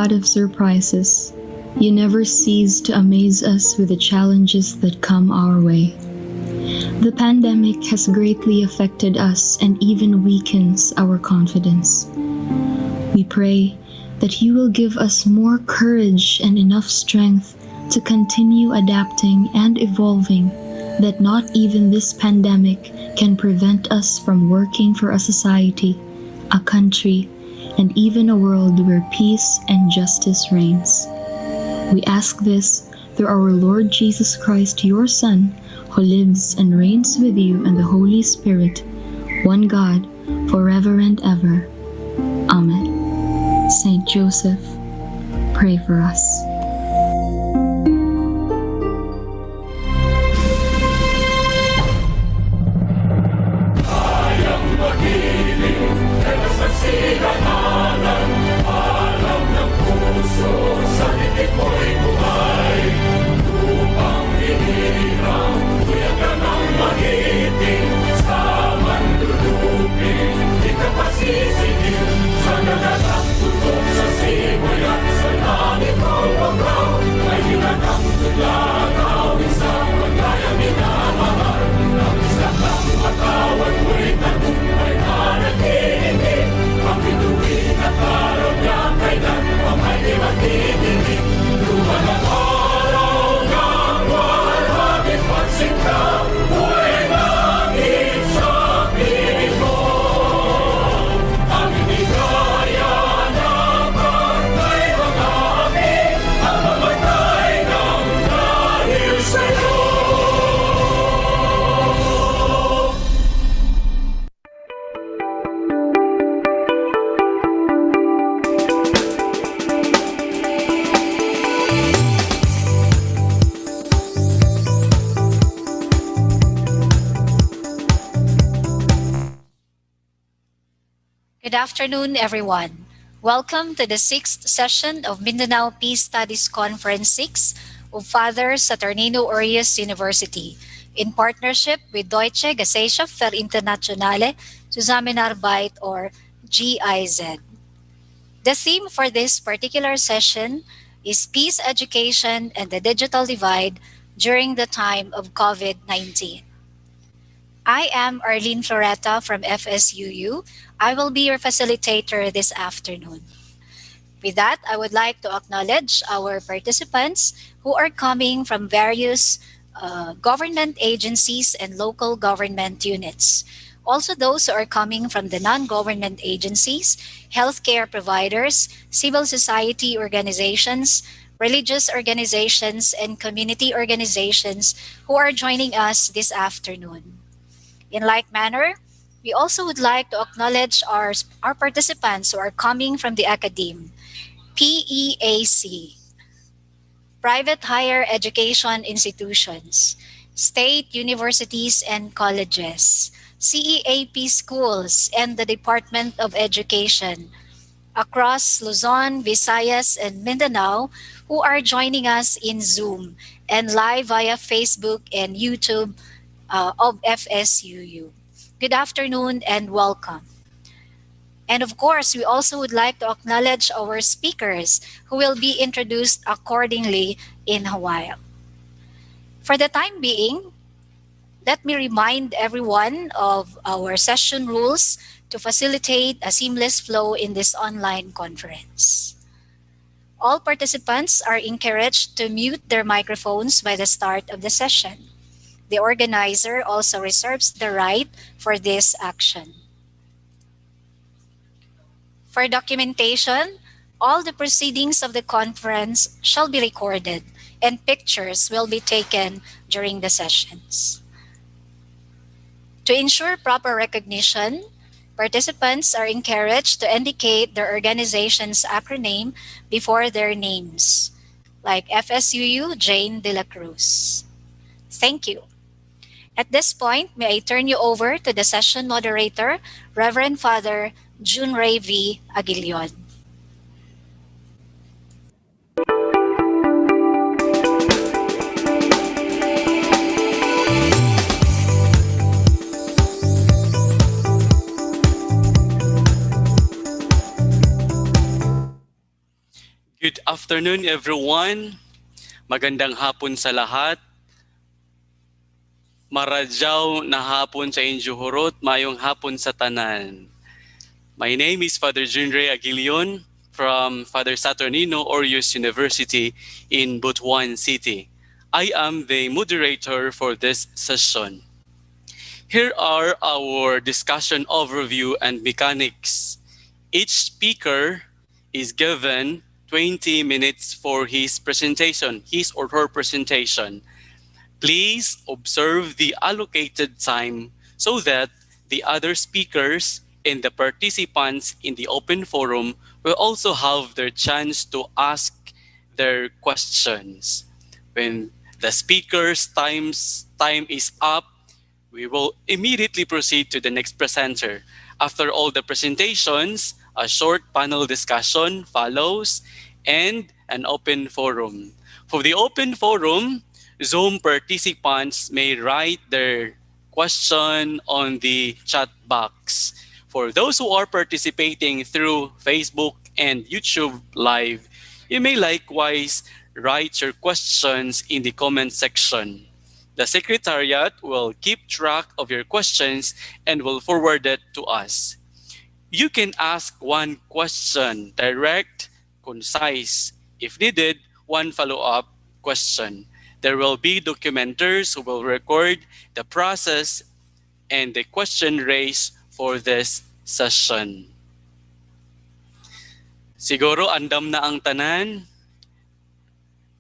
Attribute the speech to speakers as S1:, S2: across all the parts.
S1: God of surprises. You never cease to amaze us with the challenges that come our way. The pandemic has greatly affected us and even weakens our confidence. We pray that you will give us more courage and enough strength to continue adapting and evolving, that not even this pandemic can prevent us from working for a society, a country, and even a world where peace and justice reigns. We ask this through our Lord Jesus Christ, your Son, who lives and reigns with you and the Holy Spirit, one God, forever and ever. Amen. Saint Joseph, pray for us.
S2: Good afternoon, everyone. Welcome to the sixth session of Mindanao Peace Studies Conference 6 of Father Saturnino Urias University in partnership with Deutsche Gesellschaft für Internationale Zusammenarbeit or GIZ. The theme for this particular session is Peace Education and the Digital Divide during the time of COVID-19. I am Arlene Floretta from FSUU. I will be your facilitator this afternoon. With that, I would like to acknowledge our participants who are coming from various government agencies and local government units. Also, those who are coming from the non-government agencies, healthcare providers, civil society organizations, religious organizations, and community organizations who are joining us this afternoon. In like manner, we also would like to acknowledge our participants who are coming from the academe, PEAC, private higher education institutions, state universities and colleges, CEAP schools, and the Department of Education across Luzon, Visayas, and Mindanao who are joining us in Zoom and live via Facebook and YouTube of FSUU. Good afternoon and welcome. And of course, we also would like to acknowledge our speakers who will be introduced accordingly in a while. For the time being, let me remind everyone of our session rules to facilitate a seamless flow in this online conference. All participants are encouraged to mute their microphones by the start of the session. The organizer also reserves the right for this action. For documentation, all the proceedings of the conference shall be recorded and pictures will be taken during the sessions. To ensure proper recognition, participants are encouraged to indicate their organization's acronym before their names, like FSUU Jane de la Cruz. Thank you. At this point, may I turn you over to the session moderator, Reverend Father June Ray V. Aguilion.
S3: afternoon everyone. Magandang hapon sa lahat. Maradyaw na hapon sa injuhurot, mayong hapon sa tanan. My name is Father Junre Aguilion from Father Saturnino Orius University in Butuan City. I am the moderator for this session. Here are our discussion overview and mechanics. Each speaker is given 20 minutes for his or her presentation. Please observe the allocated time so that the other speakers and the participants in the open forum will also have their chance to ask their questions. When the speaker's time is up, we will immediately proceed to the next presenter. After all the presentations, a short panel discussion follows and an open forum. For the open forum, Zoom participants may write their question on the chat box. For those who are participating through Facebook and YouTube Live, you may likewise write your questions in the comment section. The Secretariat will keep track of your questions and will forward it to us. You can ask one question, direct, concise. If needed, one follow-up question. There will be documenters who will record the process and the question raised for this session. Siguro andam na ang tanan.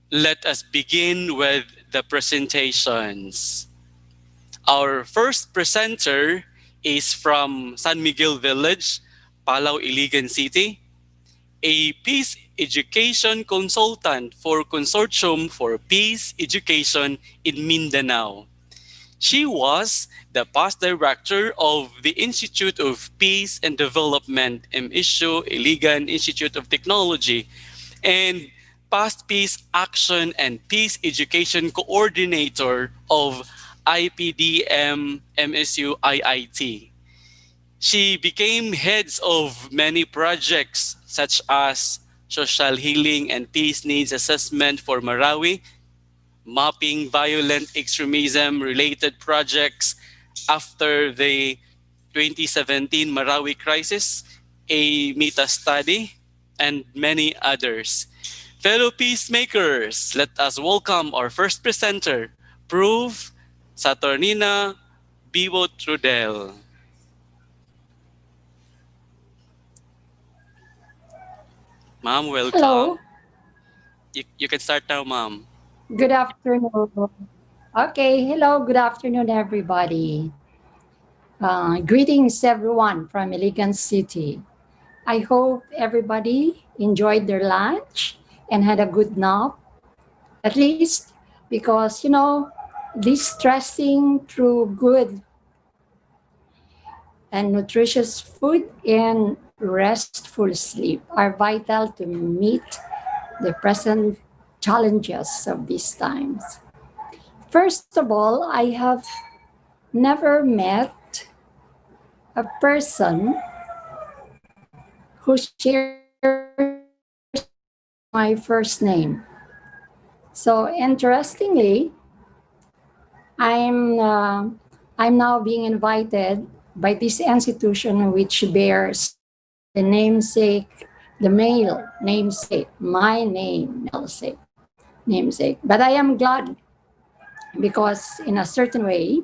S3: Let us begin with the presentations. Our first presenter is from San Miguel Village, Palau, Iligan City, a peace education consultant for Consortium for Peace Education in Mindanao. She was the past director of the Institute of Peace and Development, MISU, Iligan Institute of Technology, and past Peace Action and Peace Education Coordinator of IPDM MSU IIT. She became heads of many projects such as Social Healing and Peace Needs Assessment for Marawi, mapping violent extremism related projects after the 2017 Marawi crisis, a meta study, and many others. Fellow peacemakers, let us welcome our first presenter, Proof Saturnina Bibo Trudel. Ma'am, welcome.
S4: Hello,
S3: You can start now, ma'am.
S4: good afternoon. Okay, hello, good afternoon, everybody. Greetings, everyone from Iligan City. I hope everybody enjoyed their lunch and had a good nap, at least because, this stressing through good and nutritious food and restful sleep are vital to meet the present challenges of these times. First of all, I have never met a person who shares my first name. So interestingly, I'm uh, I'm now being invited by this institution which bears the namesake, the male namesake, my name, namesake. But I am glad because in a certain way,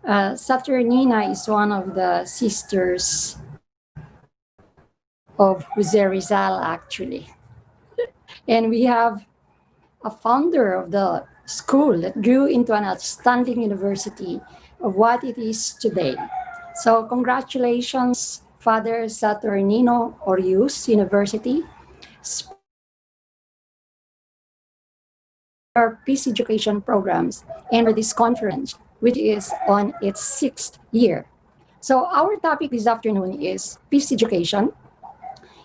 S4: Saturnina is one of the sisters of Jose Rizal, actually. And we have a founder of the school that grew into an outstanding university of what it is today. So, congratulations, Father Saturnino Orius University, our peace education programs, and for this conference, which is on its sixth year. So, our topic this afternoon is peace education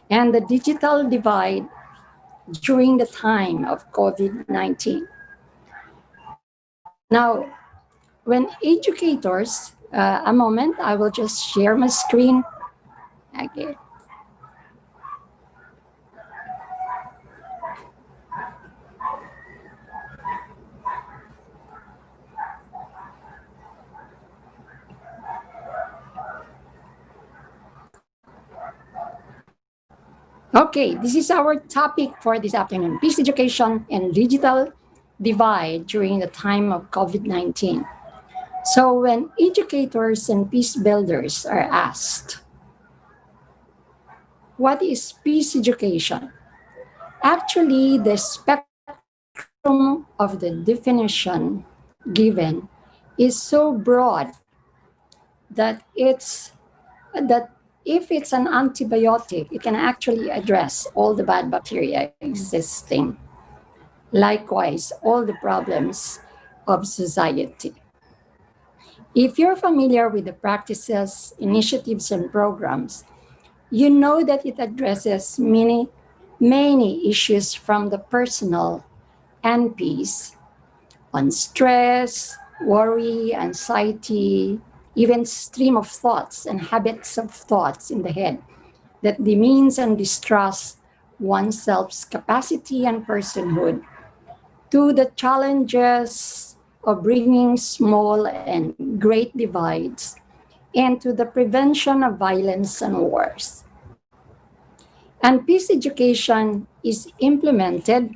S4: and the digital divide during the time of COVID 19. Now, when educators, a moment, I will just share my screen. Okay. Okay, this is our topic for this afternoon: peace education and digital divide during the time of COVID 19. So, when educators and peace builders are asked, what is peace education? Actually, the spectrum of the definition given is so broad that that if it's an antibiotic, it can actually address all the bad bacteria existing. Likewise, all the problems of society. If you're familiar with the practices, initiatives, and programs, you know that it addresses many issues from the personal and peace on stress, worry, anxiety, even stream of thoughts and habits of thoughts in the head that demeans and distrusts oneself's capacity and personhood, to the challenges of bringing small and great divides, and to the prevention of violence and wars. And peace education is implemented.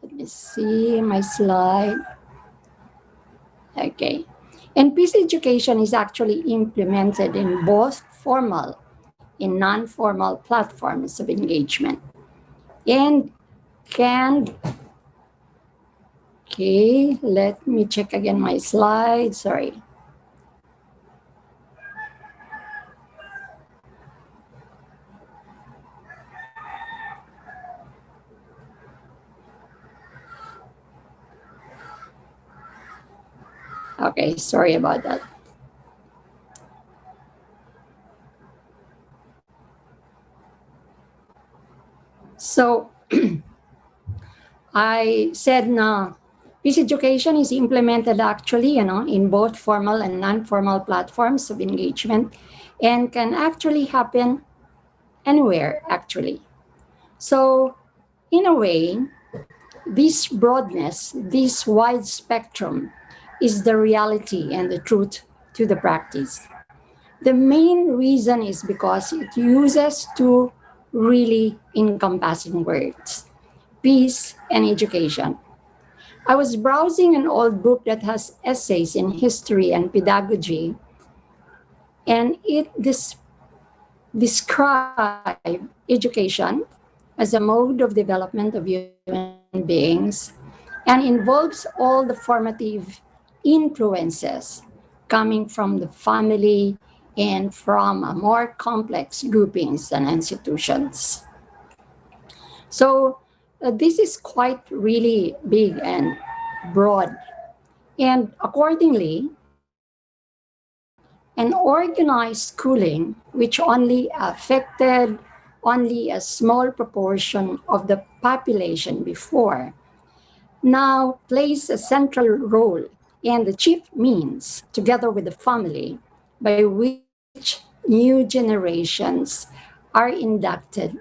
S4: Let me see my slide. Okay. And peace education is actually implemented in both formal and non-formal platforms of engagement. And can, okay, let me check again my slide, sorry. Okay, sorry about that. So I said na peace education is implemented actually, in both formal and non-formal platforms of engagement and can actually happen anywhere actually. So in a way, this broadness, this wide spectrum is the reality and the truth to the practice. The main reason is because it uses two really encompassing words: peace and education. I was browsing an old book that has essays in history and pedagogy, and it describes education as a mode of development of human beings and involves all the formative influences coming from the family and from a more complex groupings and institutions. So this is quite really big and broad. And accordingly, an organized schooling, which only affected only a small proportion of the population before, now plays a central role and the chief means, together with the family, by which new generations are inducted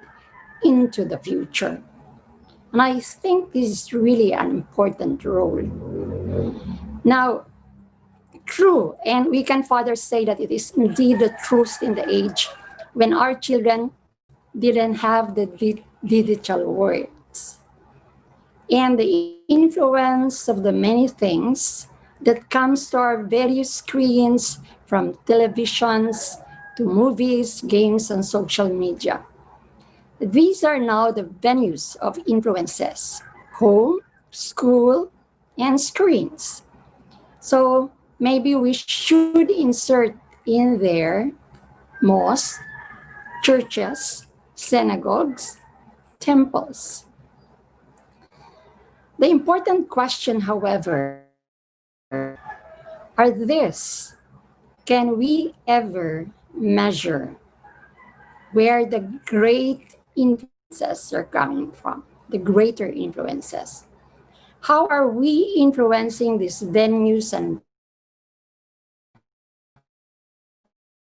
S4: into the future. And I think this is really an important role. Now, true, and we can further say that it is indeed the truth in the age when our children didn't have the digital words. And the influence of the many things that comes to our various screens, from televisions to movies, games, and social media. These are now the venues of influences: home, school, and screens. So maybe we should insert in there mosques, churches, synagogues, temples. The important question, however, are this: can we ever measure where the great influences are coming from, the greater influences? How are we influencing these venues and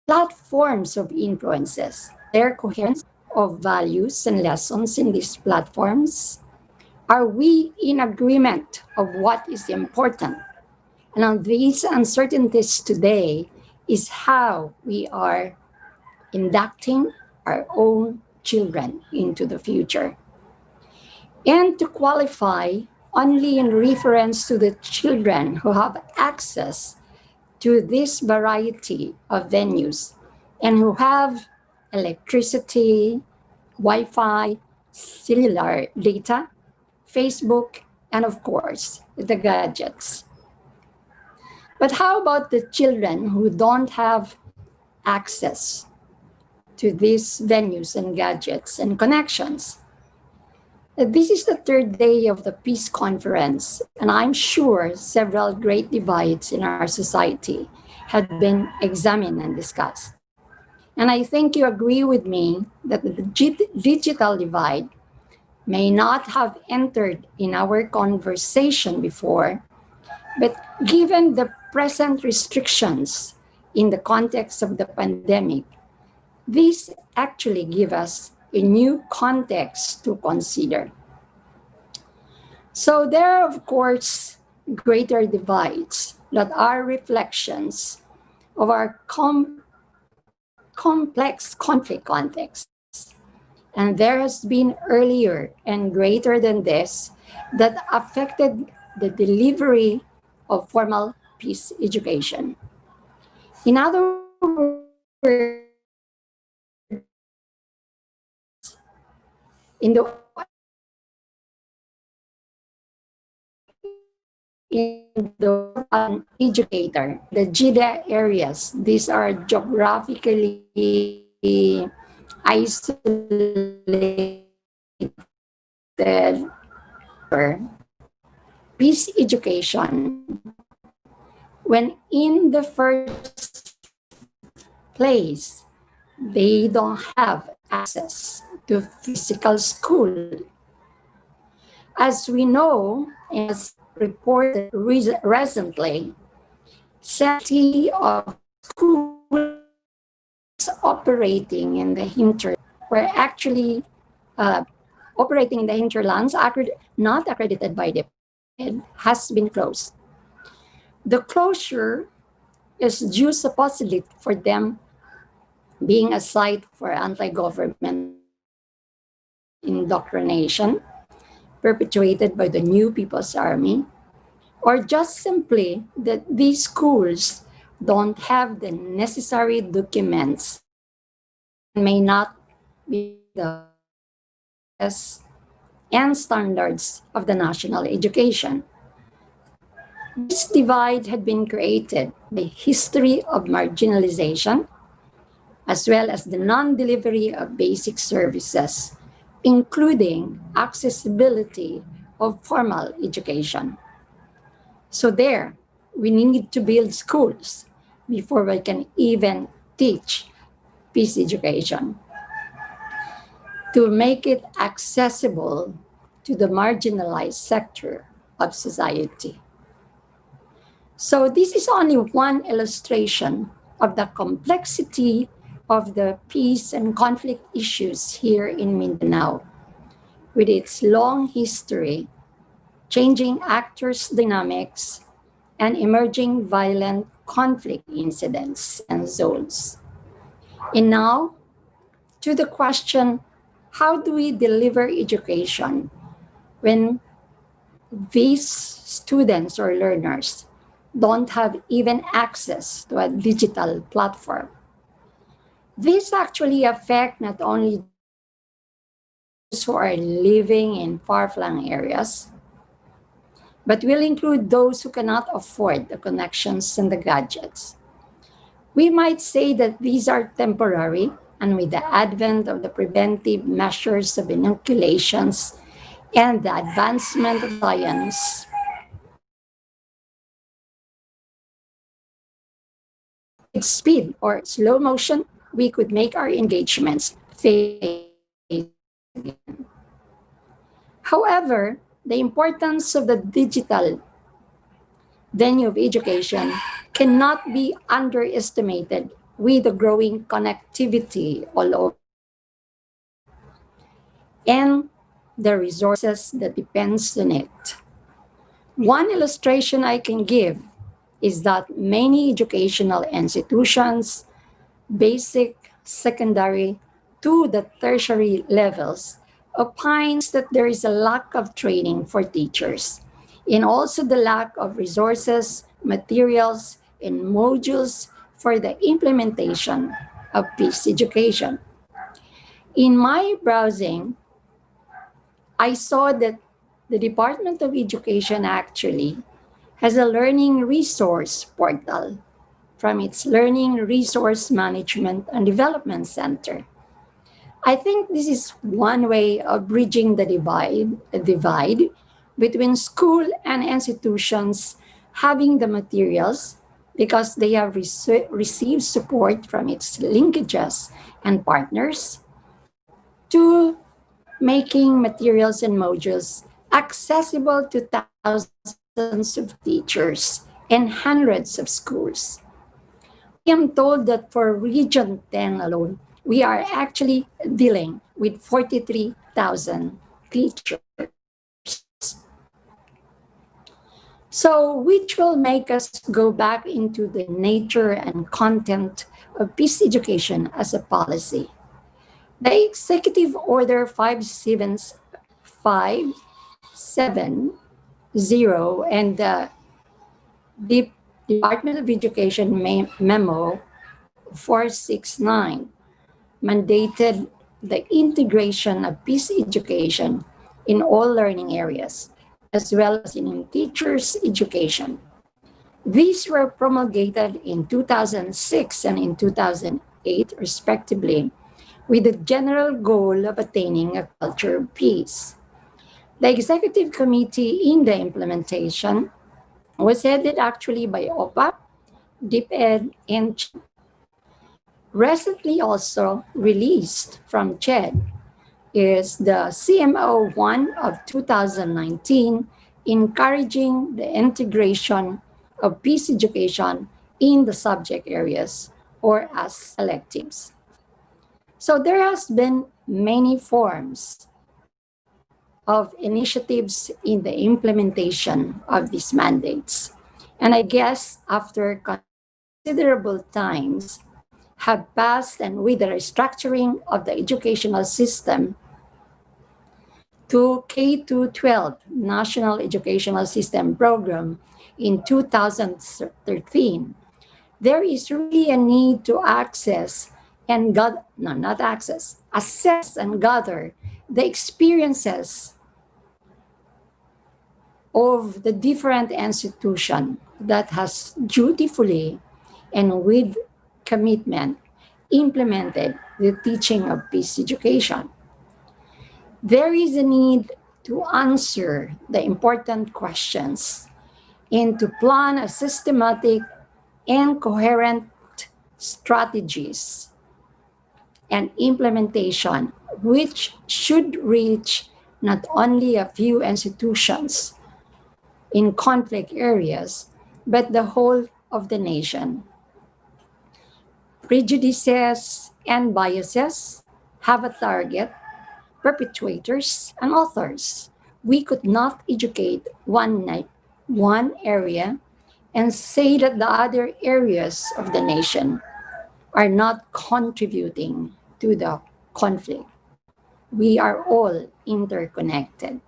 S4: platforms of influences? Their coherence of values and lessons in these platforms? Are we in agreement of what is important? And on these uncertainties today is how we are inducting our own children into the future. And to qualify, only in reference to the children who have access to this variety of venues and who have electricity, Wi Fi, cellular data, Facebook, and of course, the gadgets. But how about the children who don't have access to these venues and gadgets and connections? This is the third day of the Peace Conference, and I'm sure several great divides in our society had been examined and discussed. And I think you agree with me that the digital divide may not have entered in our conversation before, but given the present restrictions in the context of the pandemic, these actually give us a new context to consider. So there are, of course, greater divides that are reflections of our complex conflict context. And there has been earlier and greater than this that affected the delivery of formal peace education. In other words, in the in the educator, the GIDA areas, these are geographically isolated peace education when in the first place they don't have access to physical school. As we know, and as reported recently, 70 of schools operating in the hinterland were actually operating in the hinterlands, not accredited by the Fed, has been closed. The closure is due supposedly for them being a site for anti-government indoctrination perpetuated by the New People's Army, or just simply that these schools don't have the necessary documents and may not be the and standards of the national education. This divide had been created by history of marginalization, as well as the non-delivery of basic services, including accessibility of formal education. So there, we need to build schools before we can even teach peace education to make it accessible to the marginalized sector of society. So this is only one illustration of the complexity of the peace and conflict issues here in Mindanao, with its long history, changing actors' dynamics, and emerging violent conflict incidents and zones. And now, to the question, how do we deliver education when these students or learners don't have even access to a digital platform? This actually affect not only those who are living in far-flung areas, but will include those who cannot afford the connections and the gadgets. We might say that these are temporary, and with the advent of the preventive measures of inoculations and the advancement of science, with speed or slow motion, we could make our engagements face. However, the importance of the digital venue of education cannot be underestimated with the growing connectivity all over and the resources that depends on it. One illustration I can give is that many educational institutions, basic, secondary, to to the tertiary levels opines that there is a lack of training for teachers and also the lack of resources, materials, and modules for the implementation of peace education. In my browsing, I saw that the Department of Education actually has a learning resource portal from its Learning Resource Management and Development Center. I think this is one way of bridging the divide between school and institutions having the materials because they have received support from its linkages and partners to making materials and modules accessible to thousands of teachers and hundreds of schools. I am told that for Region 10 alone, we are actually dealing with 43,000 teachers. So, which will make us go back into the nature and content of peace education as a policy. The Executive Order 5770 and the Department of Education Memo 469 mandated the integration of peace education in all learning areas, as well as in teachers' education. These were promulgated in 2006 and in 2008, respectively, with the general goal of attaining a culture of peace. The executive committee in the implementation was headed actually by OPA, DepEd, and recently also released from CHED is the CMO 1 of 2019, encouraging the integration of peace education in the subject areas or as electives. So there has been many forms of initiatives in the implementation of these mandates. And I guess after considerable times have passed and with the restructuring of the educational system to K to 12 National Educational System Program in 2013, there is really a need to assess and gather the experiences of the different institution that has dutifully and with commitment implemented the teaching of peace education. There is a need to answer the important questions and to plan a systematic and coherent strategies and implementation which should reach not only a few institutions in conflict areas, but the whole of the nation. Prejudices and biases have a target, perpetrators, and authors. We could not educate one area and say that the other areas of the nation are not contributing to the conflict. We are all interconnected.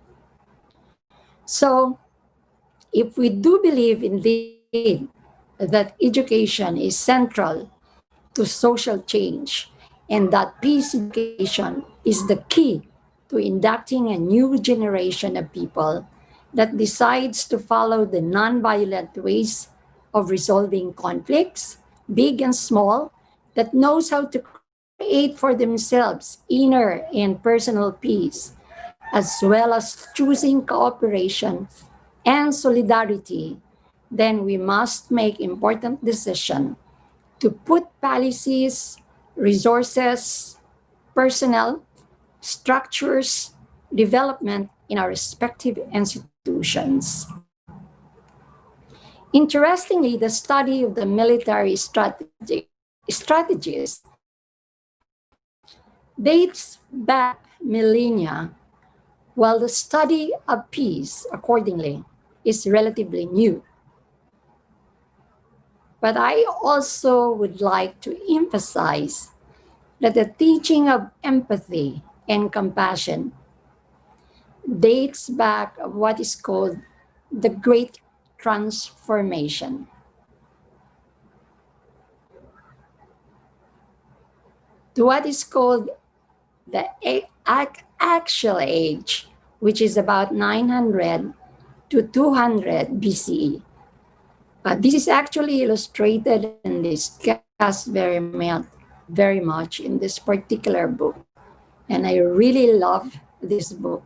S4: So, if we do believe indeed that education is central to social change and that peace education is the key to inducting a new generation of people that decides to follow the nonviolent ways of resolving conflicts, big and small, that knows how to create for themselves inner and personal peace, as well as choosing cooperation and solidarity, then we must make important decisions to put policies, resources, personnel, structures, development in our respective institutions. Interestingly, the study of the military strategies dates back millennia, while the study of peace, accordingly, is relatively new. But I also would like to emphasize that the teaching of empathy and compassion dates back of what is called the Great Transformation. To what is called the actual age, which is about 900 to 200 BCE. This is actually illustrated and discussed very much in this particular book. And I really love this book.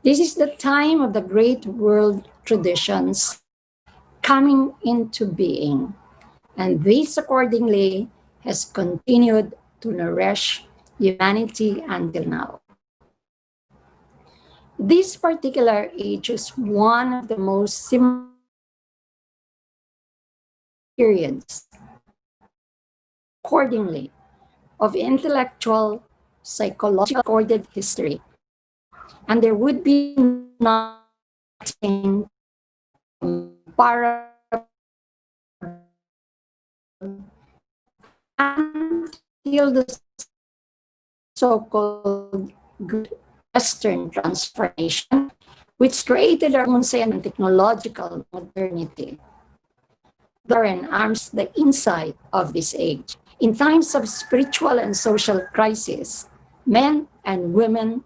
S4: This is the time of the great world traditions coming into being. And this accordingly has continued to nourish humanity until now. This particular age is one of the most periods, accordingly, of intellectual, psychological, recorded history. And there would be nothing until the so-called Great Western Transformation, which created our own science and technological modernity. Therein arms the insight of this age. In times of spiritual and social crisis, men and women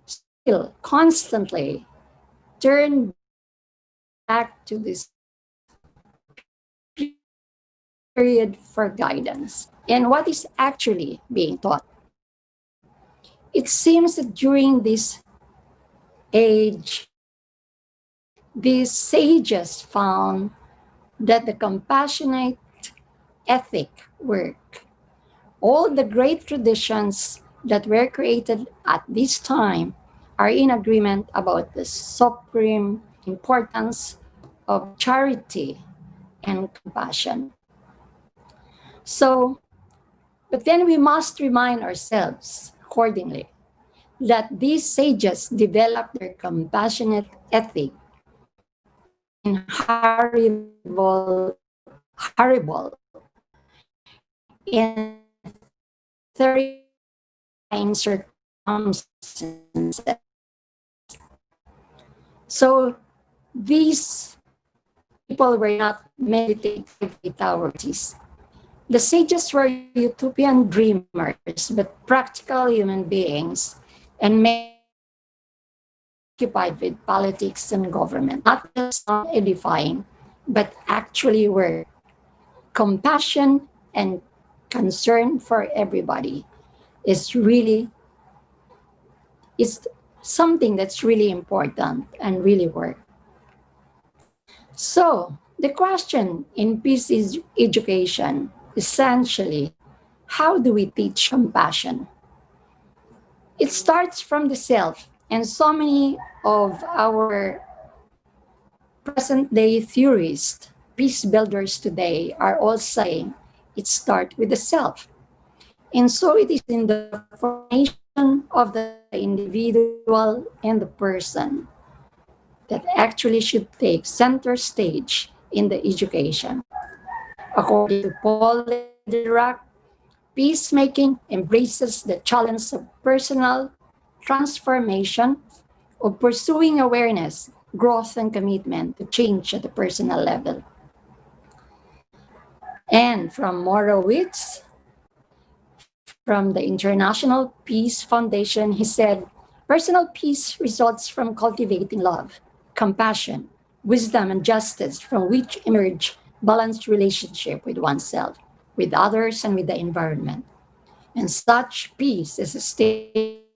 S4: still constantly turn back to this period for guidance. And what is actually being taught? It seems that during this age, these sages found that the compassionate ethic work, all the great traditions that were created at this time are in agreement about the supreme importance of charity and compassion. So, but then we must remind ourselves accordingly that these sages developed their compassionate ethic in in trying circumstances. So these people were not meditative authorities. The sages were utopian dreamers, but practical human beings, and occupied with politics and government, not just edifying, but actually were compassion and concern for everybody is really is something that's really important and really work. So the question in peace is education, essentially, how do we teach compassion? It starts from the self, and so many of our present day theorists, peace builders today, are all saying it starts with the self. And so it is in the formation of the individual and the person that actually should take center stage in the education. According to Paul Dirac, peacemaking embraces the challenge of personal transformation, of pursuing awareness, growth, and commitment to change at the personal level. And from Morowitz, from the International Peace Foundation, he said, personal peace results from cultivating love, compassion, wisdom, and justice, from which emerge balanced relationship with oneself, with others, and with the environment. And such peace is a state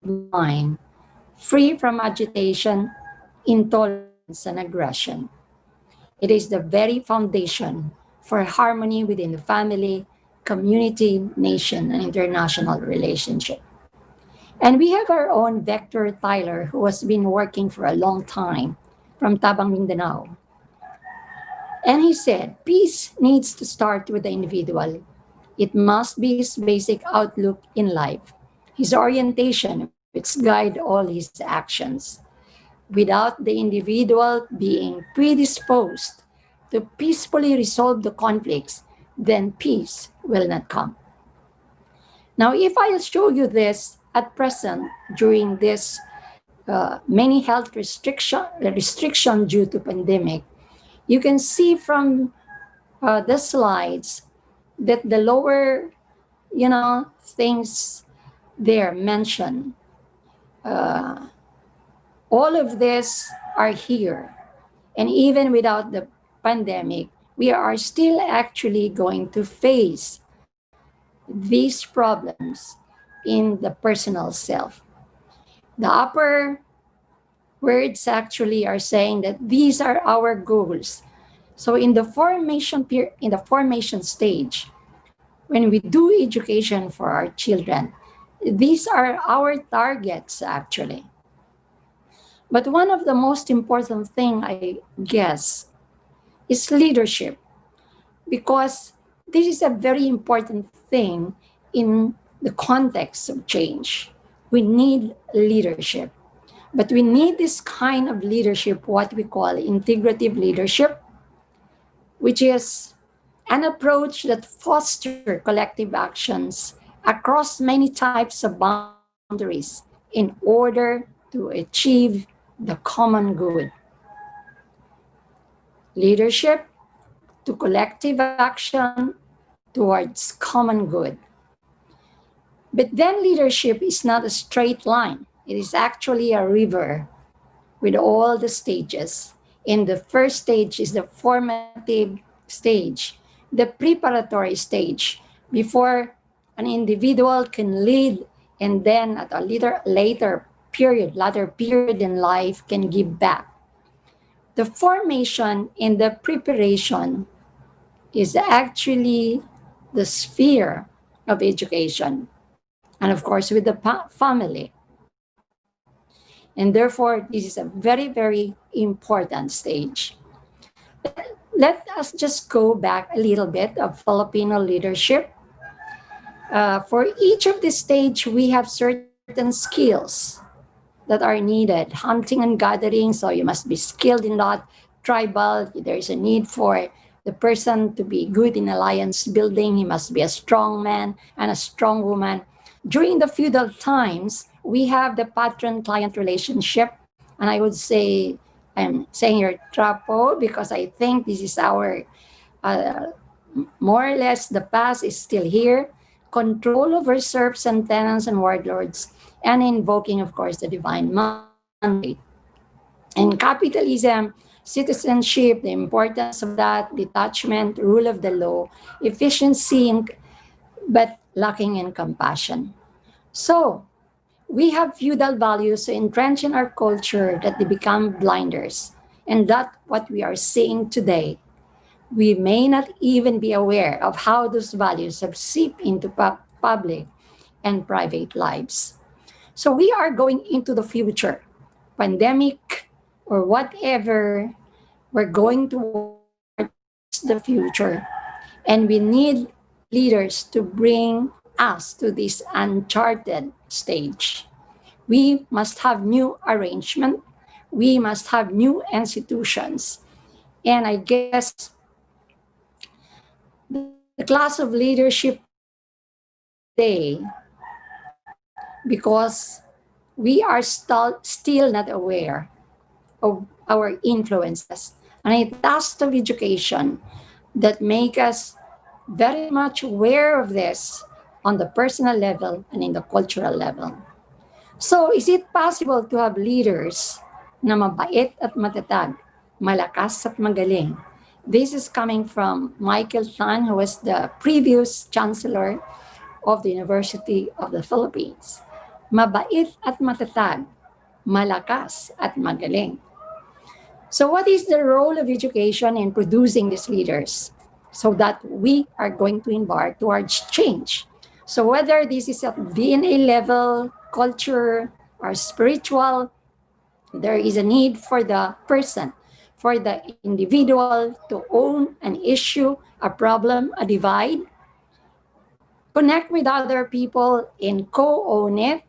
S4: of mind free from agitation, intolerance, and aggression. It is the very foundation for harmony within the family, community, nation, and international relationship. And we have our own Vector Tyler, who has been working for a long time from Tabang, Mindanao. And he said, peace needs to start with the individual. It must be his basic outlook in life, his orientation, which guide all his actions. Without the individual being predisposed to peacefully resolve the conflicts, then peace will not come. Now, if I'll show you this at present during this many health restriction due to pandemic, you can see from the slides that the lower, things there mentioned, all of this are here. And even without the pandemic, we are still actually going to face these problems in the personal self. The upper words actually are saying that these are our goals. So in the formation stage, when we do education for our children, these are our targets actually. But one of the most important thing, I guess, is leadership, because this is a very important thing in the context of change. We need leadership, but we need this kind of leadership, what we call integrative leadership, which is an approach that fosters collective actions across many types of boundaries in order to achieve the common good. Leadership to collective action towards common good. But then leadership is not a straight line. It is actually a river with all the stages. And the first stage is the formative stage, the preparatory stage, before an individual can lead, and then at a later period in life can give back. The formation and the preparation is actually the sphere of education, and of course with the family. And therefore, this is a very, very important stage. Let us just go back a little bit of Filipino leadership. For each of this stage, we have certain skills that are needed. Hunting and gathering, so you must be skilled in that. Tribal, there is a need for the person to be good in alliance building. He must be a strong man and a strong woman. During the feudal times, we have the patron client relationship. And I would say, I'm saying here trapo because I think this is our, uh, more or less, the past is still here. Control over serfs and tenants and warlords, and invoking, of course, the divine mandate. And capitalism, citizenship, the importance of that, detachment, rule of the law, efficiency, but lacking in compassion. So, we have feudal values entrenched in our culture that they become blinders. And that's what we are seeing today. We may not even be aware of how those values have seeped into public and private lives. So we are going into the future, pandemic or whatever, we're going towards the future. And we need leaders to bring us to this uncharted stage. We must have new arrangement. We must have new institutions. And I guess the class of leadership today, because we are still not aware of our influences. And a task of education that make us very much aware of this on the personal level and in the cultural level. So, is it possible to have leaders na mabait at matatag, malakas at magaling? This is coming from Michael Tan, who was the previous chancellor of the University of the Philippines. Mabait at matatag, malakas at magaling. So, what is the role of education in producing these leaders so that we are going to embark towards change? So, whether this is at DNA level, culture, or spiritual, there is a need for the person, for the individual to own an issue, a problem, a divide, connect with other people and co own it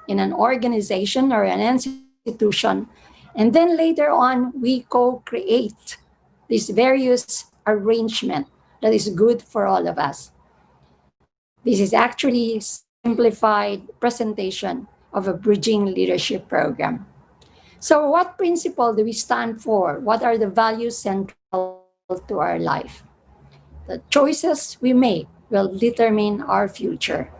S4: in an organization or an institution. And then later on, we co create this various arrangement that is good for all of us. This is actually simplified presentation of a bridging leadership program. So, what principle do we stand for? What are the values central to our life? The choices we make will determine our future,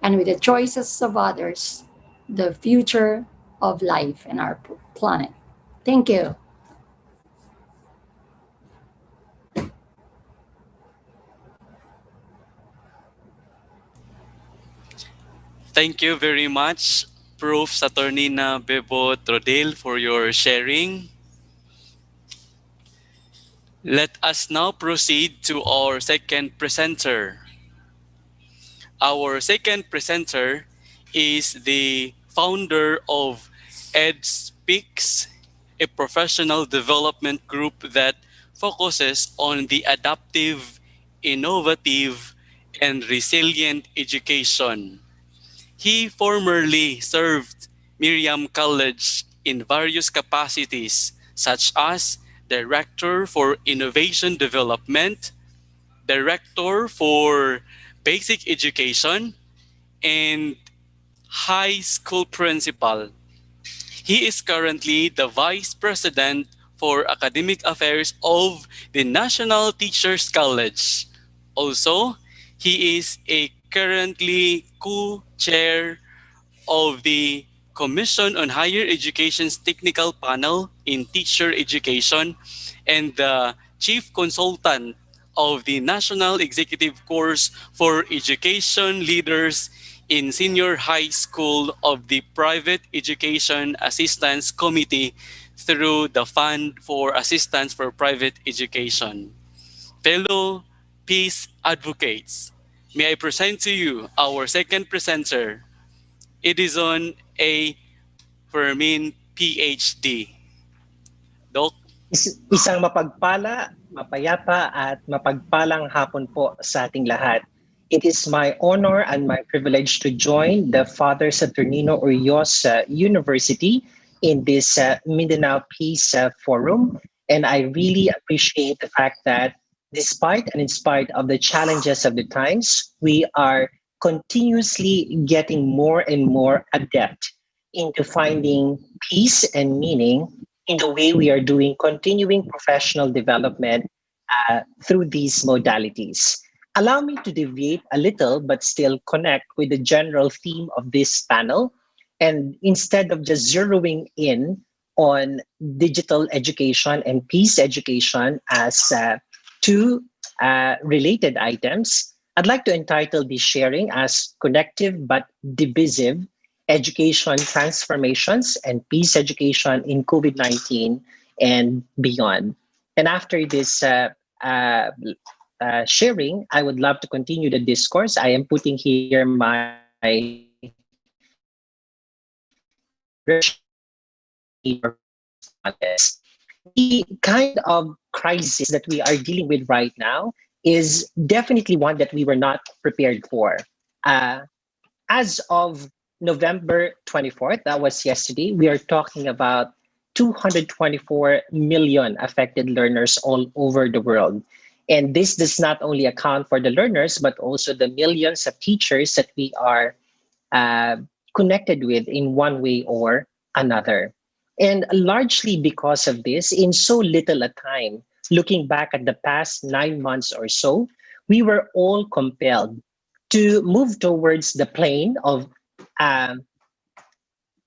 S4: and with the choices of others, the future of life and our planet. Thank you.
S3: Thank you very much, Prof. Saturnina Bebo Trodel, for your sharing. Let us now proceed to our second presenter. Our second presenter is the founder of EdSpeaks, a professional development group that focuses on the adaptive, innovative, and resilient education. He formerly served Miriam College in various capacities, such as Director for Innovation Development, Director for Basic Education, and High School Principal. He is currently the Vice President for Academic Affairs of the National Teachers College. Also, he is a currently co-chair of the Commission on Higher Education's Technical Panel in Teacher Education and the Chief Consultant of the National Executive Course for Education Leaders in Senior High School of the Private Education Assistance Committee through the Fund for Assistance for Private Education. Fellow peace advocates, may I present to you our second presenter, Edison A. Fermin, PhD. Doc,
S5: Isang mapagpala, mapayapa at mapagpalang hapon po sa ating lahat. It is my honor and my privilege to join the Father Saturnino Urios University in this Mindanao Peace Forum. And I really appreciate the fact that despite and in spite of the challenges of the times, we are continuously getting more and more adept into finding peace and meaning in the way we are doing continuing professional development through these modalities. Allow me to deviate a little, but still connect with the general theme of this panel. And instead of just zeroing in on digital education and peace education as two related items, I'd like to entitle this sharing as Connective but Divisive Education Transformations and Peace Education in COVID-19 and Beyond. And after this sharing, I would love to continue the discourse. I am putting here my the kind of crisis that we are dealing with right now is definitely one that we were not prepared for. Uh, as of November 24th, that was yesterday, we are talking about 224 million affected learners all over the world. And this does not only account for the learners, but also the millions of teachers that we are uh, connected with in one way or another. And largely because of this, in so little a time, looking back at the past 9 months or so, we were all compelled to move towards the plane of um,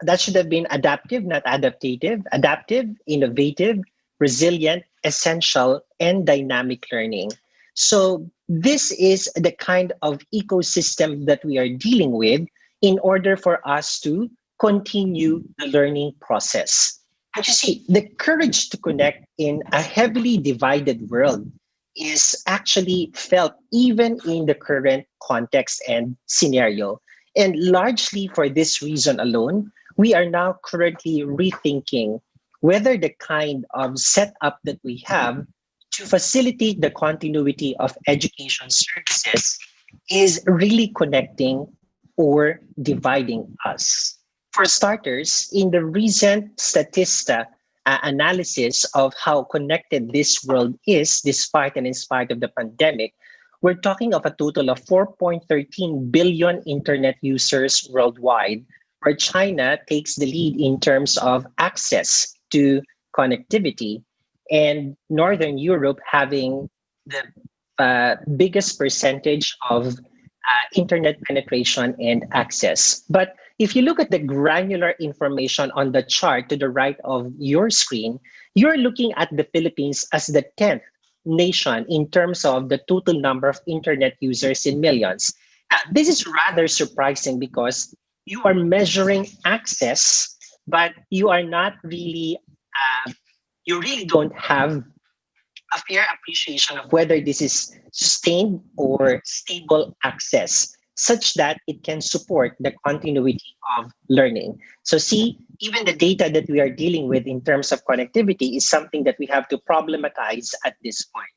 S5: that should have been adaptive, not adaptive, innovative, resilient, essential, and dynamic learning. So, this is the kind of ecosystem that we are dealing with in order for us to continue the learning process. But you see, the courage to connect in a heavily divided world is actually felt even in the current context and scenario. And largely for this reason alone, we are now currently rethinking whether the kind of setup that we have to facilitate the continuity of education services is really connecting or dividing us. For starters, in the recent Statista analysis of how connected this world is despite and in spite of the pandemic, we're talking of a total of 4.13 billion internet users worldwide, where China takes the lead in terms of access to connectivity, and Northern Europe having the biggest percentage of internet penetration and access. But if you look at the granular information on the chart to the right of your screen, you're looking at the Philippines as the 10th nation in terms of the total number of internet users in millions. This is rather surprising because you are measuring access, but you are not really, you really don't have a fair appreciation of whether this is sustained or stable access such that it can support the continuity of learning. So see, even the data that we are dealing with in terms of connectivity is something that we have to problematize at this point.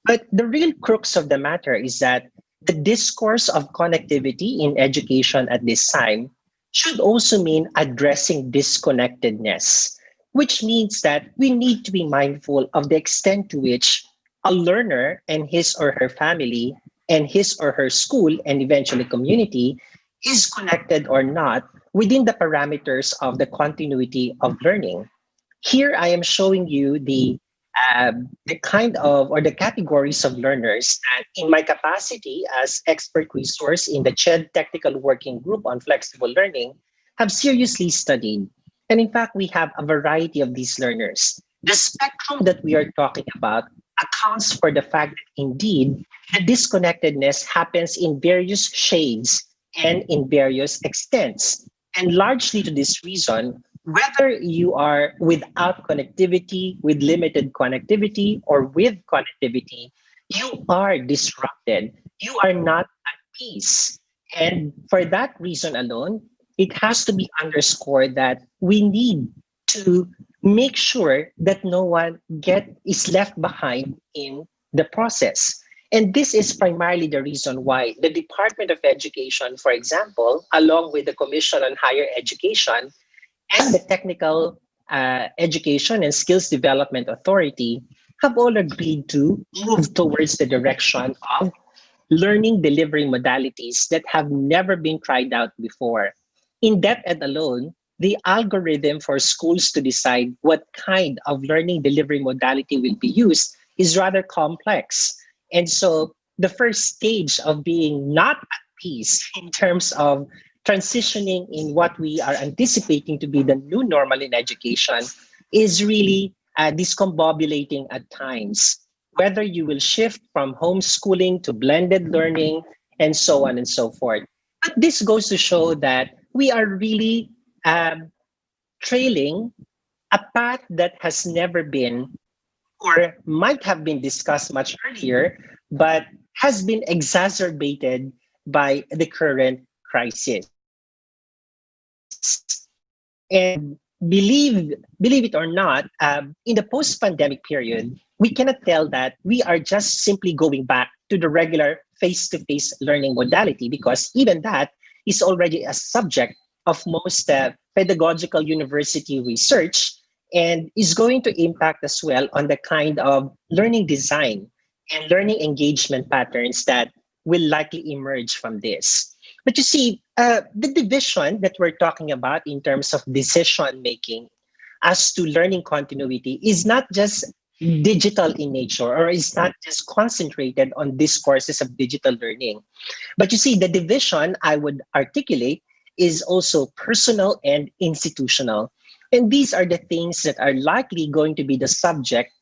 S5: But the real crux of the matter is that the discourse of connectivity in education at this time should also mean addressing disconnectedness, which means that we need to be mindful of the extent to which a learner and his or her family and his or her school and eventually community is connected or not within the parameters of the continuity of learning. Here I am showing you the kind of or the categories of learners that in my capacity as expert resource in the CHED Technical Working Group on Flexible Learning have seriously studied. And in fact, we have a variety of these learners. The spectrum that we are talking about accounts for the fact that indeed the disconnectedness happens in various shades and in various extents. And largely to this reason, whether you are without connectivity, with limited connectivity, or with connectivity, you are disrupted. You are not at peace. And for that reason alone, it has to be underscored that we need to make sure that no one is left behind in the process. And this is primarily the reason why the Department of Education, for example, along with the Commission on Higher Education, and the Technical Education and Skills Development Authority have all agreed to move towards the direction of learning delivery modalities that have never been tried out before. In that and alone, the algorithm for schools to decide what kind of learning delivery modality will be used is rather complex. And so the first stage of being not at peace in terms of transitioning in what we are anticipating to be the new normal in education is really discombobulating at times, whether you will shift from homeschooling to blended learning and so on and so forth. But this goes to show that we are really trailing a path that has never been or might have been discussed much earlier, but has been exacerbated by the current crisis. And believe it or not, in the post-pandemic period, we cannot tell that we are just simply going back to the regular face-to-face learning modality because even that is already a subject of most pedagogical university research and is going to impact as well on the kind of learning design and learning engagement patterns that will likely emerge from this. But you see, the division that we're talking about in terms of decision making as to learning continuity is not just digital in nature or is not just concentrated on discourses of digital learning. But you see, the division I would articulate is also personal and institutional. And these are the things that are likely going to be the subject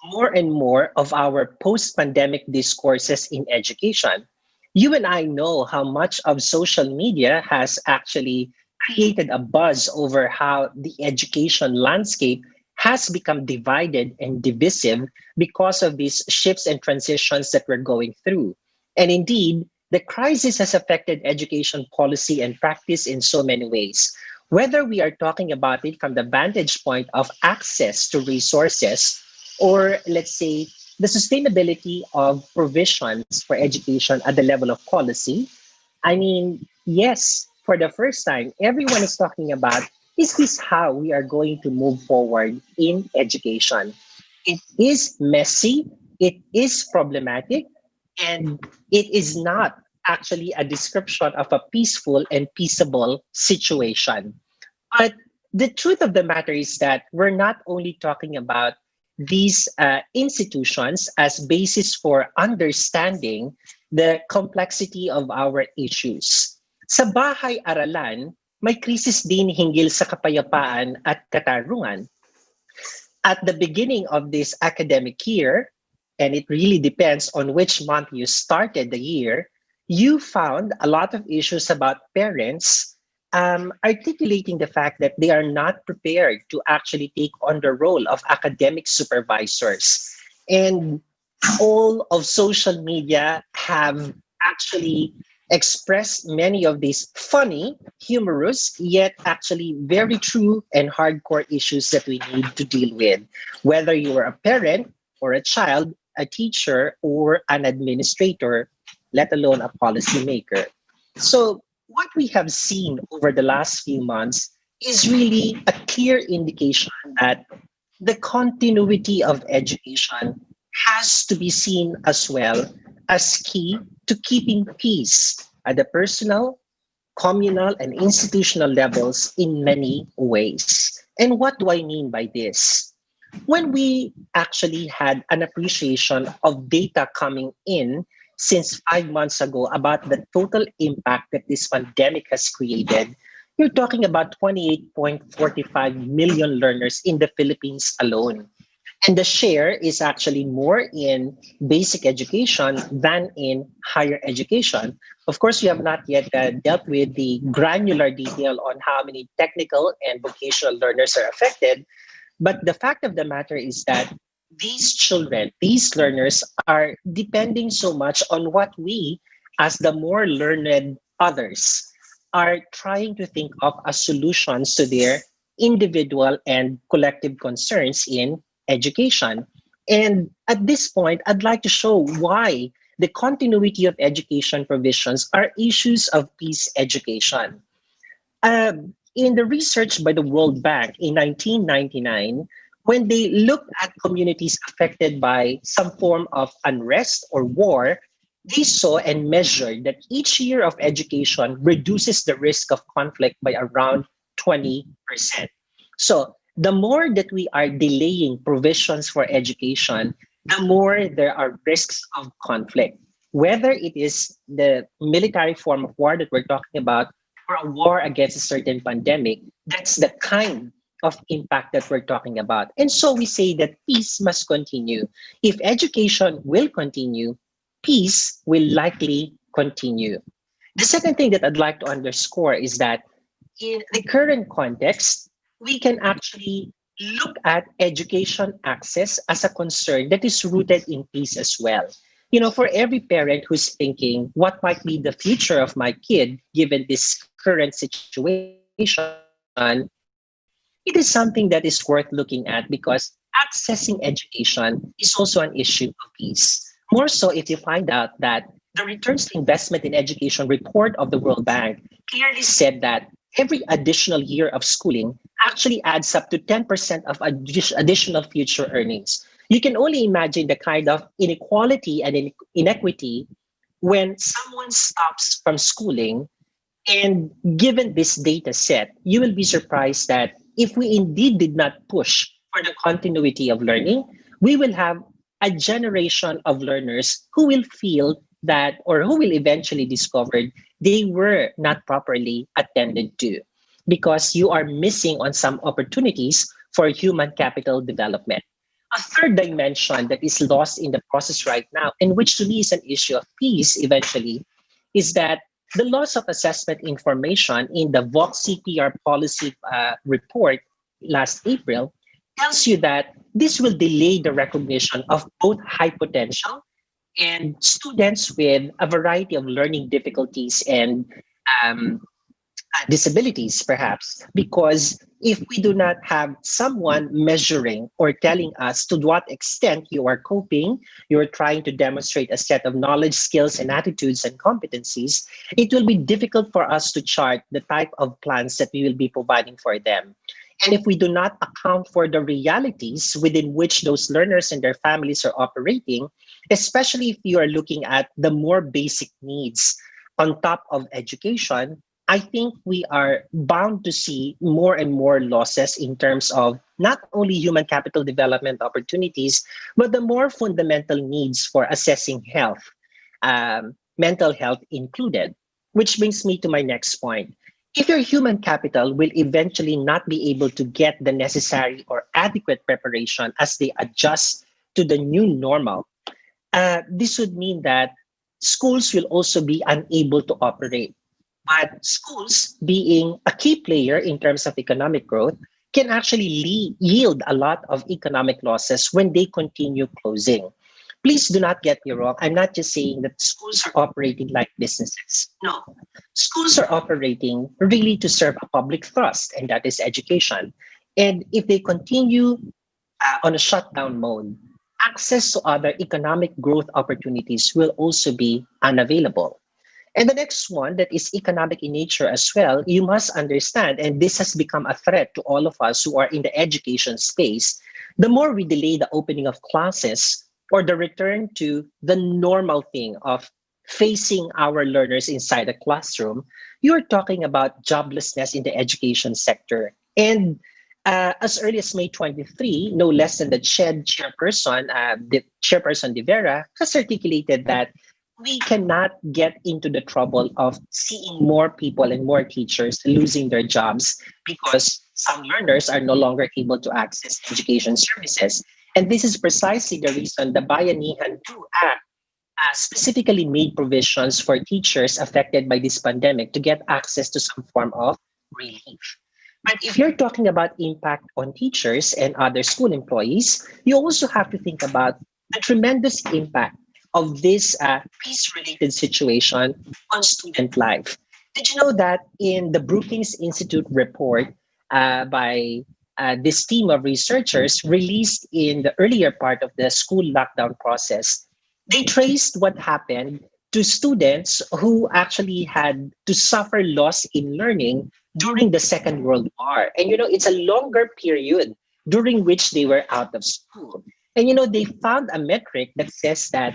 S5: more and more of our post pandemic discourses in education. You and I know how much of social media has actually created a buzz over how the education landscape has become divided and divisive because of these shifts and transitions that we're going through. And indeed, the crisis has affected education policy and practice in so many ways. Whether we are talking about it from the vantage point of access to resources, or let's say the sustainability of provisions for education at the level of policy, I mean, yes, for the first time, everyone is talking about is this how we are going to move forward in education? It is messy, it is problematic, And it is not actually a description of a peaceful and peaceable situation. But the truth of the matter is that we're not only talking about these institutions as basis for understanding the complexity of our issues. Sa bahay-aralan, may krisis din hinggil sa kapayapaan at katarungan. At the beginning of this academic year, and it really depends on which month you started the year, you found a lot of issues about parents articulating the fact that they are not prepared to actually take on the role of academic supervisors. And all of social media have actually expressed many of these funny, humorous, yet actually very true and hardcore issues that we need to deal with. Whether you are a parent or a child, a teacher, or an administrator, let alone a policymaker. So, what we have seen over the last few months is really a clear indication that the continuity of education has to be seen as well as key to keeping peace at the personal, communal, and institutional levels in many ways. And what do I mean by this? When we actually had an appreciation of data coming in since 5 months ago about the total impact that this pandemic has created, you're talking about 28.45 million learners in the Philippines alone. And the share is actually more in basic education than in higher education. Of course, we have not yet dealt with the granular detail on how many technical and vocational learners are affected. But the fact of the matter is that these children, these learners are depending so much on what we, as the more learned others, are trying to think of as solutions to their individual and collective concerns in education. And at this point, I'd like to show why the continuity of education provisions are issues of peace education. In the research by the World Bank in 1999, when they looked at communities affected by some form of unrest or war, they saw and measured that each year of education reduces the risk of conflict by around 20%. So, the more that we are delaying provisions for education, the more there are risks of conflict. Whether it is the military form of war that we're talking about or a war against a certain pandemic, that's the kind of impact that we're talking about. And so we say that peace must continue. If education will continue, peace will likely continue. The second thing that I'd like to underscore is that in the current context, we can actually look at education access as a concern that is rooted in peace as well. You know, for every parent who's thinking, what might be the future of my kid given this current situation, it is something that is worth looking at because accessing education is also an issue of peace. More so if you find out that the returns to investment in education report of the World Bank clearly said that every additional year of schooling actually adds up to 10% of additional future earnings. You can only imagine the kind of inequality and inequity when someone stops from schooling. And given this data set, you will be surprised that if we indeed did not push for the continuity of learning, we will have a generation of learners who will feel that or who will eventually discover they were not properly attended to because you are missing on some opportunities for human capital development. A third dimension that is lost in the process right now, and which to me is an issue of peace eventually, is that the loss of assessment information in the Vox CPR policy report last April tells you that this will delay the recognition of both high potential and students with a variety of learning difficulties and um, disabilities, perhaps, because if we do not have someone measuring or telling us to what extent you are coping, you're trying to demonstrate a set of knowledge, skills, and attitudes and competencies, it will be difficult for us to chart the type of plans that we will be providing for them. And if we do not account for the realities within which those learners and their families are operating, especially if you are looking at the more basic needs on top of education. I think we are bound to see more and more losses in terms of not only human capital development opportunities, but the more fundamental needs for assessing health, mental health included. Which brings me to my next point. If your human capital will eventually not be able to get the necessary or adequate preparation as they adjust to the new normal, this would mean that schools will also be unable to operate. But schools, being a key player in terms of economic growth, can actually yield a lot of economic losses when they continue closing. Please do not get me wrong. I'm not just saying that schools are operating like businesses. No, schools are operating really to serve a public thrust, and that is education. And if they continue on a shutdown mode, access to other economic growth opportunities will also be unavailable. And the next one that is economic in nature as well, you must understand, and this has become a threat to all of us who are in the education space, the more we delay the opening of classes or the return to the normal thing of facing our learners inside a classroom, you're talking about joblessness in the education sector. And as early as May 23, no less than the CHED chairperson, the chairperson De Vera, has articulated that we cannot get into the trouble of seeing more people and more teachers losing their jobs because some learners are no longer able to access education services. And this is precisely the reason the Bayanihan 2 Act specifically made provisions for teachers affected by this pandemic to get access to some form of relief. But if you're talking about impact on teachers and other school employees, you also have to think about the tremendous impact of this peace-related situation on student life. Did you know that in the Brookings Institute report by this team of researchers released in the earlier part of the school lockdown process, they traced what happened to students who actually had to suffer loss in learning during the Second World War. And it's a longer period during which they were out of school. And they found a metric that says that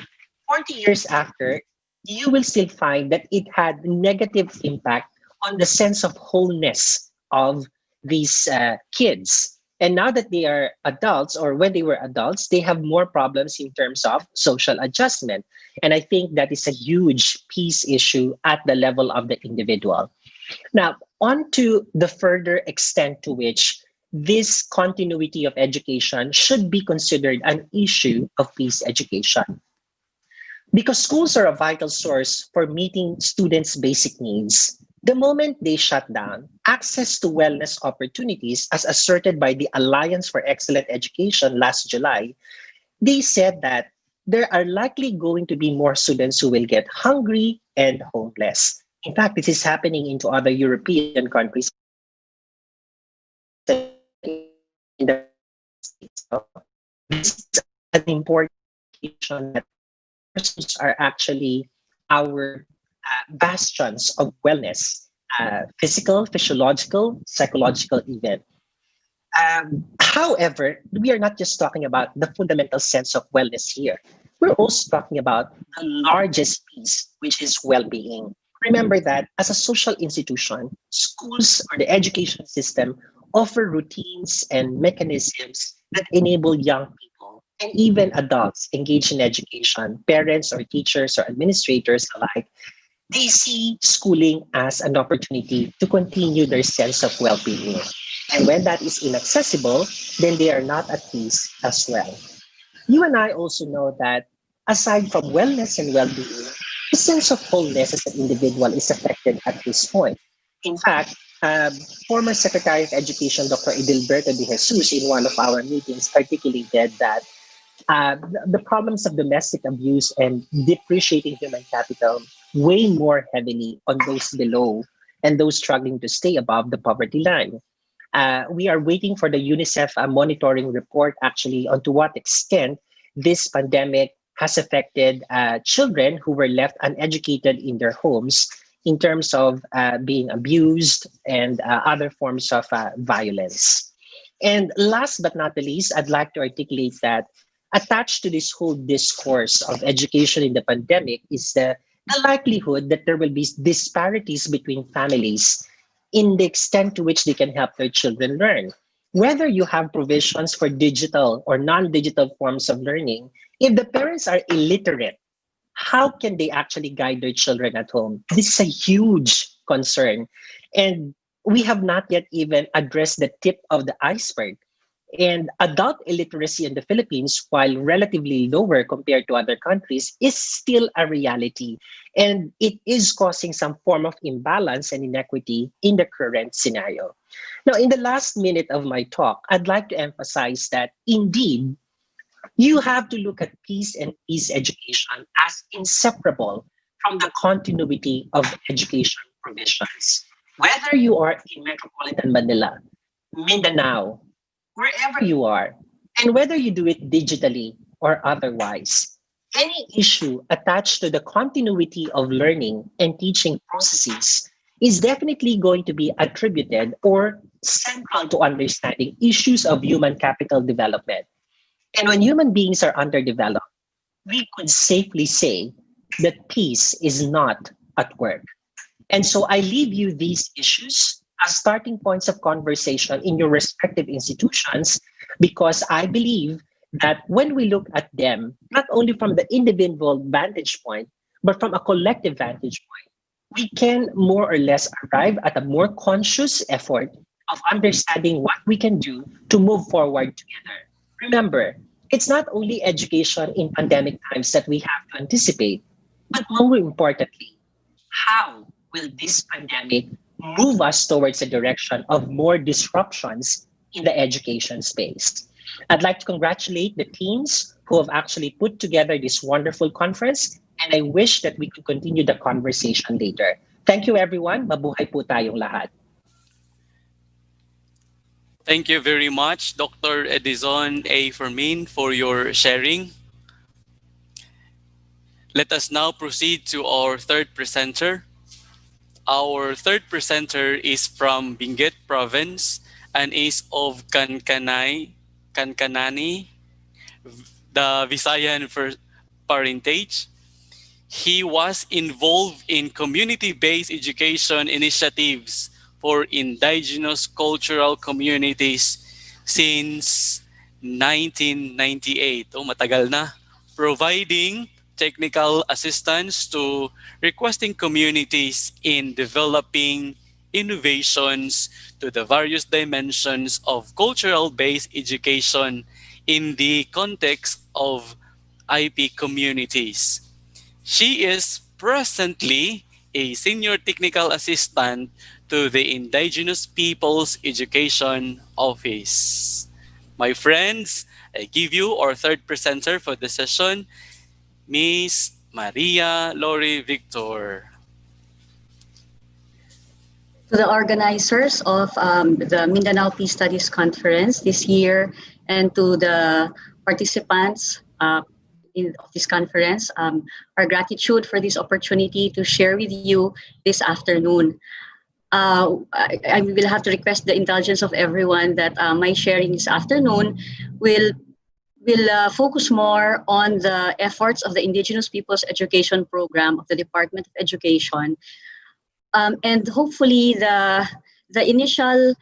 S5: 40 years after, you will still find that it had negative impact on the sense of wholeness of these kids. And now that they are adults, or when they were adults, they have more problems in terms of social adjustment. And I think that is a huge peace issue at the level of the individual. Now, on to the further extent to which this continuity of education should be considered an issue of peace education. Because schools are a vital source for meeting students' basic needs, the moment they shut down, access to wellness opportunities, as asserted by the Alliance for Excellent Education last July, they said that there are likely going to be more students who will get hungry and homeless. In fact, this is happening into other European countries in the States. So this is an important indication that schools are actually our bastions of wellness, physical, physiological, psychological, even. However, we are not just talking about the fundamental sense of wellness here. We're also talking about the largest piece, which is well being. Remember that as a social institution, schools or the education system offer routines and mechanisms that enable young people and even adults engaged in education, parents or teachers or administrators alike. They see schooling as an opportunity to continue their sense of well being. And when that is inaccessible, then they are not at peace as well. You and I also know that aside from wellness and well being, the sense of wholeness as an individual is affected at this point. In fact, former Secretary of Education Dr. Edilberto de Jesus, in one of our meetings, articulated that the problems of domestic abuse and depreciating human capital weigh more heavily on those below and those struggling to stay above the poverty line. We are waiting for the UNICEF monitoring report actually on to what extent this pandemic has affected children who were left uneducated in their homes in terms of being abused and other forms of violence. And last but not the least, I'd like to articulate that Attached to this whole discourse of education in the pandemic is the likelihood that there will be disparities between families in the extent to which they can help their children learn. Whether you have provisions for digital or non digital forms of learning, if the parents are illiterate, how can they actually guide their children at home? This is a huge concern. And we have not yet even addressed the tip of the iceberg. And adult illiteracy in the Philippines, while relatively lower compared to other countries, is still a reality. And it is causing some form of imbalance and inequity in the current scenario. Now, in the last minute of my talk, I'd like to emphasize that indeed, you have to look at peace and peace education as inseparable from the continuity of education provisions. Whether you are in metropolitan Manila, Mindanao, wherever you are, and whether you do it digitally or otherwise, any issue attached to the continuity of learning and teaching processes is definitely going to be attributed or central to understanding issues of human capital development. And when human beings are underdeveloped, we could safely say that peace is not at work. And so I leave you these issues as starting points of conversation in your respective institutions because I believe that when we look at them, not only from the individual vantage point, but from a collective vantage point, we can more or less arrive at a more conscious effort of understanding what we can do to move forward together. Remember, it's not only education in pandemic times that we have to anticipate, but more importantly, how will this pandemic move us towards a direction of more disruptions in the education space? I'd like to congratulate the teams who have actually put together this wonderful conference, and I wish that we could continue the conversation later. Thank you, everyone. Mabuhay po tayong lahat.
S3: Thank you very much, Dr. Edison A. Fermin, for your sharing. Let us now proceed to our third presenter. Our third presenter is from Benguet Province and is of Kankanani, the Visayan parentage. He was involved in community-based education initiatives for indigenous cultural communities since 1998. Oh, matagal na. Providing technical assistance to requesting communities in developing innovations to the various dimensions of cultural-based education in the context of IP communities. She is presently a senior technical assistant to the Indigenous Peoples Education Office. My friends, I give you our third presenter for the session, Miss Maria Lori Victor.
S6: To the organizers of the Mindanao Peace Studies Conference this year and to the participants of this conference, our gratitude for this opportunity to share with you this afternoon. I will have to request the indulgence of everyone that my sharing this afternoon will focus more on the efforts of the Indigenous Peoples Education Program of the Department of Education. And hopefully the initial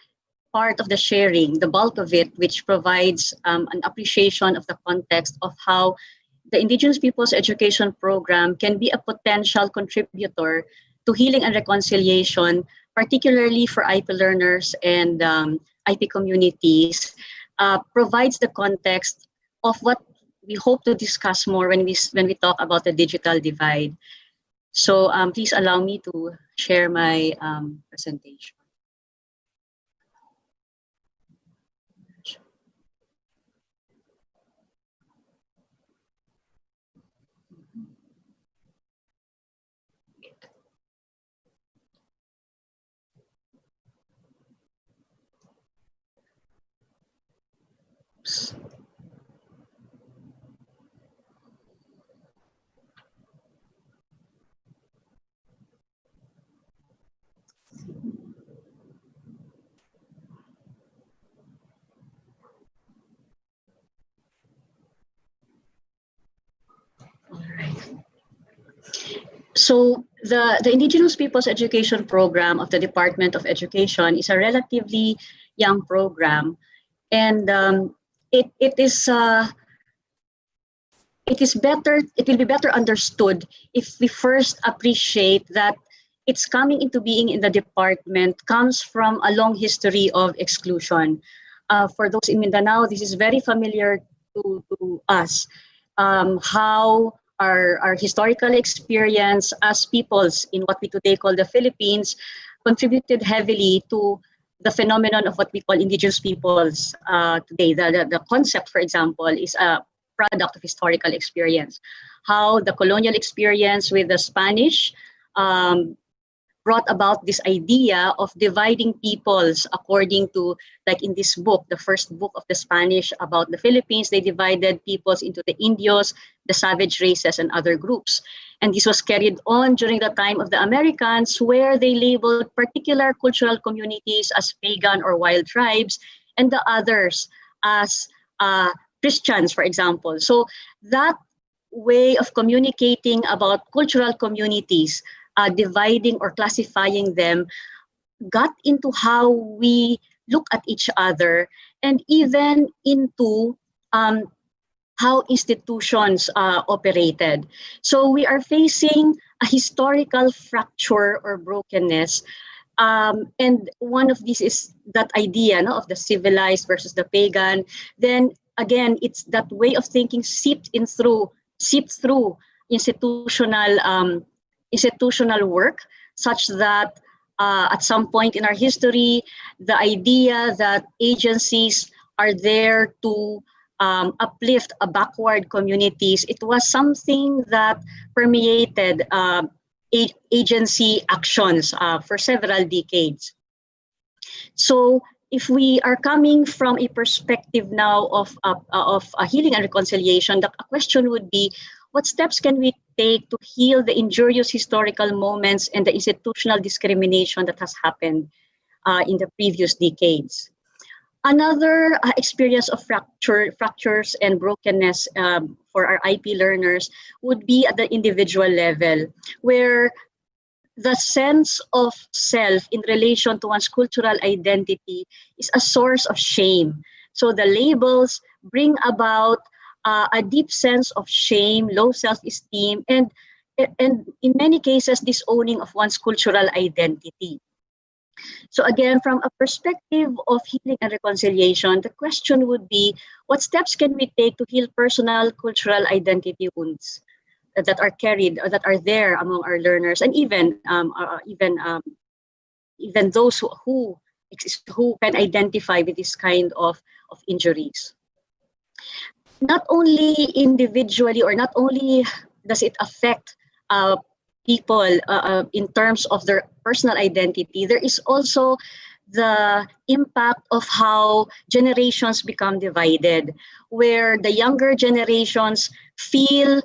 S6: part of the sharing, the bulk of it, which provides an appreciation of the context of how the Indigenous Peoples Education Program can be a potential contributor to healing and reconciliation, particularly for IP learners and IP communities, provides the context of what we hope to discuss more when we talk about the digital divide. So please allow me to share my presentation. Oops. So the Indigenous Peoples Education Program of the Department of Education is a relatively young program, and it is better. It will be better understood if we first appreciate that its coming into being in the department comes from a long history of exclusion. For those in Mindanao, this is very familiar to us. How our historical experience as peoples in what we today call the Philippines contributed heavily to the phenomenon of what we call indigenous peoples today. The concept, for example, is a product of historical experience. How the colonial experience with the Spanish um, brought about this idea of dividing peoples according to, like in this book, the first book of the Spanish about the Philippines, they divided peoples into the Indios, the savage races, and other groups. And this was carried on during the time of the Americans, where they labeled particular cultural communities as pagan or wild tribes, and the others as Christians, for example. So that way of communicating about cultural communities, dividing or classifying them, got into how we look at each other, and even into how institutions operated. So we are facing a historical fracture or brokenness. And one of these is that idea, no, of the civilized versus the pagan. Then again, it's that way of thinking seeped through institutional work, such that at some point in our history, the idea that agencies are there to uplift a backward communities, it was something that permeated agency actions for several decades. So if we are coming from a perspective now of healing and reconciliation, the question would be, what steps can we take to heal the injurious historical moments and the institutional discrimination that has happened in the previous decades? Another experience of fractures and brokenness for our IP learners would be at the individual level, where the sense of self in relation to one's cultural identity is a source of shame. So the labels bring about a deep sense of shame, low self-esteem, and in many cases, disowning of one's cultural identity. So again, from a perspective of healing and reconciliation, the question would be, what steps can we take to heal personal cultural identity wounds that are carried or that are there among our learners, and even those who can identify with this kind of injuries? Not only individually, or not only does it affect people in terms of their personal identity, there is also the impact of how generations become divided, where the younger generations feel,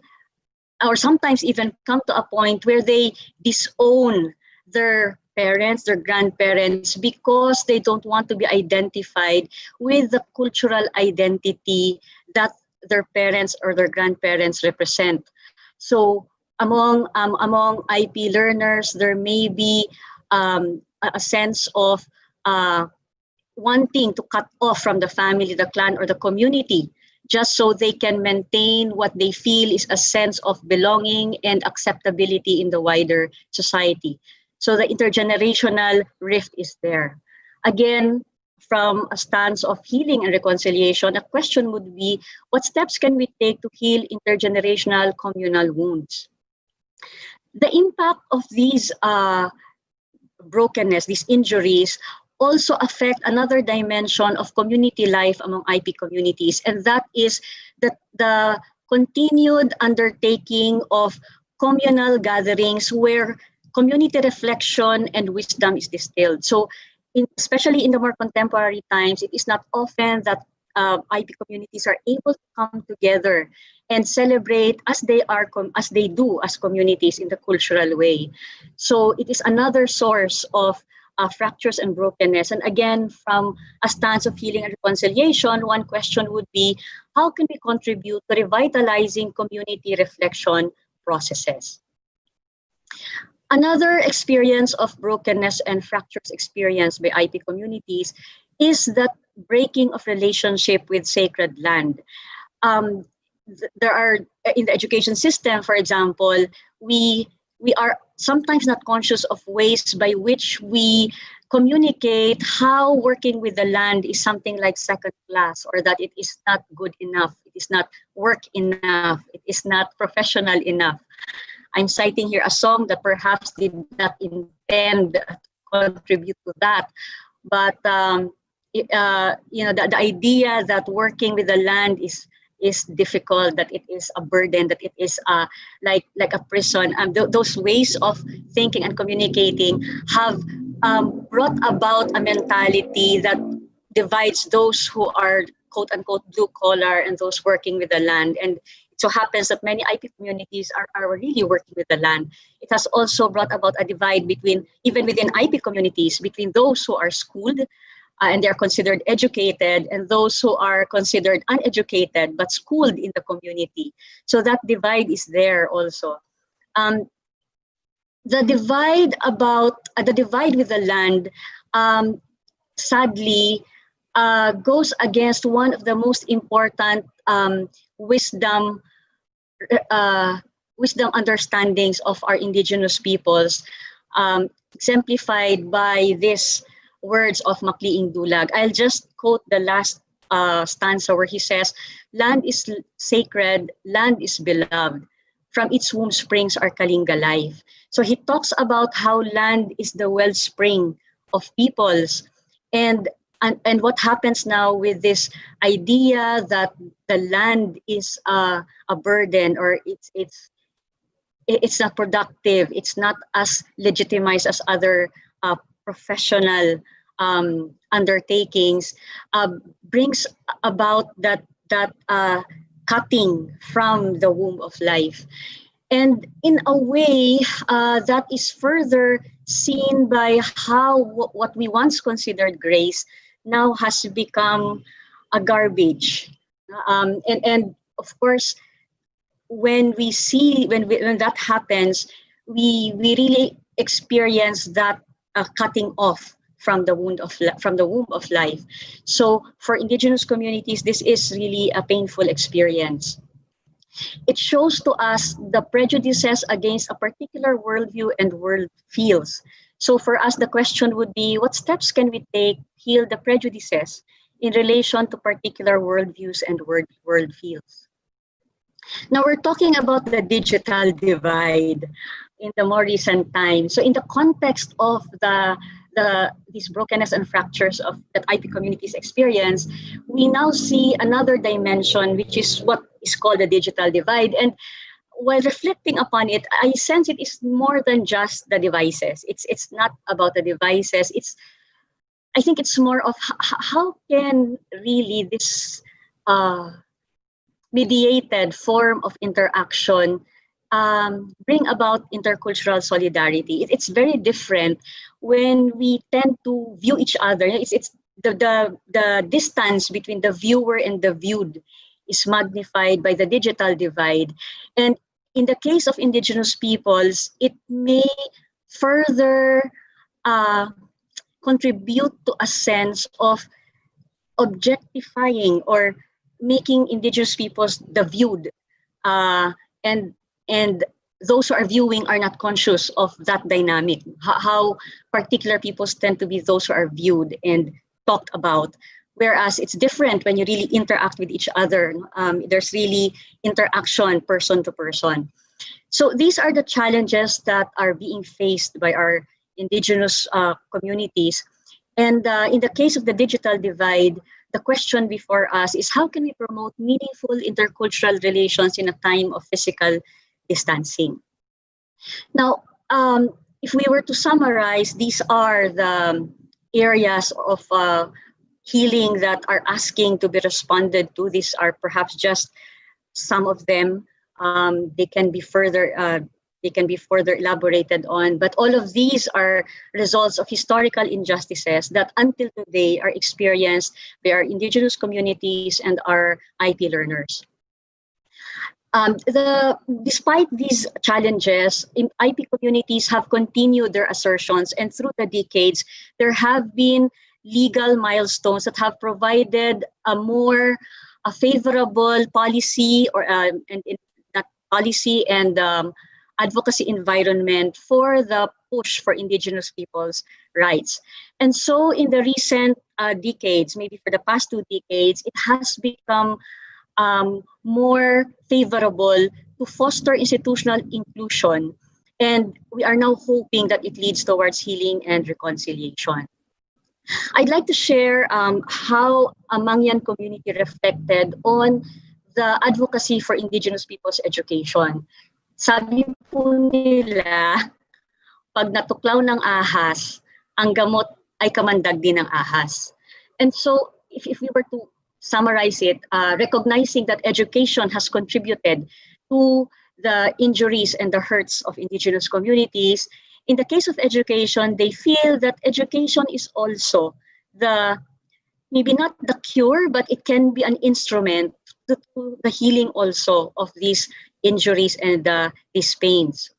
S6: or sometimes even come to a point where they disown their parents, their grandparents, because they don't want to be identified with the cultural identity that their parents or their grandparents represent. So among IP learners, there may be a sense of wanting to cut off from the family, the clan, or the community, just so they can maintain what they feel is a sense of belonging and acceptability in the wider society. So the intergenerational rift is there. Again, from a stance of healing and reconciliation, a question would be, what steps can we take to heal intergenerational communal wounds? The impact of these brokenness, these injuries, also affect another dimension of community life among IP communities, and that is the continued undertaking of communal gatherings where community reflection and wisdom is distilled. So, especially in the more contemporary times, it is not often that IP communities are able to come together and celebrate as they do as communities in the cultural way. So it is another source of fractures and brokenness. And again, from a stance of healing and reconciliation, one question would be, how can we contribute to revitalizing community reflection processes? Another experience of brokenness and fractures experienced by IP communities is that breaking of relationship with sacred land. Um, there are in the education system, for example, we we are sometimes not conscious of ways by which we communicate how working with the land is something like second class, or that it is not good enough, it is not work enough, it is not professional enough. I'm citing here a song that perhaps did not intend to contribute to that, but the idea that working with the land is difficult, that it is a burden, that it is like a prison. Those ways of thinking and communicating have brought about a mentality that divides those who are quote unquote blue collar and those working with the land. And it so happens that many IP communities are really working with the land. It has also brought about a divide between, even within IP communities, between those who are schooled and they're considered educated, and those who are considered uneducated but schooled in the community. So that divide is there also. Um, the divide with the land, sadly, goes against one of the most important wisdom wisdom understandings of our indigenous peoples, exemplified by these words of Makliing Dulag. I'll just quote the last stanza where he says, "Land is sacred, land is beloved. From its womb springs our Kalinga life." So he talks about how land is the wellspring of peoples, and what happens now with this idea that the land is a burden, or it's not productive, it's not as legitimized as other professional undertakings, brings about that cutting from the womb of life. And in a way, that is further seen by how what we once considered grace now has become a garbage. And of course, when we see when that happens, we really experience that cutting off from the from the womb of life. So for indigenous communities, this is really a painful experience. It shows to us the prejudices against a particular worldview and world feels. So for us, the question would be, what steps can we take to heal the prejudices in relation to particular worldviews and world feels? Now we're talking about the digital divide in the more recent times. So in the context of these brokenness and fractures of that IP communities experience, we now see another dimension, which is what is called the digital divide. And while reflecting upon it, I sense it is more than just the devices. It's not about the devices. I think it's more of how can really this mediated form of interaction bring about intercultural solidarity. It's very different when we tend to view each other. It's the distance between the viewer and the viewed is magnified by the digital divide. And in the case of indigenous peoples, it may further contribute to a sense of objectifying or making indigenous peoples the viewed, and those who are viewing are not conscious of that dynamic, how particular peoples tend to be those who are viewed and talked about, whereas it's different when you really interact with each other. There's really interaction person to person. So these are the challenges that are being faced by our indigenous communities. And in the case of the digital divide, the question before us is, how can we promote meaningful intercultural relations in a time of physical distancing? Now, if we were to summarize, these are the areas of healing that are asking to be responded to. These are perhaps just some of them. They can be further elaborated on, but all of these are results of historical injustices that until today are experienced by our indigenous communities and our IP learners. Despite these challenges, IP communities have continued their assertions, and through the decades, there have been legal milestones that have provided a favorable policy and that policy and advocacy environment for the push for indigenous people's rights. And so in the recent decades, maybe for the past 2 decades, it has become more favorable to foster institutional inclusion. And we are now hoping that it leads towards healing and reconciliation. I'd like to share how a Mangyan community reflected on the advocacy for indigenous people's education. Sabi po nila, pag natuklaw ng ahas, ang gamot ay kamandag din ng ahas. And so, if we were to summarize it, recognizing that education has contributed to the injuries and the hurts of indigenous communities, in the case of education, they feel that education is also maybe not the cure, but it can be an instrument to the healing also of these injuries and these pains.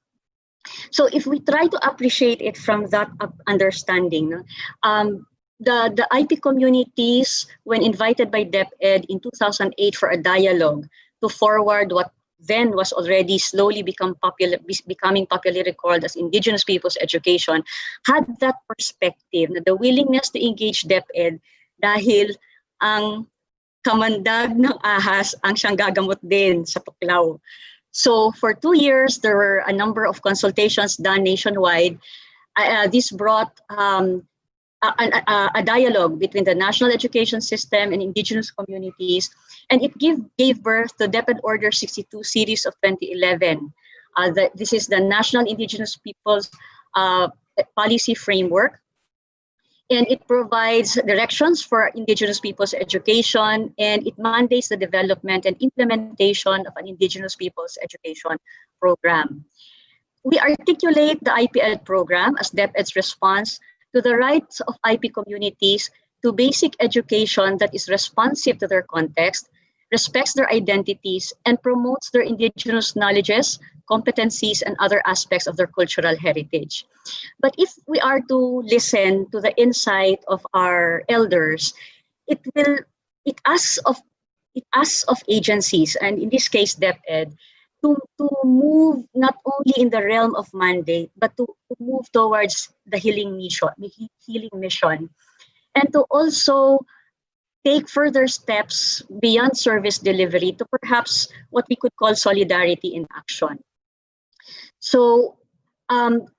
S6: So if we try to appreciate it from that understanding, the IP communities, when invited by DepEd in 2008 for a dialogue to forward what then was already slowly becoming popularly called as Indigenous People's Education, had that perspective, the willingness to engage DepEd dahil ang kamandag ng ahas ang siyang gagamot din sa tuklaw. So for 2 years, there were a number of consultations done nationwide. This brought a dialogue between the national education system and indigenous communities, and it gave birth to DepEd Order 62 series of 2011. This is the National Indigenous Peoples Policy Framework, and it provides directions for indigenous people's education, and it mandates the development and implementation of an indigenous people's education program. We articulate the IPL program as DepEd's response to the rights of IP communities to basic education that is responsive to their context, respects their identities, and promotes their indigenous knowledges, competencies, and other aspects of their cultural heritage. But if we are to listen to the insight of our elders, it asks of agencies, and in this case DepEd, to move not only in the realm of mandate, but to move towards the healing mission, and to also take further steps beyond service delivery to perhaps what we could call solidarity in action. So in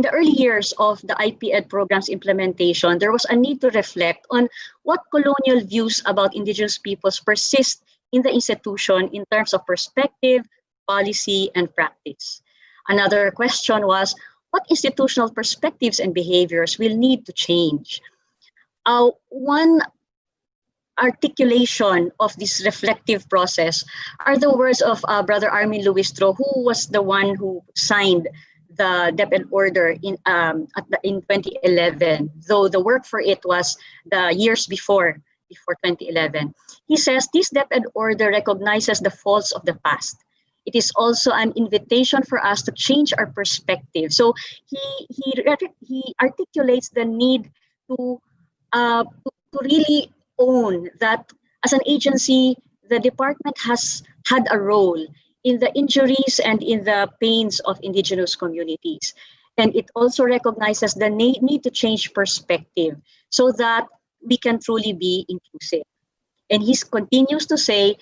S6: the early years of the IPED program's implementation, there was a need to reflect on what colonial views about indigenous peoples persist in the institution in terms of perspective, policy, and practice. Another question was, what institutional perspectives and behaviors will need to change? One articulation of this reflective process are the words of Brother Armin Luistro, who was the one who signed the DepEd order in 2011, though the work for it was the years before 2011. He says this DepEd order recognizes the faults of the past. It is also an invitation for us to change our perspective. So he articulates the need to really own that as an agency, the department has had a role in the injuries and in the pains of indigenous communities. And it also recognizes the need to change perspective so that we can truly be inclusive. And he continues to say,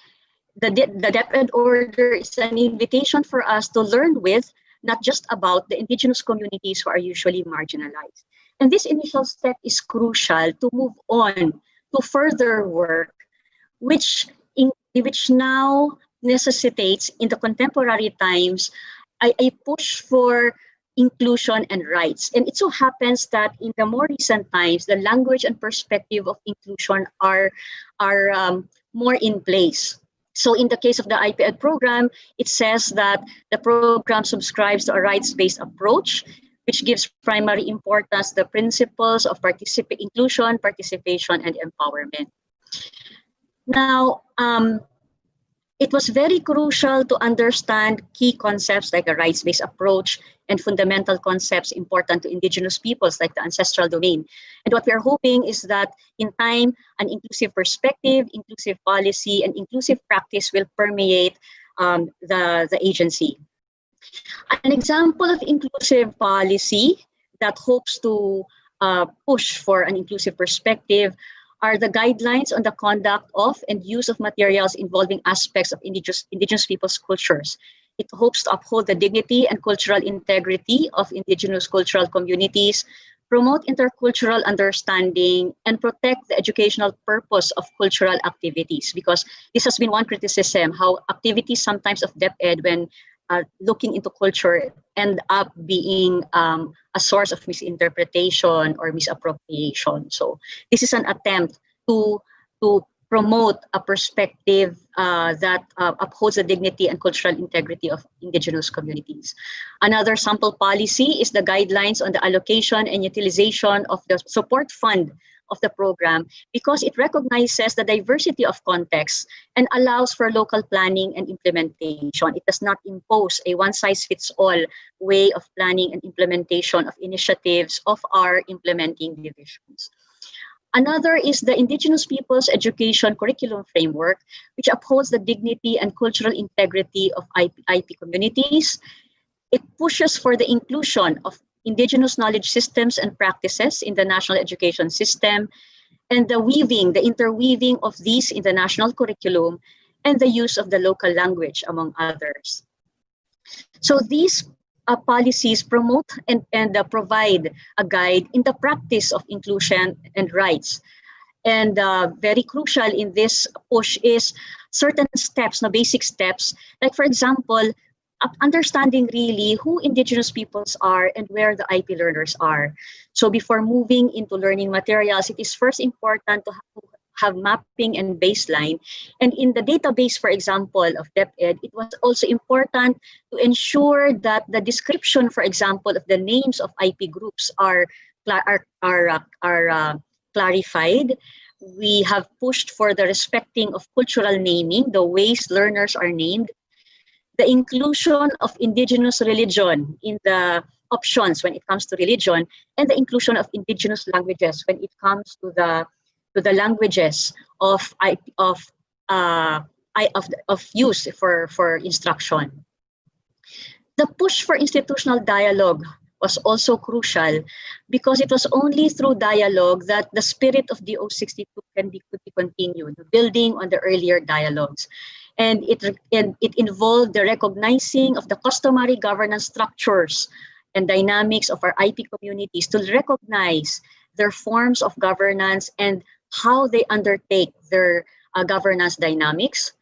S6: the DepEd order is an invitation for us to learn with, not just about, the indigenous communities who are usually marginalized. And this initial step is crucial to move on to further work, which now necessitates in the contemporary times a push for inclusion and rights. And it so happens that in the more recent times, the language and perspective of inclusion are more in place. So in the case of the IPED program, it says that the program subscribes to a rights-based approach, which gives primary importance to the principles of inclusion, participation, and empowerment. Now, It was very crucial to understand key concepts like a rights-based approach and fundamental concepts important to indigenous peoples like the ancestral domain. And what we are hoping is that in time, an inclusive perspective, inclusive policy, and inclusive practice will permeate the agency. An example of inclusive policy that hopes to push for an inclusive perspective are the guidelines on the conduct of and use of materials involving aspects of indigenous peoples' cultures. It hopes to uphold the dignity and cultural integrity of indigenous cultural communities, promote intercultural understanding, and protect the educational purpose of cultural activities. Because this has been one criticism, how activities sometimes of DepEd when looking into culture end up being a source of misinterpretation or misappropriation. So this is an attempt to promote a perspective that upholds the dignity and cultural integrity of indigenous communities. Another sample policy is the guidelines on the allocation and utilization of the support fund of the program, because it recognizes the diversity of contexts and allows for local planning and implementation. It does not impose a one-size-fits-all way of planning and implementation of initiatives of our implementing divisions. Another is the Indigenous Peoples Education Curriculum Framework, which upholds the dignity and cultural integrity of IP communities. It pushes for the inclusion of indigenous knowledge systems and practices in the national education system, and the interweaving of these in the national curriculum, and the use of the local language, among others. So these policies promote and provide a guide in the practice of inclusion and rights. And very crucial in this push is certain steps, basic steps, like for example, understanding really who indigenous peoples are and where the IP learners are. So before moving into learning materials, it is first important to have mapping and baseline. And in the database, for example, of DepEd, it was also important to ensure that the description, for example, of the names of IP groups are clarified. We have pushed for the respecting of cultural naming, the ways learners are named, the inclusion of indigenous religion in the options when it comes to religion, and the inclusion of indigenous languages when it comes to the languages of use for instruction. The push for institutional dialogue was also crucial, because it was only through dialogue that the spirit of DO 62 could be continued, building on the earlier dialogues. And it involved the recognizing of the customary governance structures and dynamics of our IP communities, to recognize their forms of governance and how they undertake their governance dynamics,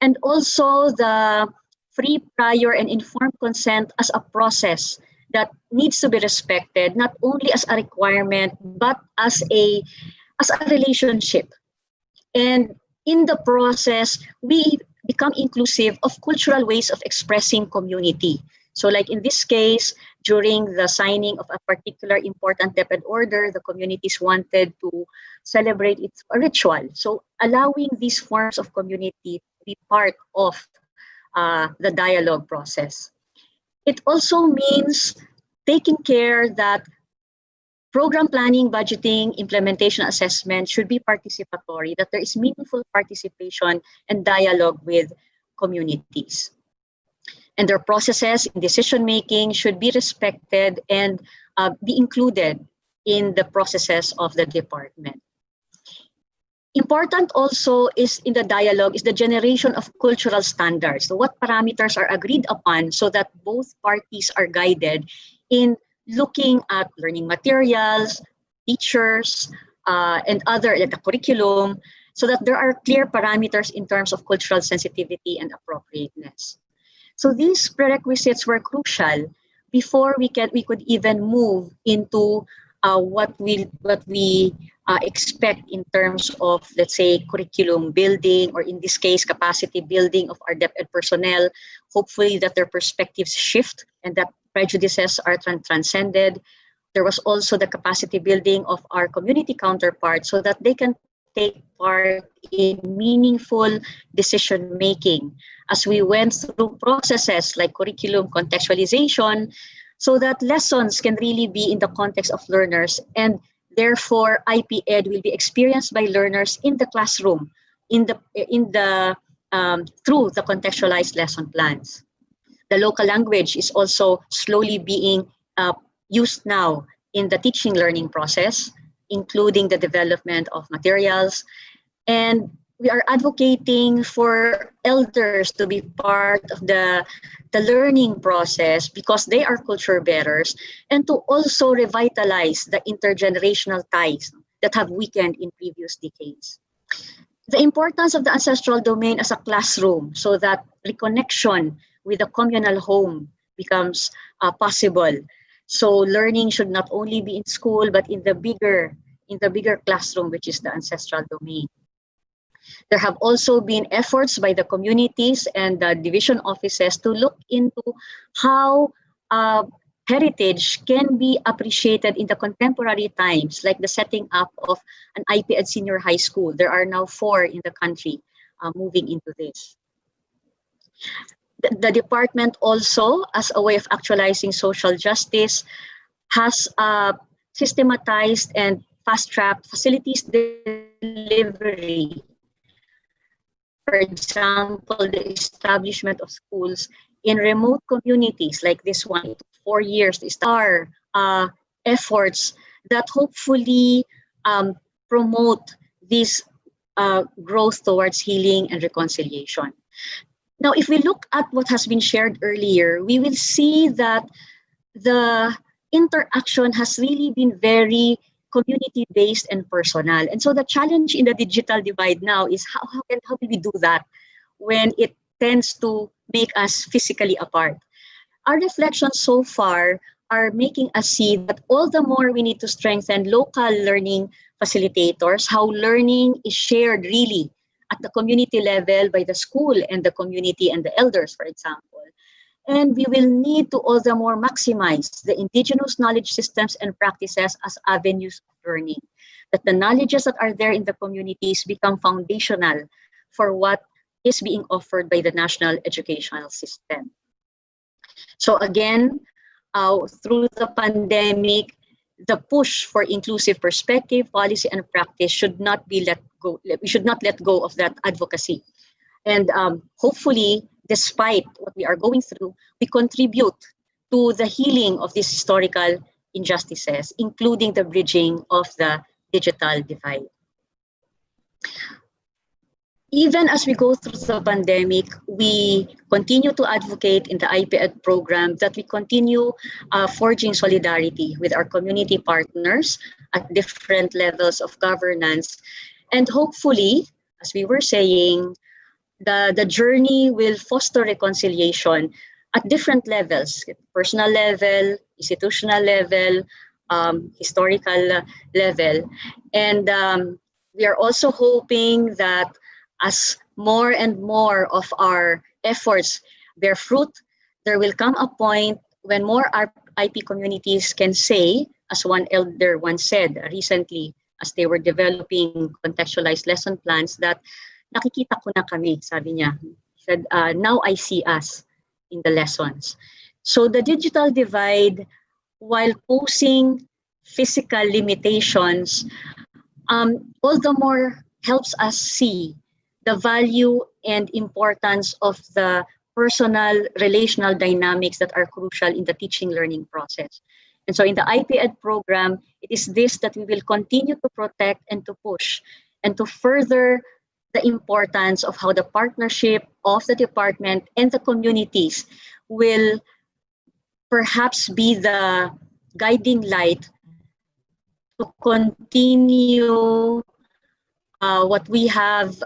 S6: and also the free, prior, and informed consent as a process that needs to be respected, not only as a requirement, but as a relationship. And in the process, we become inclusive of cultural ways of expressing community. So like in this case, during the signing of a particular important DepEd order, the communities wanted to celebrate its ritual. So allowing these forms of community to be part of the dialogue process. It also means taking care that program planning, budgeting, implementation assessment should be participatory, that there is meaningful participation and dialogue with communities. And their processes in decision-making should be respected and be included in the processes of the department. Important also is in the dialogue is the generation of cultural standards. So what parameters are agreed upon so that both parties are guided in looking at learning materials, teachers, and other like the curriculum, so that there are clear parameters in terms of cultural sensitivity and appropriateness. So these prerequisites were crucial before we could even move into what we expect in terms of, let's say, curriculum building, or in this case, capacity building of our DepEd personnel. Hopefully that their perspectives shift and that prejudices are transcended. There was also the capacity building of our community counterparts so that they can take part in meaningful decision making as we went through processes like curriculum contextualization, so that lessons can really be in the context of learners, and therefore IP Ed will be experienced by learners in the classroom through the contextualized lesson plans. The local language is also slowly being used now in the teaching learning process, including the development of materials. And we are advocating for elders to be part of the learning process because they are culture bearers, and to also revitalize the intergenerational ties that have weakened in previous decades. The importance of the ancestral domain as a classroom so that reconnection with the communal home becomes possible. So learning should not only be in school, but in the bigger classroom, which is the ancestral domain. There have also been efforts by the communities and the division offices to look into how heritage can be appreciated in the contemporary times, like the setting up of an IP Ed senior high school. There are now 4 in the country moving into this. The department also, as a way of actualizing social justice, has systematized and fast-tracked facilities delivery. For example, the establishment of schools in remote communities like this one. It took 4 years to start efforts that hopefully promote this growth towards healing and reconciliation. Now, if we look at what has been shared earlier, we will see that the interaction has really been very community-based and personal. And so the challenge in the digital divide now is how do we do that when it tends to make us physically apart? Our reflections so far are making us see that all the more we need to strengthen local learning facilitators, how learning is shared really at the community level by the school and the community and the elders, for example. And we will need to all the more maximize the indigenous knowledge systems and practices as avenues of learning. That the knowledges that are there in the communities become foundational for what is being offered by the national educational system. So again, through the pandemic, the push for inclusive perspective, policy, and practice should not be let go. We should not let go of that advocacy. And hopefully, despite what we are going through, we contribute to the healing of these historical injustices, including the bridging of the digital divide. Even as we go through the pandemic, we continue to advocate in the IP Ed program that we continue forging solidarity with our community partners at different levels of governance. And hopefully, as we were saying, the journey will foster reconciliation at different levels, personal level, institutional level, historical level. And we are also hoping that as more and more of our efforts bear fruit, there will come a point when more IP communities can say, as one elder once said recently, as they were developing contextualized lesson plans, that nakikita ko na kami, sabi niya. He said, now I see us in the lessons. So the digital divide, while posing physical limitations, all the more helps us see the value and importance of the personal relational dynamics that are crucial in the teaching learning process. And so in the IP Ed program, it is this that we will continue to protect and to push and to further the importance of how the partnership of the department and the communities will perhaps be the guiding light to continue what we have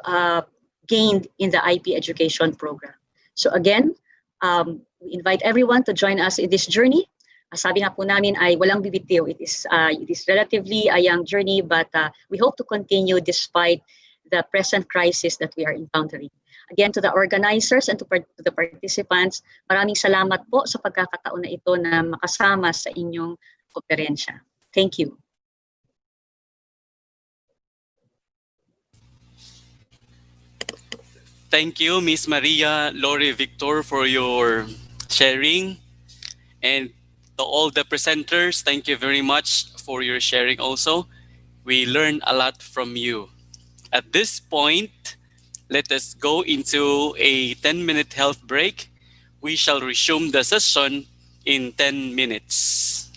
S6: gained in the IP education program. So again, we invite everyone to join us in this journey. Sabi nga po namin ay walang bibitiw. It is relatively a young journey, but we hope to continue despite the present crisis that we are encountering. Again, to the organizers and to the participants, maraming salamat po sa pagkakataon na ito na makasama sa inyong konferensya. Thank you.
S3: Thank you, Miss Maria, Lori, Victor, for your sharing. And to all the presenters, thank you very much for your sharing also. We learned a lot from you. At this point, let us go into a 10-minute health break. We shall resume the session in 10 minutes.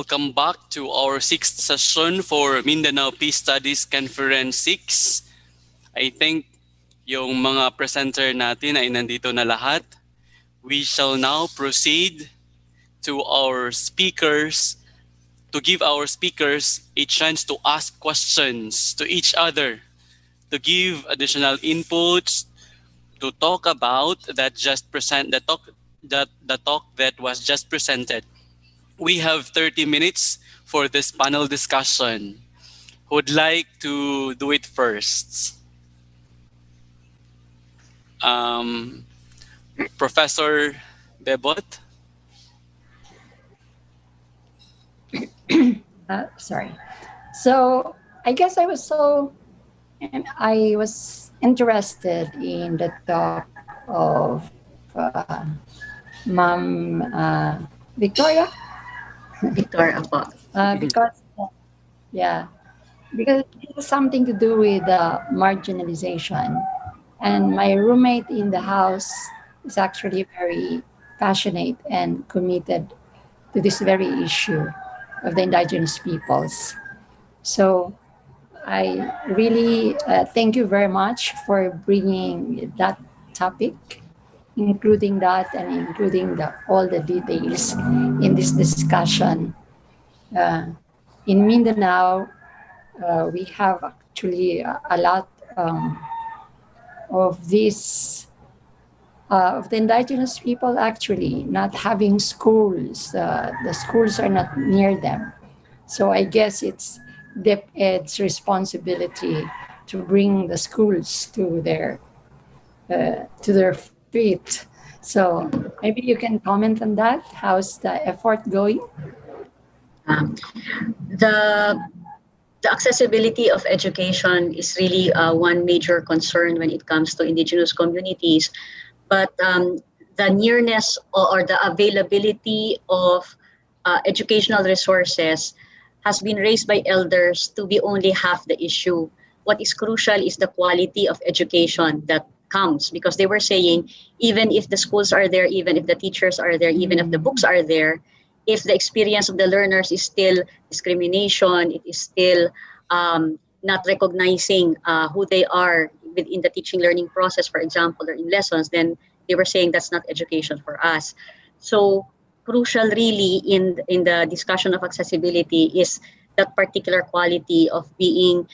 S3: welcome back to our sixth session for Mindanao Peace Studies Conference 6. I think yung mga presenter natin ay nandito na lahat. We shall now proceed to our speakers to give our speakers a chance to ask questions to each other, to give additional inputs, to talk about that just present the talk that was just presented. We have 30 minutes for this panel discussion. Who'd like to do it first? Um, Professor Bebot?
S4: Sorry. So I guess I was interested in the talk of Ma'am Victoria.
S6: Victor Apo.
S4: Because yeah, because it has something to do with marginalization. And my roommate in the house is actually very passionate and committed to this very issue of the indigenous peoples. So I really thank you very much for bringing that topic, including that and including all the details in this discussion. Uh, in Mindanao, we have actually a lot of this of the indigenous people actually not having schools. The schools are not near them. So I guess it's DepEd's responsibility to bring the schools to their feet. So maybe you can comment on that. How's the effort going?
S6: Um, the the accessibility of education is really one major concern when it comes to indigenous communities. But the nearness or the availability of educational resources has been raised by elders to be only half the issue. What is crucial is the quality of education that comes, because they were saying even if the schools are there, even if the teachers are there, even if the books are there, if the experience of the learners is still discrimination, it is still not recognizing who they are within the teaching learning process, for example, or in lessons, then they were saying that's not education for us. So crucial really in the discussion of accessibility is that particular quality of being,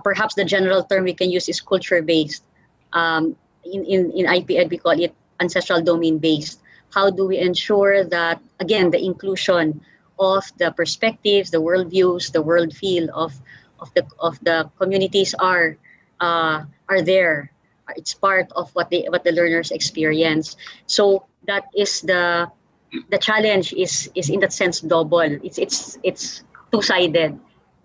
S6: perhaps the general term we can use is culture based. In IPED we call it ancestral domain based. How do we ensure that, again, the inclusion of the perspectives, the worldviews, the world feel of the communities are there. It's part of what the learners experience. So that is the challenge is in that sense double. It's two-sided.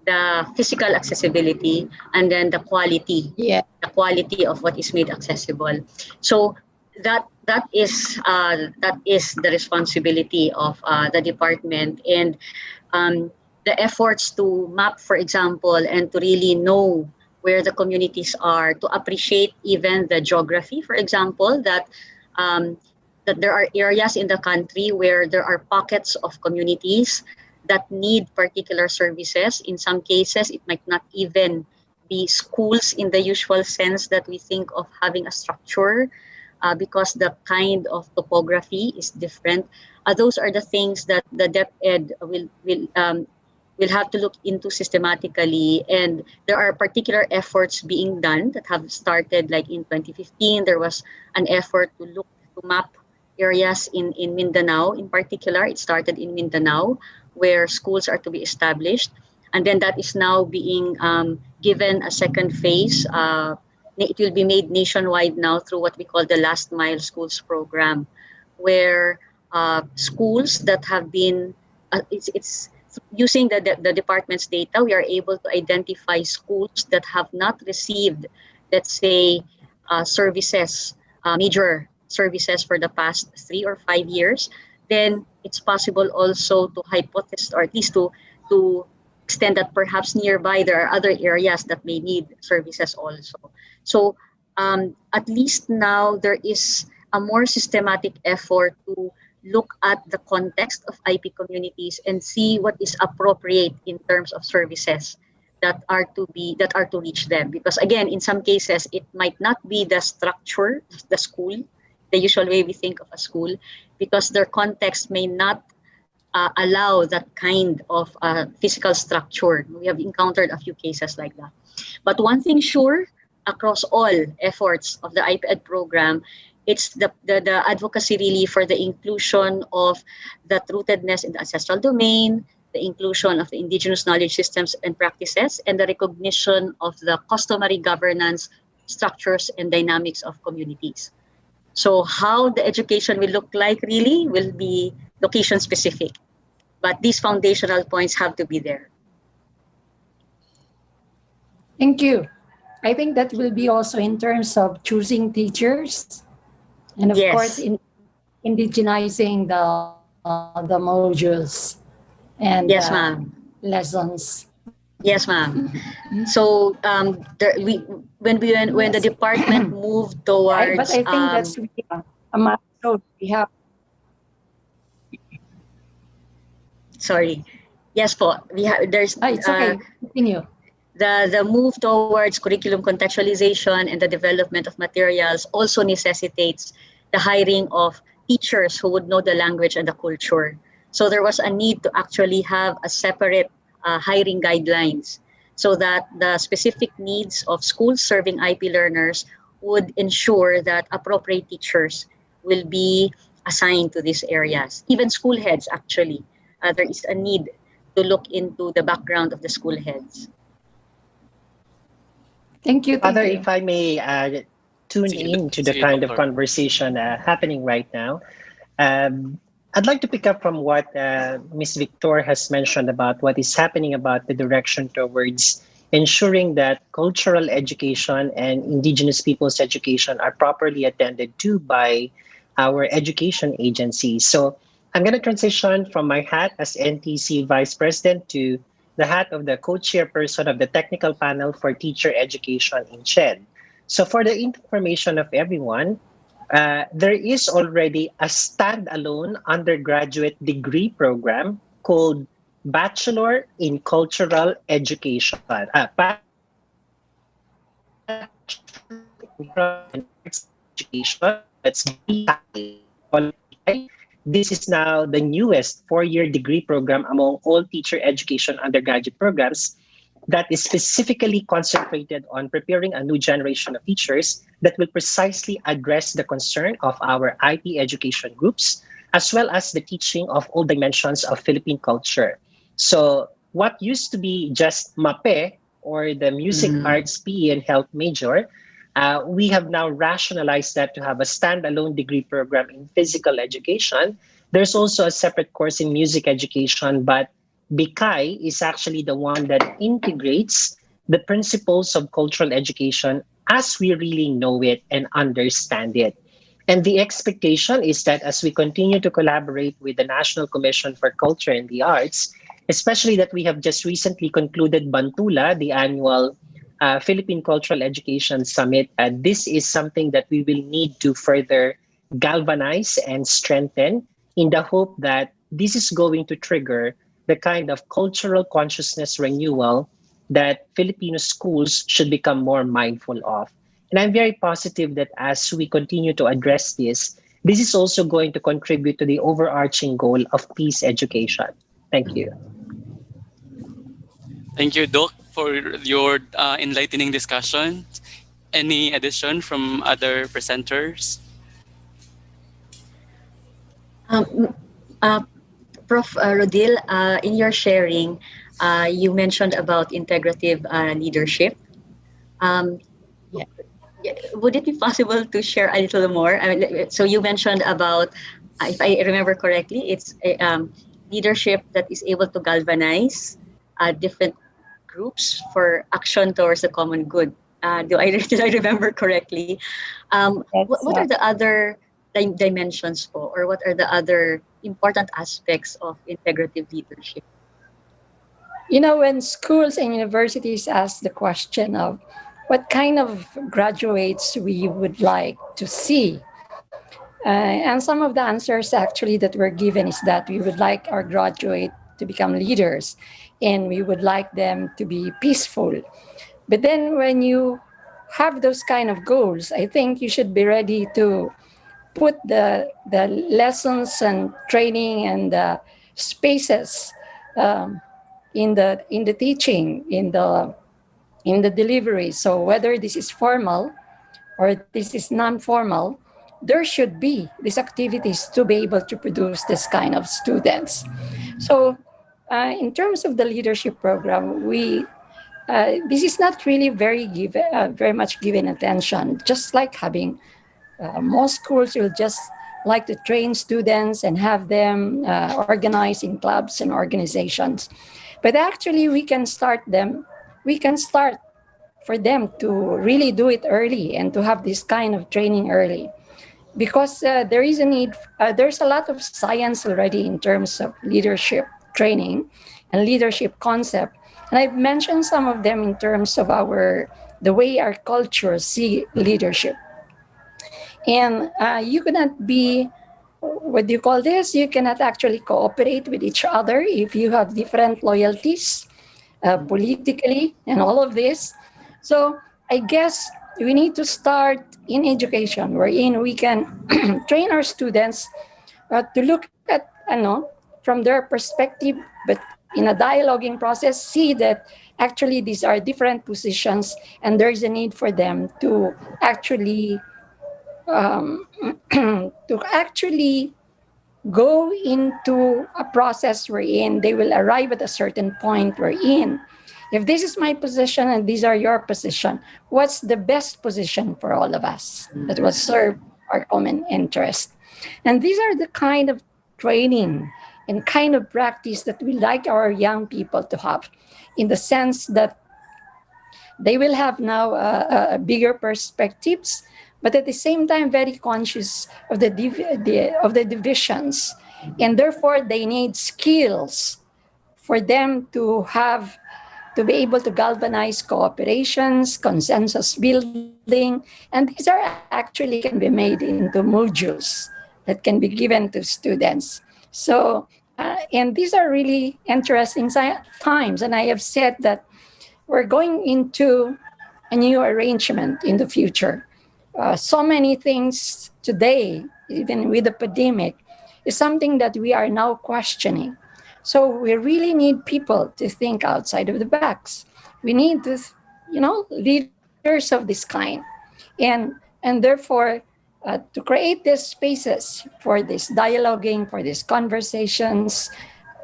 S6: The physical accessibility and then
S4: Yeah.
S6: the quality of what is made accessible. So that is the responsibility of the department, and the efforts to map, for example, and to really know where the communities are, to appreciate even the geography, for example, um, that there are areas in the country where there are pockets of communities that need particular services. In some cases, it might not even be schools in the usual sense that we think of having a structure, because the kind of topography is different. Those are the things that the DepEd will have to look into systematically. And there are particular efforts being done that have started, like in 2015, there was an effort to map areas in Mindanao. In particular, it started in Mindanao, where schools are to be established. And then that is now being given a second phase. It will be made nationwide now through what we call the Last Mile Schools program, where schools that have been, it's using the department's data, we are able to identify schools that have not received, let's say, services, major services for the past 3 or 5 years. Then it's possible also to hypothesize, or at least to extend that perhaps nearby there are other areas that may need services also. So at least now there is a more systematic effort to look at the context of IP communities and see what is appropriate in terms of services that are to reach them. Because again, in some cases, it might not be the structure, the school, the usual way we think of a school, because their context may not allow that kind of physical structure. We have encountered a few cases like that. But one thing sure, across all efforts of the IPED program, it's the advocacy really for the inclusion of that rootedness in the ancestral domain, the inclusion of the indigenous knowledge systems and practices, and the recognition of the customary governance structures and dynamics of communities. So how the education will look like really will be location specific. But these foundational points have to be there.
S4: Thank you. I think that will be also in terms of choosing teachers and of course
S6: Yes.
S4: in indigenizing the modules and
S6: Yes, ma'am.
S4: lessons.
S6: Yes, ma'am. So when the
S4: Yes.
S6: department moved
S4: But
S6: towards
S4: I think that's really a milestone. We have
S6: sorry, yes po, there's
S4: it's okay. Continue.
S6: the move towards curriculum contextualization and the development of materials also necessitates the hiring of teachers who would know the language and the culture. So there was a need to actually have a separate hiring guidelines so that the specific needs of schools serving IP learners would ensure that appropriate teachers will be assigned to these areas. Even school heads, actually, there is a need to look into the background of the school heads.
S4: Thank you. Thank
S5: Father,
S4: you.
S5: if I may tune
S3: Sige,
S5: in to the
S3: sige,
S5: kind of
S3: Doctor.
S5: conversation happening right now, I'd like to pick up from what Ms. Victor has mentioned about what is happening about the direction towards ensuring that cultural education and indigenous people's education are properly attended to by our education agencies. So I'm going to transition from my hat as NTC Vice President to the hat of the co-chairperson of the technical panel for teacher education in CHED. So for the information of everyone, there is already a standalone undergraduate degree program called Bachelor in Cultural Education. Bachelor in Cultural and Arts Education. That's BCAE. This is now the newest four-year degree program among all teacher education undergraduate programs that is specifically concentrated on preparing a new generation of teachers that will precisely address the concern of our IP education groups, as well as the teaching of all dimensions of Philippine culture. So, what used to be just MAPE, or the Music,
S6: Mm.
S5: Arts, PE, and Health major, we have now rationalized that to have a standalone degree program in physical education. There's also a separate course in music education, but BICAI is actually the one that integrates the principles of cultural education as we really know it and understand it. And the expectation is that as we continue to collaborate with the National Commission for Culture and the Arts, especially that we have just recently concluded Bantula, the annual Philippine Cultural Education Summit, this is something that we will need to further galvanize and strengthen in the hope that this is going to trigger the kind of cultural consciousness renewal that Filipino schools should become more mindful of. And I'm very positive that as we continue to address this is also going to contribute to the overarching goal of peace education. Thank you.
S3: Thank you, Doc, for your enlightening discussion. Any addition from other presenters?
S6: Um, uh, Prof. Rodil, in your sharing, you mentioned about integrative leadership. Um,
S4: Yeah.
S6: would it be possible to share a little more? I mean, so you mentioned about, if I remember correctly, it's leadership that is able to galvanize different groups for action towards the common good. Did I remember correctly?
S4: That's
S6: What are the other dimensions po, or what are the other important aspects of integrative leadership?
S4: when schools and universities ask the question of what kind of graduates we would like to see, And some of the answers actually that were given is that we would like our graduate to become leaders and we would like them to be peaceful. But then when you have those kind of goals, I think you should be ready to put the lessons and training and the spaces um, in the teaching, in the delivery. So whether this is formal or this is non-formal, there should be these activities to be able to produce this kind of students. So in terms of the leadership program, we this is not really very much given attention. Just like having most schools will just like to train students and have them organize in clubs and organizations. But actually, we can start for them to really do it early and to have this kind of training early because there is a need there's a lot of science already in terms of leadership training and leadership concept, and I've mentioned some of them in terms of our the way our culture see leadership. And you cannot be, what do you call this, you cannot actually cooperate with each other if you have different loyalties politically and all of this. So I guess we need to start in education wherein we can train our students to look at, from their perspective, but in a dialoguing process, see that actually these are different positions and there's a need for them to actually um, to actually go into a process wherein they will arrive at a certain point wherein if this is my position and these are your position, what's the best position for all of us that will serve our common interest? And these are the kind of training and kind of practice that we like our young people to have, in the sense that they will have now bigger perspectives, but at the same time very conscious of of the divisions, and therefore they need skills for them to have to be able to galvanize cooperations, consensus building, and these are actually can be made into modules that can be given to students. So, and these are really interesting times, and I have said that we're going into a new arrangement in the future. So many things today, even with the pandemic, is something that we are now questioning. So we really need people to think outside of the box. We need this, leaders of this kind, and therefore to create these spaces for this dialoguing, for these conversations,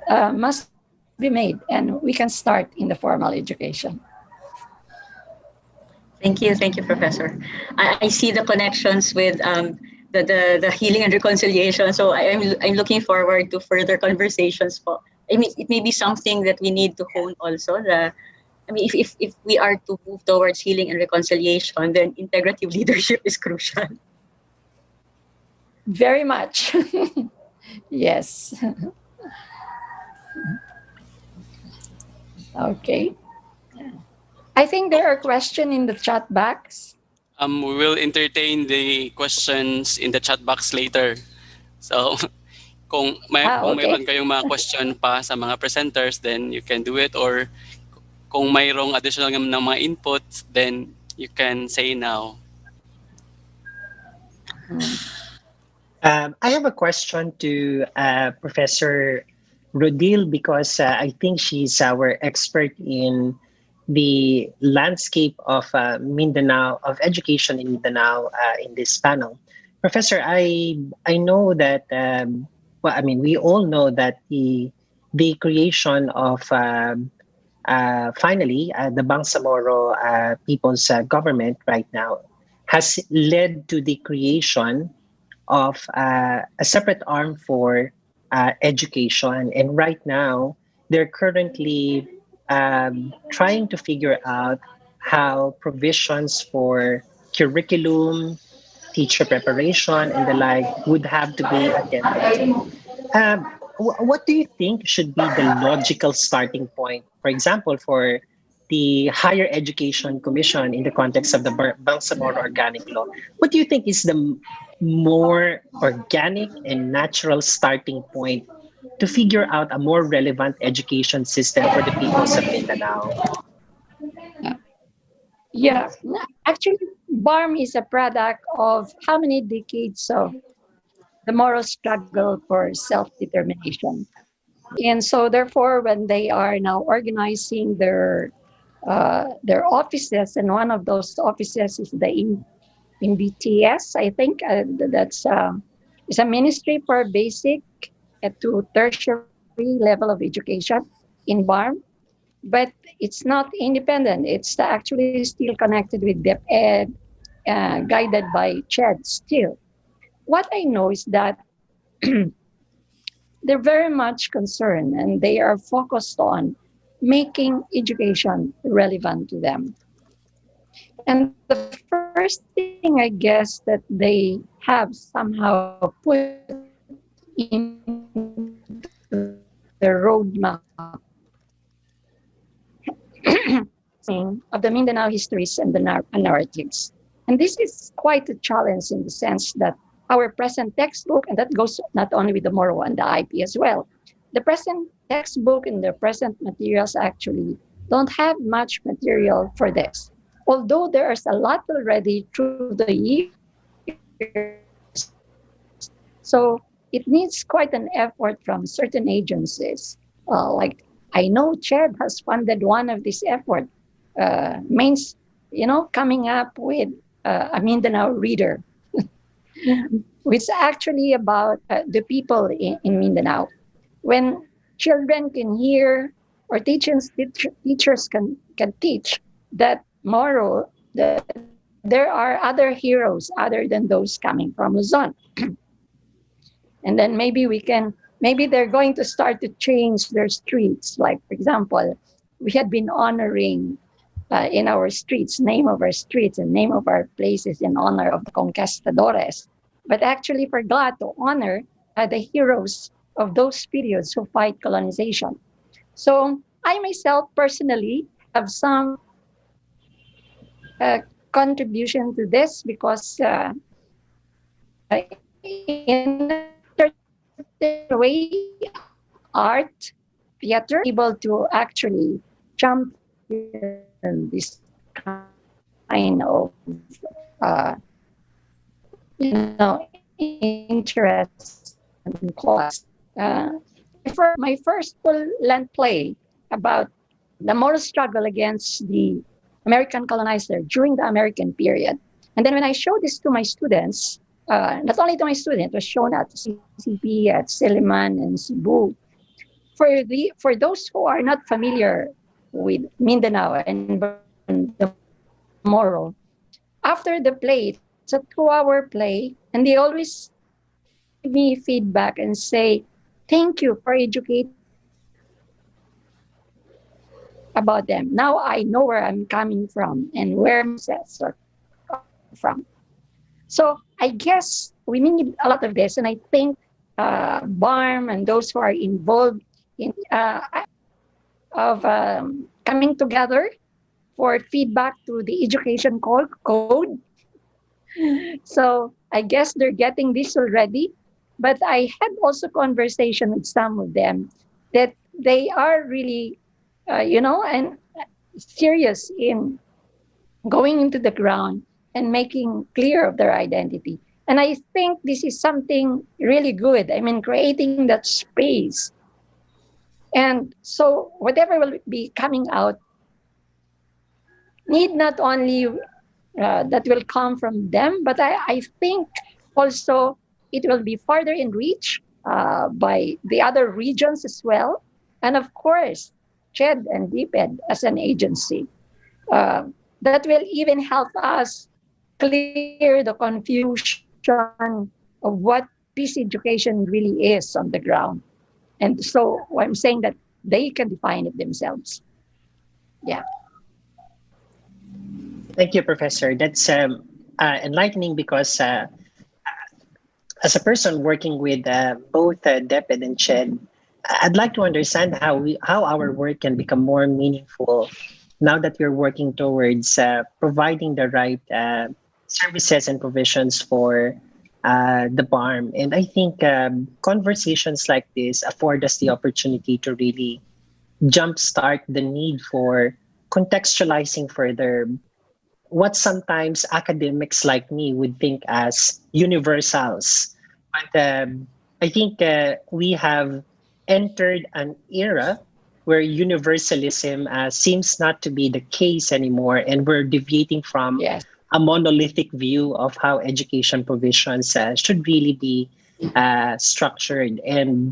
S4: must be made, and we can start in the formal education.
S6: Thank you, Professor. I see the connections with the healing and reconciliation. So I'm looking forward to further conversations. I mean, it may be something that we need to hone also. If we are to move towards healing and reconciliation, then integrative leadership is crucial.
S4: Very much. Yes. Okay. I think there are questions in the chat box.
S3: We will entertain the questions in the chat box later. So, kung
S4: Okay.
S3: mayroon kayong mga question pa sa mga presenters, then you can do it. Or kung mayroong additional ng mga inputs, then you can say now.
S5: I have a question to Professor Rodil because I think she's our expert in the landscape of Mindanao, of education in Mindanao in this panel. Professor, I know that well, I mean, we all know that the creation of finally the Bangsamoro People's Government right now has led to the creation of a separate arm for education. And right now, they're currently trying to figure out how provisions for curriculum, teacher preparation, and the like would have to be attended to. What do you think should be the logical starting point, for example, for the Higher Education Commission in the context of the Bangsamoro Organic Law, what do you think is the more organic and natural starting point to figure out a more relevant education system for the peoples of Mindanao?
S4: Yeah, actually, BARM is a product of how many decades of the moral struggle for self-determination. And so, therefore, when they are now organizing their offices, and one of those offices is the in BTS, I think that's it's a ministry for basic to tertiary level of education in BARM, but it's not independent. It's actually still connected with DepEd, guided by CHED still. What I know is that they're very much concerned and they are focused on making education relevant to them. And the first thing I guess that they have somehow put into their roadmap is of the Mindanao histories and the narratives. And this is quite a challenge in the sense that our present textbook, and that goes not only with the Moro and the IP as well, the present textbook and the present materials actually don't have much material for this. Although there is a lot already through the years. So it needs quite an effort from certain agencies. Like I know CHED has funded one of this effort, means, coming up with a Mindanao reader, which is actually about the people in Mindanao. When children can hear or teachers can teach that moral, that there are other heroes other than those coming from Luzon. And then maybe they're going to start to change their streets. Like, for example, we had been honoring in our streets, name of our streets and name of our places in honor of the conquistadores, but actually forgot to honor the heroes of those periods who fight colonization. So I myself personally have some contribution to this because in a certain way, art, theater, able to actually champion this kind of interest and cause. My first full-length play about the moral struggle against the American colonizer during the American period. And then when I showed this to my students, not only to my students, it was shown at CCP, at Silliman, and Cebu. For those who are not familiar with Mindanao and the Moro, after the play, it's a 2-hour play, and they always give me feedback and say, "Thank you for educating me about them. Now I know where I'm coming from and where my ancestors are coming from." So I guess we need a lot of this, and I think BARM and those who are involved in coming together for feedback to the education code. So I guess they're getting this already. But I had also conversation with some of them that they are really, and serious in going into the ground and making clear of their identity. And I think this is something really good. I mean, creating that space. And so whatever will be coming out need not only that will come from them, but I think also it will be further enriched by the other regions as well. And of course, CHED and DPED as an agency. That will even help us clear the confusion of what peace education really is on the ground. And so I'm saying that they can define it themselves. Yeah.
S5: Thank you, Professor. That's enlightening because as a person working with both DepEd and CHED, I'd like to understand how our work can become more meaningful now that we're working towards providing the right services and provisions for the BARM. And I think conversations like this afford us the opportunity to really jumpstart the need for contextualizing further what sometimes academics like me would think as universals. But I think we have entered an era where universalism seems not to be the case anymore, and we're deviating from
S4: Yes.
S5: a monolithic view of how education provisions should really be structured. And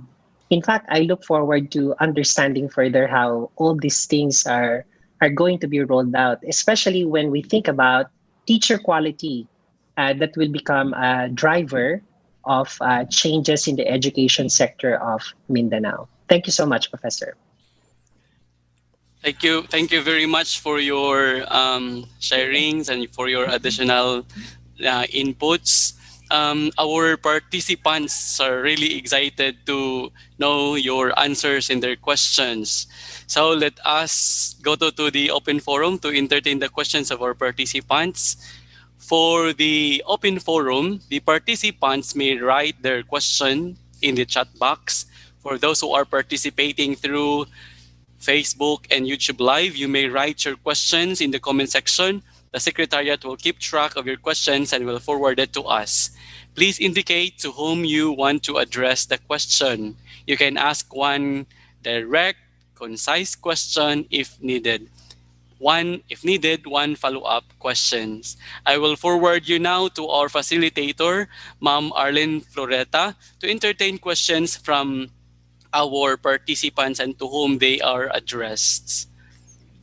S5: in fact, I look forward to understanding further how all these things are going to be rolled out, especially when we think about teacher quality that will become a driver of changes in the education sector of Mindanao. Thank you so much, Professor.
S3: Thank you very much for your sharings and for your additional inputs. Our participants are really excited to know your answers and their questions. So let us go to the open forum to entertain the questions of our participants. For the open forum, the participants may write their question in the chat box. For those who are participating through Facebook and YouTube Live, you may write your questions in the comment section. The Secretariat will keep track of your questions and will forward it to us. Please indicate to whom you want to address the question. You can ask one direct, concise question if needed. One follow-up questions. I will forward you now to our facilitator, Ma'am Arlene Floreta, to entertain questions from our participants and to whom they are addressed.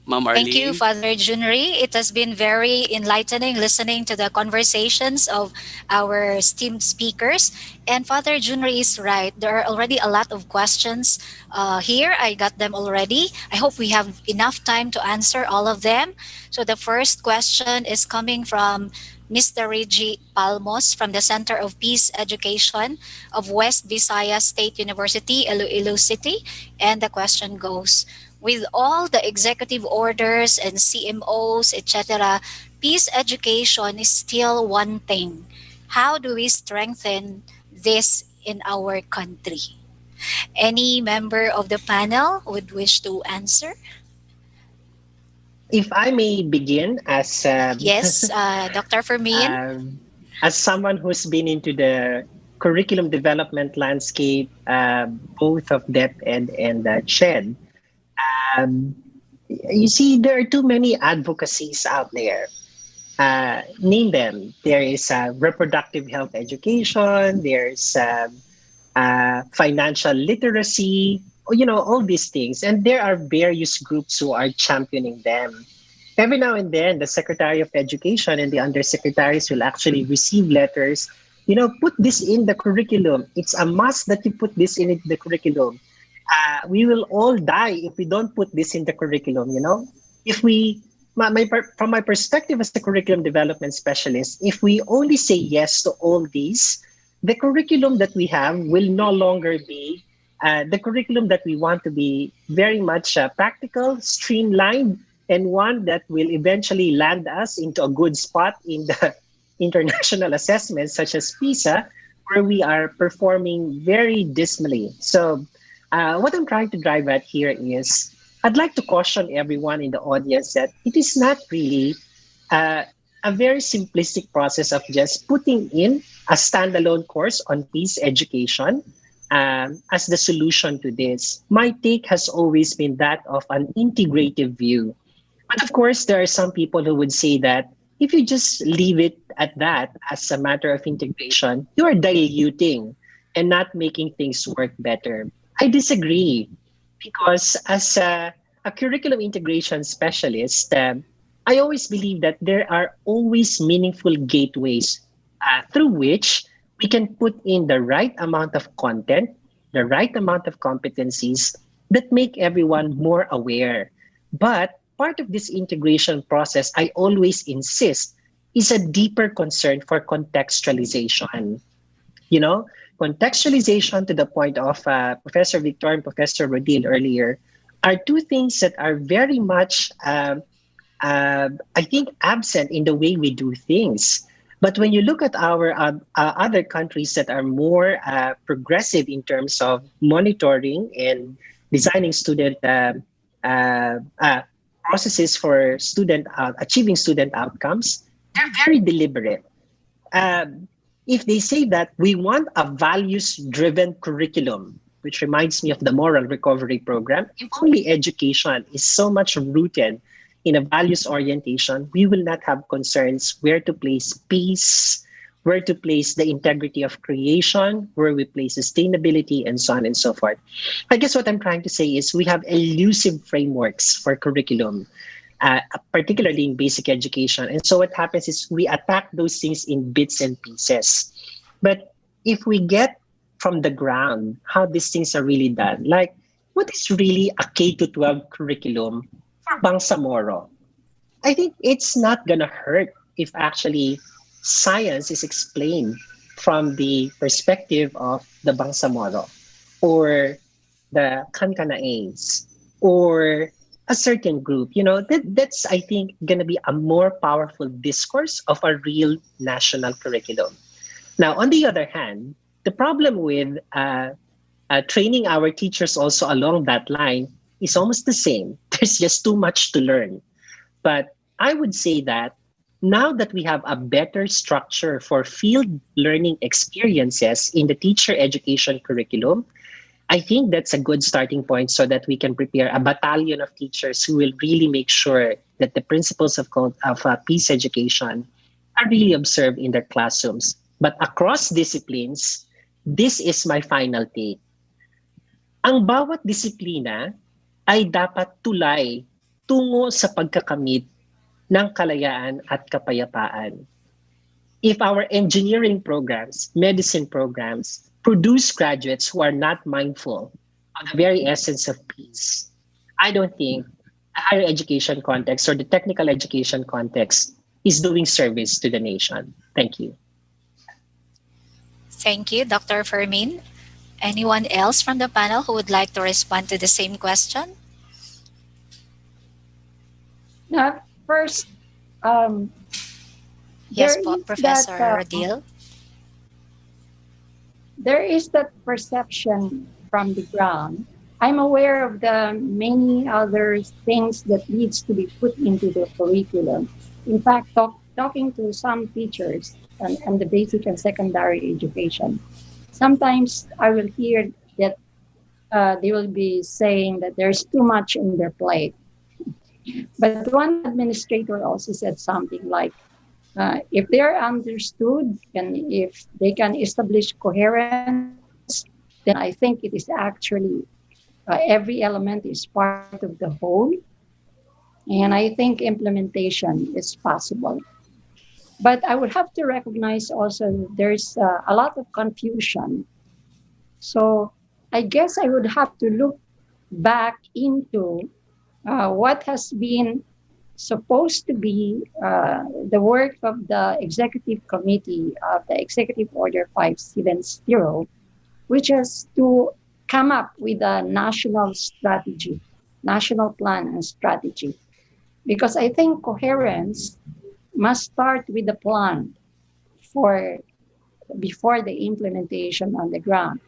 S3: Ma'am
S2: Thank you,
S3: Arlene?
S2: Father Junri. It has been very enlightening listening to the conversations of our esteemed speakers. And Father Junri is right. There are already a lot of questions here. I got them already. I hope we have enough time to answer all of them. So the first question is coming from Mr. Reggie Palmos from the Center of Peace Education of West Visayas State University, Iloilo City. And the question goes, with all the executive orders and CMOs, etc., peace education is still one thing. How do we strengthen this in our country? Any member of the panel would wish to answer?
S5: If I may begin as
S2: Yes, Dr. Fermin.
S5: um, as someone who's been into the curriculum development landscape, both of DepEd and SHED, um, you see there are too many advocacies out there. Name them. There is reproductive health education. There's financial literacy. All these things, and there are various groups who are championing them. Every now and then, the Secretary of Education and the undersecretaries will actually receive letters. Put this in the curriculum. It's a must that you put this in the curriculum. We will all die if we don't put this in the curriculum. If we, from my perspective as a curriculum development specialist, if we only say yes to all these, the curriculum that we have will no longer be the curriculum that we want to be very much practical, streamlined, and one that will eventually land us into a good spot in the international assessments such as PISA, where we are performing very dismally. So what I'm trying to drive at here is I'd like to caution everyone in the audience that it is not really a very simplistic process of just putting in a standalone course on peace education as the solution to this. My take has always been that of an integrative view. But of course, there are some people who would say that if you just leave it at that as a matter of integration, you are diluting and not making things work better. I disagree because as a curriculum integration specialist, I always believe that there are always meaningful gateways through which we can put in the right amount of content, the right amount of competencies that make everyone more aware. But part of this integration process, I always insist, is a deeper concern for contextualization. Contextualization to the point of Professor Victor and Professor Rodil earlier are two things that are very much I think, absent in the way we do things. But when you look at our other countries that are more progressive in terms of monitoring and designing student processes for student achieving student outcomes, they're very deliberate. um, if they say that we want a values driven curriculum, which reminds me of the moral recovery program, if only education is so much rooted in a values orientation, we will not have concerns where to place peace, where to place the integrity of creation, where we place sustainability, and so on and so forth. I guess what I'm trying to say is we have elusive frameworks for curriculum, particularly in basic education. And so what happens is we attack those things in bits and pieces. But if we get from the ground how these things are really done, like what is really a K to 12 curriculum for Bangsamoro? I think it's not going to hurt if actually science is explained from the perspective of the Bangsamoro or the Kankanaes or a certain group. That's, I think, going to be a more powerful discourse of a real national curriculum. Now, on the other hand, the problem with training our teachers also along that line is almost the same. There's just too much to learn. But I would say that now that we have a better structure for field learning experiences in the teacher education curriculum, I think that's a good starting point so that we can prepare a battalion of teachers who will really make sure that the principles of peace education are really observed in their classrooms. But across disciplines, this is my final take. Ang bawat disiplina ay dapat tulay tungo sa pagkakamit ng kalayaan at kapayapaan. If our engineering programs, medicine programs produce graduates who are not mindful of the very essence of peace, I don't think the higher education context or the technical education context is doing service to the nation. Thank you.
S2: Thank you, Dr. Fermin. Anyone else from the panel who would like to respond to the same question?
S4: Now, first, um,
S2: Yes,
S4: there is
S2: Professor
S4: that
S2: Rodil.
S4: there is that perception from the ground. I'm aware of the many other things that needs to be put into the curriculum. In fact, talking to some teachers and the basic and secondary education, sometimes I will hear that they will be saying that there's too much in their plate. But one administrator also said something like, if they are understood and if they can establish coherence, then I think it is actually every element is part of the whole. And I think implementation is possible. But I would have to recognize also there's a lot of confusion. So I guess I would have to look back into what has been supposed to be the work of the executive committee of the Executive Order 570, which is to come up with a national strategy, national plan and strategy. Because I think coherence must start with the plan for before the implementation on the ground.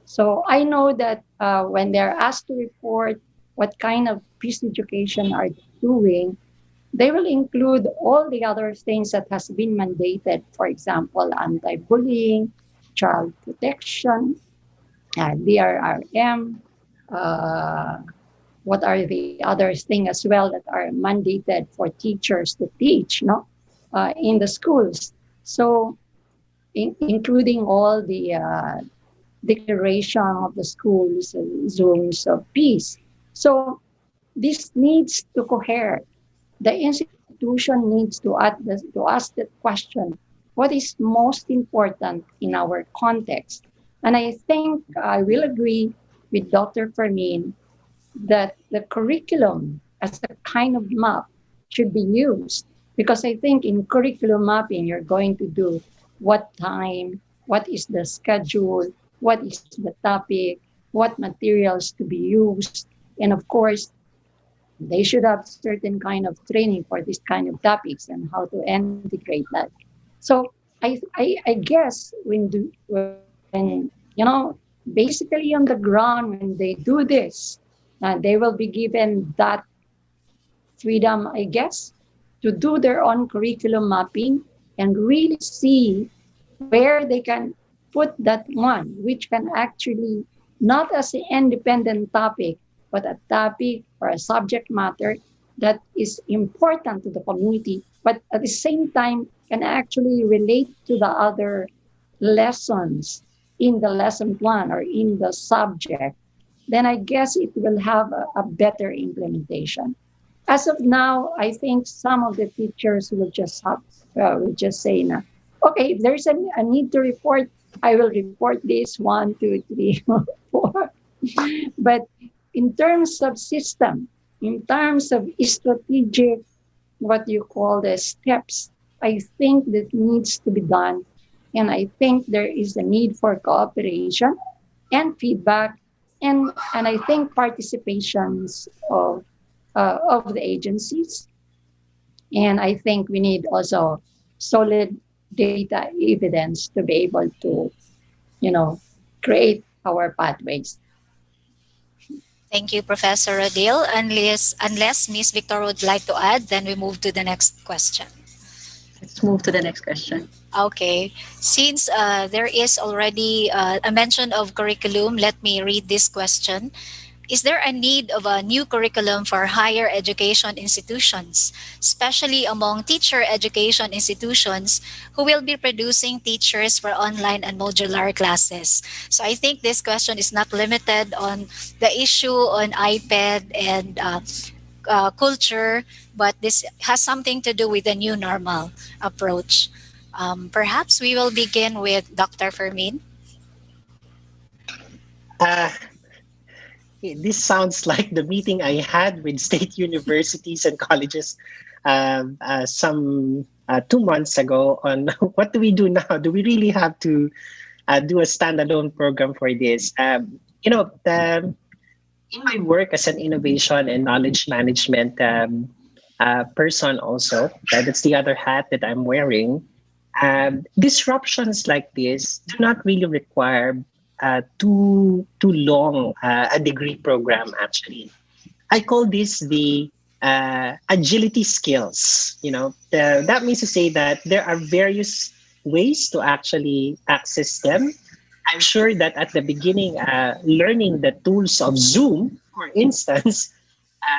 S4: So I know that when they're asked to report what kind of peace education are they doing, they will include all the other things that has been mandated, for example, anti-bullying, child protection, DRRM, uh, what are the other things as well that are mandated for teachers to teach in the schools. So including all the declaration of the schools zones of peace. So this needs to cohere. The institution needs to ask that question: what is most important in our context? And I think I will agree with Dr. Fermin that the curriculum as a kind of map should be used, because I think in curriculum mapping you're going to do what time, what is the schedule, what is the topic, what materials to be used, and of course They should have certain kind of training for this kind of topics and how to integrate that. So I guess when basically on the ground when they do this, they will be given that freedom, I guess, to do their own curriculum mapping and really see where they can put that one, which can actually not as an independent topic, but a topic or a subject matter that is important to the community, but at the same time can actually relate to the other lessons in the lesson plan or in the subject, then I guess it will have a better implementation. As of now, I think some of the teachers will just say, na, okay, if there's a need to report, I will report this one, two, three, four. But in terms of system, in terms of strategic, what you call the steps, I think that needs to be done. And I think there is a need for cooperation and feedback and I think participations of the agencies. And I think we need also solid data evidence to be able to, you know, create our pathways.
S2: Thank you, Professor Rodil. Unless Miss Victor would like to add, then we move to the next question.
S6: Let's move to the next question.
S2: Okay. Since there is already a mention of curriculum, let me read this question. Is there a need of a new curriculum for higher education institutions, especially among teacher education institutions who will be producing teachers for online and modular classes? So I think this question is not limited on the issue on iPad and culture, but this has something to do with the new normal approach. Perhaps we will begin with Dr. Fermin.
S5: Uh, this sounds like the meeting I had with state universities and colleges some 2 months ago on what do we do now? Do we really have to do a standalone program for this? In my work as an innovation and knowledge management person, also, that's the other hat that I'm wearing. Disruptions like this do not really require too long a degree program. Actually, I call this the agility skills. That means to say that there are various ways to actually access them. I'm sure that at the beginning, learning the tools of Zoom, for instance,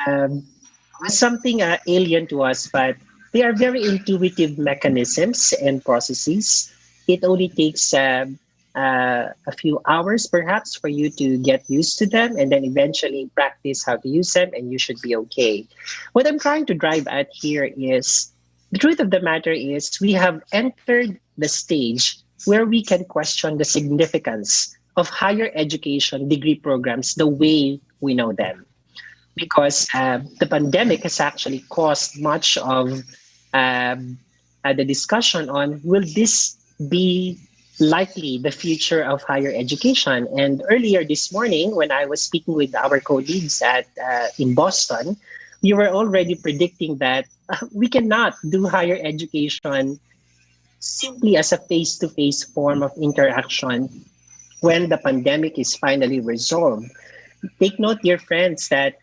S5: um, was something alien to us, but they are very intuitive mechanisms and processes. It only takes a few hours, perhaps, for you to get used to them and then eventually practice how to use them, and you should be okay. What I'm trying to drive at here is the truth of the matter is we have entered the stage where we can question the significance of higher education degree programs the way we know them, because the pandemic has actually caused much of um, the discussion on will this be likely the future of higher education. And earlier this morning, when I was speaking with our colleagues at in Boston, we were already predicting that we cannot do higher education simply as a face-to-face form of interaction when the pandemic is finally resolved. Take note, dear friends, that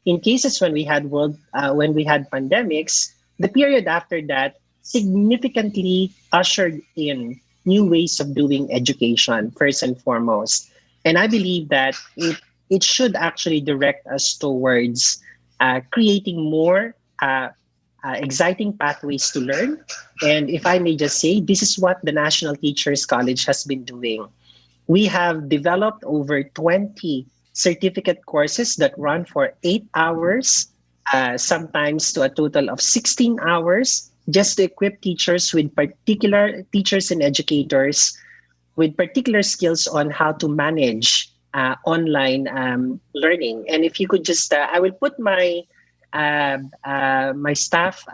S5: in cases when we had pandemics, the period after that significantly ushered in new ways of doing education first and foremost. And I believe that it should actually direct us towards creating more exciting pathways to learn. And if I may just say, this is what the National Teachers College has been doing. We have developed over 20 certificate courses that run for 8 hours, sometimes to a total of 16 hours, just to equip teachers and educators with particular skills on how to manage online learning. And if you could just, I will put my staff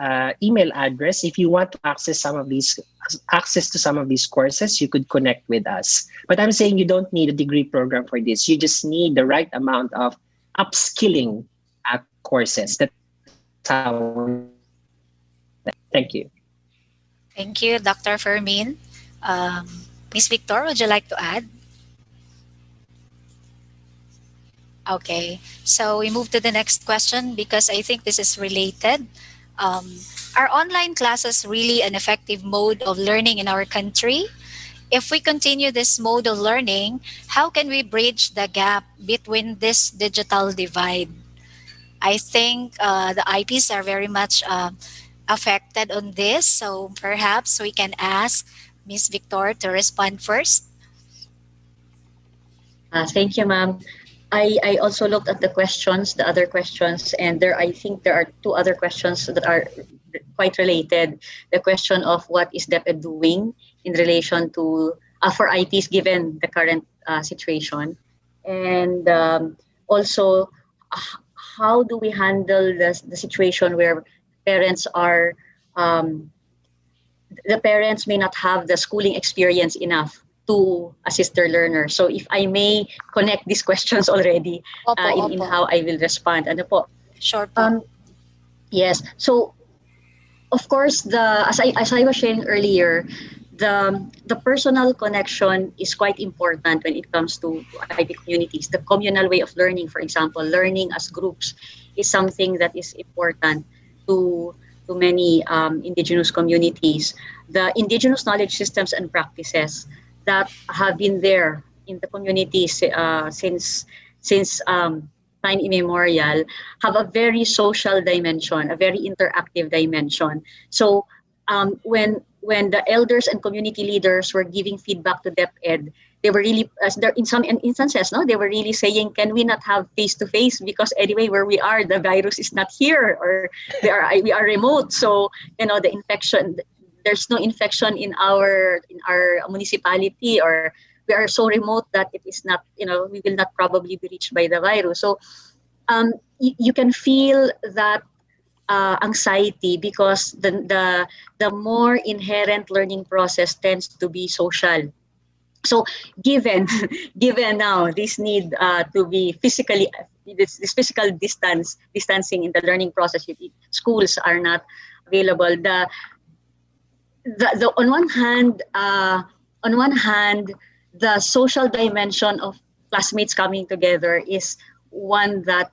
S5: email address. If you want to access to some of these courses, you could connect with us. But I'm saying you don't need a degree program for this. You just need the right amount of upskilling courses. That's how thank you.
S2: Thank you, Dr. Fermin. Miss Victor, would you like to add? Okay, so we move to the next question because I think this is related. Um, are online classes really an effective mode of learning in our country? If we continue this mode of learning, how can we bridge the gap between this digital divide? I think the IPs are very much affected on this, so perhaps we can ask Miss Victor to respond first.
S6: Thank you, ma'am. I also looked at the questions, the other questions, and I think there are two other questions that are quite related. The question of what is DepEd doing in relation to for IPs given the current situation, and also how do we handle the situation where parents are um, the parents may not have the schooling experience enough to assist their learners. So if I may connect these questions already
S2: Opo,
S6: in
S2: opo.
S6: how I will respond. Ano po?
S2: Sure po.
S6: Um, yes. So of course, as I was sharing earlier, the personal connection is quite important when it comes to IB communities. The communal way of learning, for example, learning as groups, is something that is important to many indigenous communities. The indigenous knowledge systems and practices that have been there in the communities since time immemorial have a very social dimension, a very interactive dimension. So when the elders and community leaders were giving feedback to DepEd, they were really, as there in some instances, no, they were really saying, "Can we not have face to face? Because anyway, where we are, the virus is not here, or we are remote. So the infection, there's no infection in our municipality, or we are so remote that it is not, we will not probably be reached by the virus." So you can feel that anxiety because the more inherent learning process tends to be social. So given given now this need to be physically this physical distancing in the learning process, if schools are not available, the on one hand the social dimension of classmates coming together is one that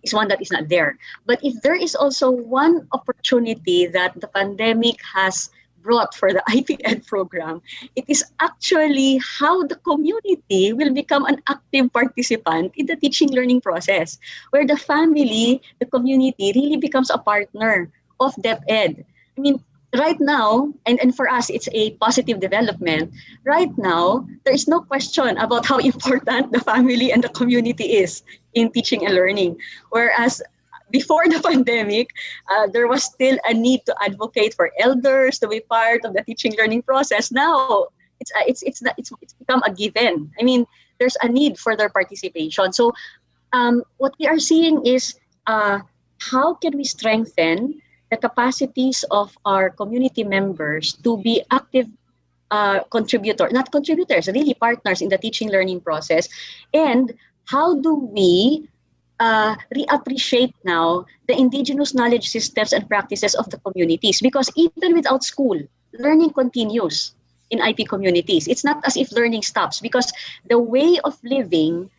S6: is not there. But if there is also one opportunity that the pandemic has brought for the IP Ed program, it is actually how the community will become an active participant in the teaching learning process, where the family, the community really becomes a partner of DepEd. I mean, right now, and for us, it's a positive development. Right now, there is no question about how important the family and the community is in teaching and learning. Whereas before the pandemic, there was still a need to advocate for elders to be part of the teaching learning process. Now, it's become a given. I mean, there's a need for their participation. So, what we are seeing is how can we strengthen the capacities of our community members to be active not contributors, really partners in the teaching learning process, and how do we reappreciate now the indigenous knowledge systems and practices of the communities, because even without school, learning continues in IP communities. It's not as if learning stops, because the way of living,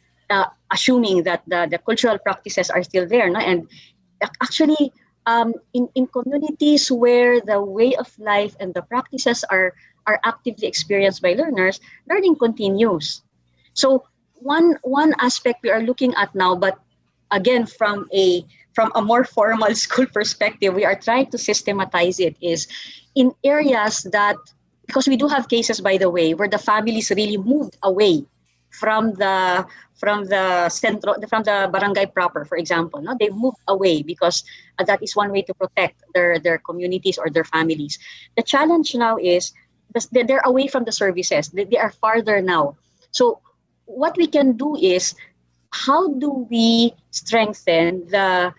S6: assuming that the cultural practices are still there, no? And actually, in communities where the way of life and the practices are actively experienced by learners, learning continues. So one aspect we are looking at now, but again from a more formal school perspective, we are trying to systematize it, is in areas that, because we do have cases, by the way, where the families really moved away from the centro, from the barangay proper, for example. No, they moved away because that is one way to protect their communities or their families. The challenge now is they're away from the services. They are farther now. So what we can do is, how do we strengthen the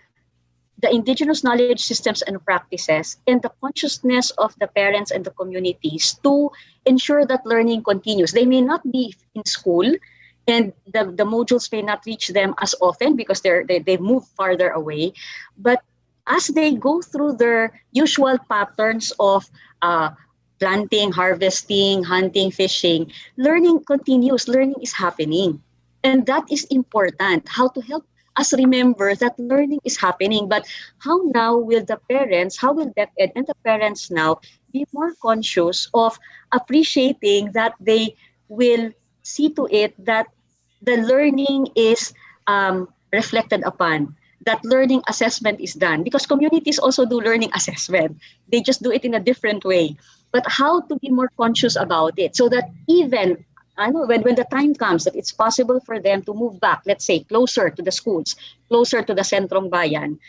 S6: indigenous knowledge systems and practices and the consciousness of the parents and the communities to ensure that learning continues? They may not be in school, and the modules may not reach them as often because they move farther away. But as they go through their usual patterns of uh, planting, harvesting, hunting, fishing, learning continues, learning is happening. And that is important, how to help us remember that learning is happening. But how now will the parents, how will DepEd and the parents now be more conscious of appreciating that they will see to it that the learning is reflected upon, that learning assessment is done, because communities also do learning assessment, they just do it in a different way. But how to be more conscious about it so that even I know when the time comes that it's possible for them to move back, let's say closer to the schools, closer to the Centrong Bayan,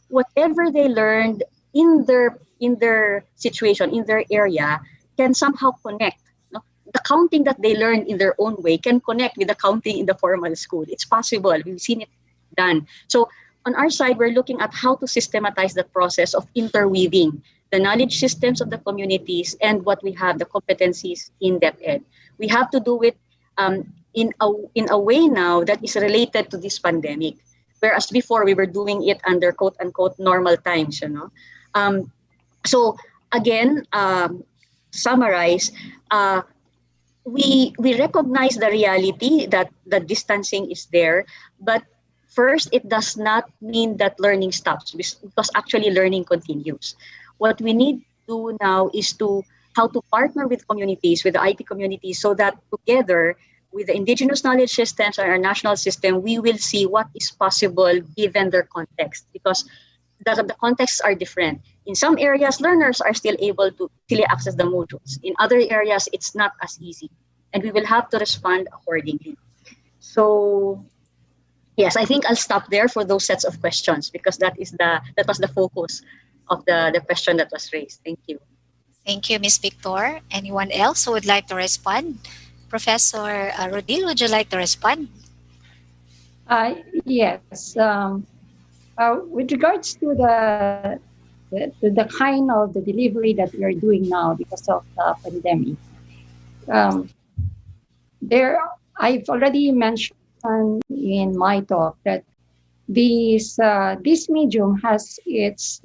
S6: whatever they learned in their situation, in their area, can somehow connect. No? The counting that they learn in their own way can connect with the counting in the formal school. It's possible. We've seen it done. So on our side, we're looking at how to systematize the process of interweaving the knowledge systems of the communities and what we have, the competencies in DepEd. We have to do it in a way now that is related to this pandemic. Whereas before we were doing it under quote unquote normal times, you know. Um, so again, summarize, uh, we recognize the reality that the distancing is there, but first it does not mean that learning stops because actually learning continues. What we need to do now is to how to partner with communities, with the IT communities, so that together with the indigenous knowledge systems and our national system, we will see what is possible given their context, because the contexts are different. In some areas, learners are still able to easily access the modules. In other areas, it's not as easy. And we will have to respond accordingly. So yes, I think I'll stop there for those sets of questions because that was the focus of the question that was raised. Thank you.
S2: Thank you, Ms. Victor. Anyone else who would like to respond? Professor Rodil, would you like to respond?
S4: Yes. With regards to the kind of the delivery that we are doing now because of the pandemic, um, there I've already mentioned in my talk that this medium has its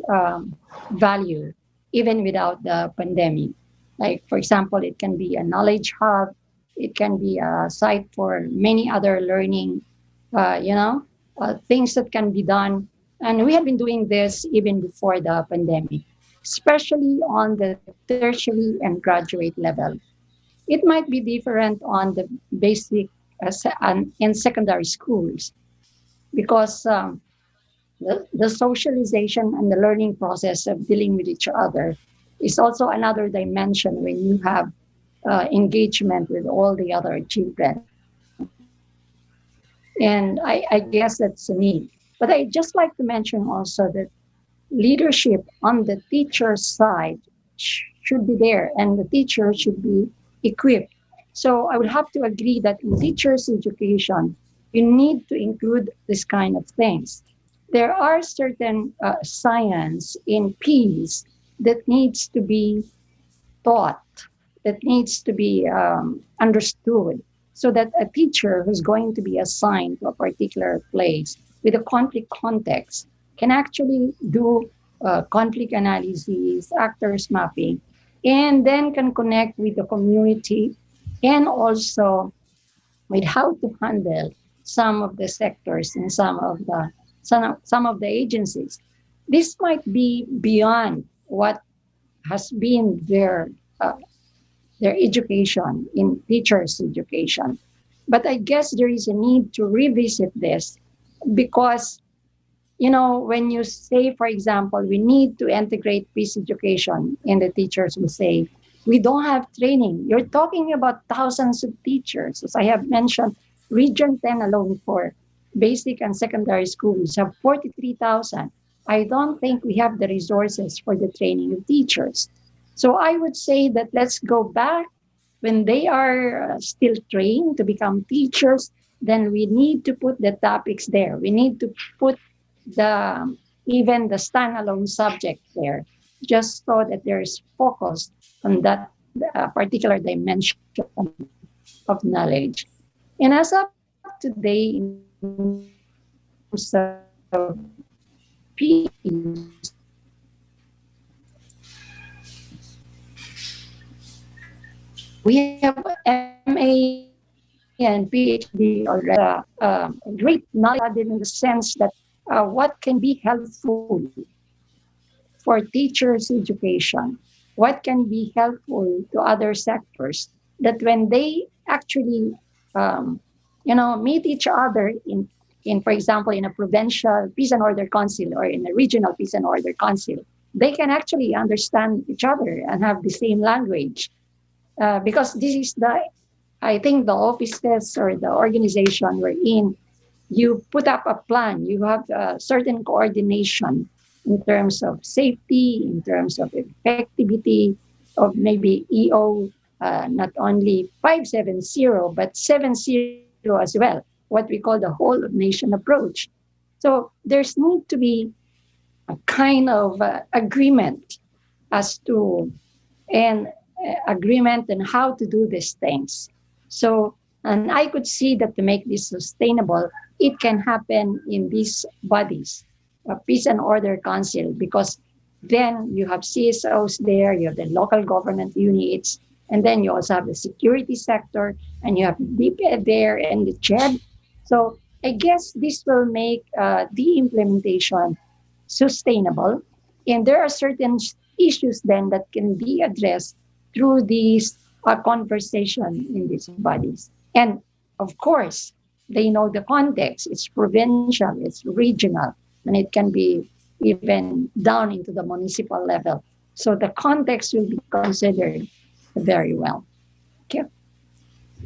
S4: value even without the pandemic. Like for example, it can be a knowledge hub, it can be a site for many other learning, things that can be done. And we have been doing this even before the pandemic, especially on the tertiary and graduate level. It might be different on the basic and in secondary schools because the socialization and the learning process of dealing with each other is also another dimension when you have engagement with all the other children. And I guess that's a need. But I just like to mention also that leadership on the teacher's side should be there and the teacher should be equipped. So I would have to agree that in teachers' education, you need to include this kind of things. There are certain science in peace that needs to be taught, that needs to be understood, so that a teacher who's going to be assigned to a particular place with a conflict context can actually do conflict analysis, actors mapping, and then can connect with the community and also with how to handle some of the sectors and some of the agencies. This might be beyond what has been their education in teachers' education. But I guess there is a need to revisit this because when you say, for example, we need to integrate peace education, and the teachers will say, we don't have training. You're talking about thousands of teachers. As I have mentioned, Region 10 alone for basic and secondary schools have 43,000. I don't think we have the resources for the training of teachers. So I would say that let's go back when they are still trained to become teachers, then we need to put the topics there. We need to put the even the standalone subject there, just so that there is focus on that particular dimension of knowledge. And as a today in terms of PE students, we have MA and PhD already. Great knowledge added in the sense that what can be helpful for teachers' education, what can be helpful to other sectors, that when they actually, um, meet each other in, for example, in a provincial peace and order council or in a regional peace and order council, they can actually understand each other and have the same language. Because this is I think, the offices or the organization we're in, you put up a plan, you have a certain coordination in terms of safety, in terms of effectivity, of maybe EO, not only 570, but 70 as well, what we call the whole of nation approach. So there's need to be a kind of agreement as to and agreement on how to do these things. So, and I could see that to make this sustainable, it can happen in these bodies, Peace and Order Council, because then you have CSOs there, you have the local government units, and then you also have the security sector, and you have DPED there and the CHED. So I guess this will make the implementation sustainable. And there are certain issues then that can be addressed through these conversation in these bodies. And of course, they know the context. It's provincial, it's regional, and it can be even down into the municipal level. So the context will be considered very well. Okay.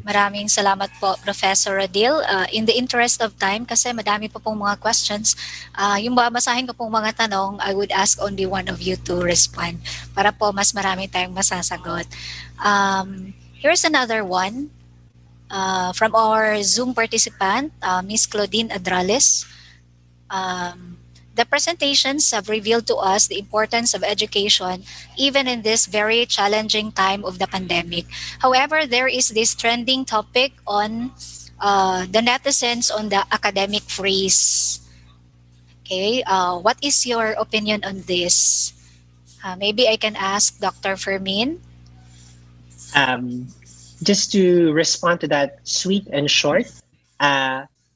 S2: Maraming salamat po, Professor Rodil. In the interest of time, kasi madami pa pong mga questions, yung babasahin ko pong mga tanong, I would ask only one of you to respond para po mas marami tayong masasagot. Here's another one from our Zoom participant, Miss Claudine Adrales. The presentations have revealed to us the importance of education even in this very challenging time of the pandemic. However, there is this trending topic on the netizens on the academic freeze. Okay, what is your opinion on this? Maybe I can ask Dr. Fermin.
S5: Just to respond to that sweet and short,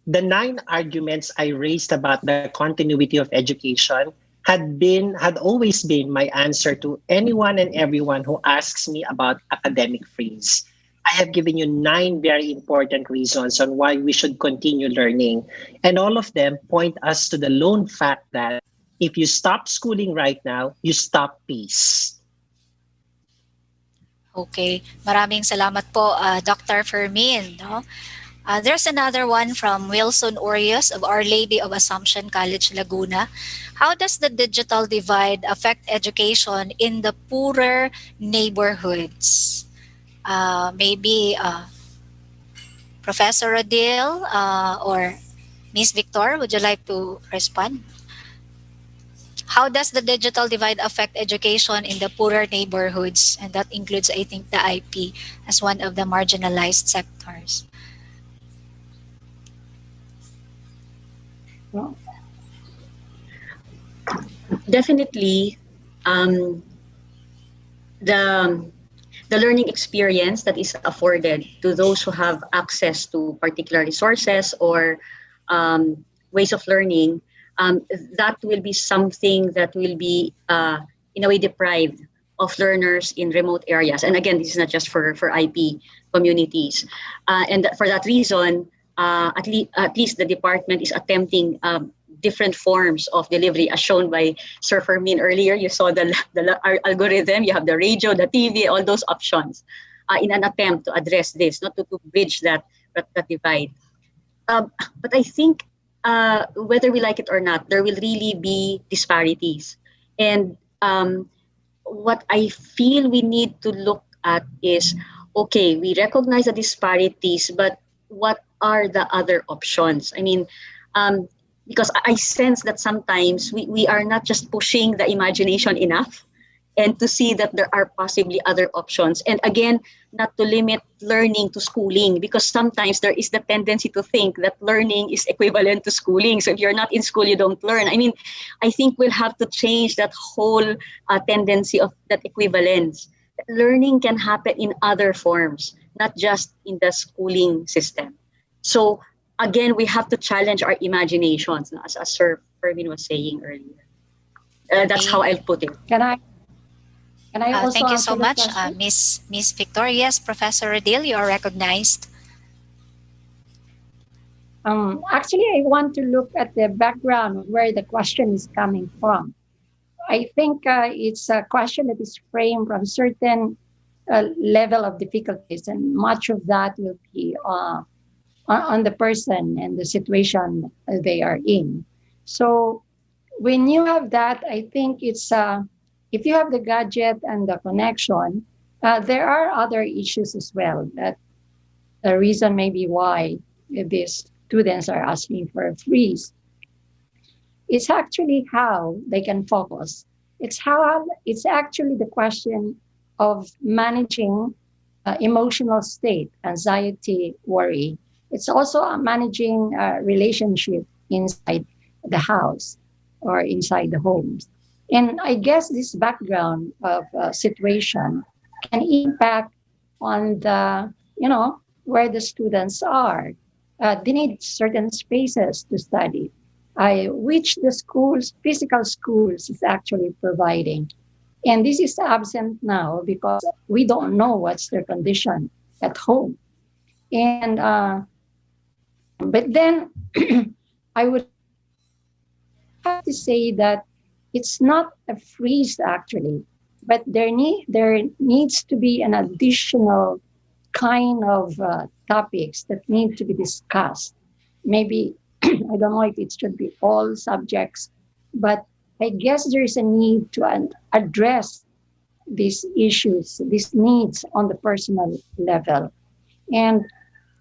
S5: the 9 arguments I raised about the continuity of education had always been my answer to anyone and everyone who asks me about academic freeze. I have given you 9 very important reasons on why we should continue learning, and all of them point us to the lone fact that if you stop schooling right now, you stop peace.
S2: Okay, maraming salamat po, Dr. Fermin. No? There's another one from Wilson Orius of Our Lady of Assumption College, Laguna. How does the digital divide affect education in the poorer neighborhoods? Maybe Professor Rodil or Miss Victor, would you like to respond? How does the digital divide affect education in the poorer neighborhoods? And that includes, I think, the IP as one of the marginalized sectors.
S6: Definitely, the the learning experience that is afforded to those who have access to particular resources or ways of learning, that will be something that will be in a way deprived of learners in remote areas. And again, this is not just for IP communities. And for that reason, at least the department is attempting different forms of delivery, as shown by Sir Fermin earlier. You saw the algorithm, you have the radio, the TV, all those options in an attempt to address this, not to bridge that divide. But I think whether we like it or not, there will really be disparities. And what I feel we need to look at is, okay, we recognize the disparities, but what are the other options? I mean, because I sense that sometimes we are not just pushing the imagination enough. and to see that there are possibly other options. And again, not to limit learning to schooling, because sometimes there is the tendency to think that learning is equivalent to schooling. So if you're not in school, you don't learn. I mean, I think we'll have to change that whole tendency of that equivalence. Learning can happen in other forms, not just in the schooling system. So again, we have to challenge our imaginations, as Sir Fermin was saying earlier. That's how
S2: Okay.
S6: I'll put it.
S4: Can I can I also
S2: Thank you so
S4: answer the
S2: much,
S4: question?
S2: Miss Victoria. Yes, Professor Adil, you are recognized.
S4: Actually, I want to look at the background of where the question is coming from. I think it's a question that is framed from certain level of difficulties, and much of that will be on the person and the situation they are in. So when you have that, I think it's if you have the gadget and the connection, there are other issues as well. That the reason maybe why these students are asking for a freeze. It's actually how they can focus. It's actually the question of managing emotional state, anxiety, worry. It's also managing relationship inside the house or inside the homes. And I guess this background of situation can impact on the, where the students are. They need certain spaces to study, which the schools, physical schools, is actually providing. And this is absent now because we don't know what's their condition at home. And but then I would have to say that it's not a freeze actually, but there needs to be an additional kind of topics that need to be discussed. Maybe I don't know if it should be all subjects, but I guess there is a need to address these issues, these needs on the personal level. And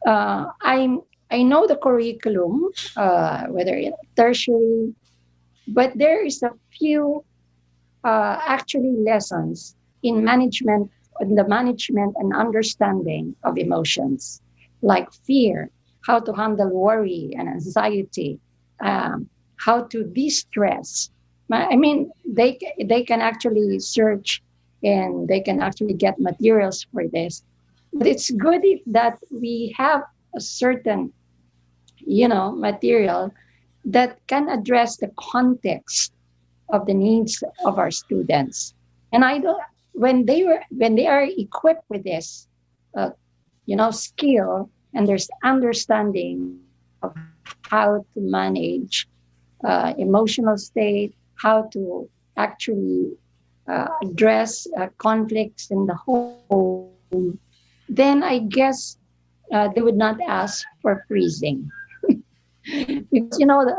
S4: I know the curriculum, whether in tertiary, but there is a few actually lessons in the management and understanding of emotions, like fear, how to handle worry and anxiety, how to de-stress. I mean, they can actually search and they can actually get materials for this. But it's good if that we have a certain, material that can address the context of the needs of our students. And I don't when they are equipped with this, skill, and there's understanding of how to manage emotional state, how to actually address conflicts in the home, then I guess they would not ask for freezing. Because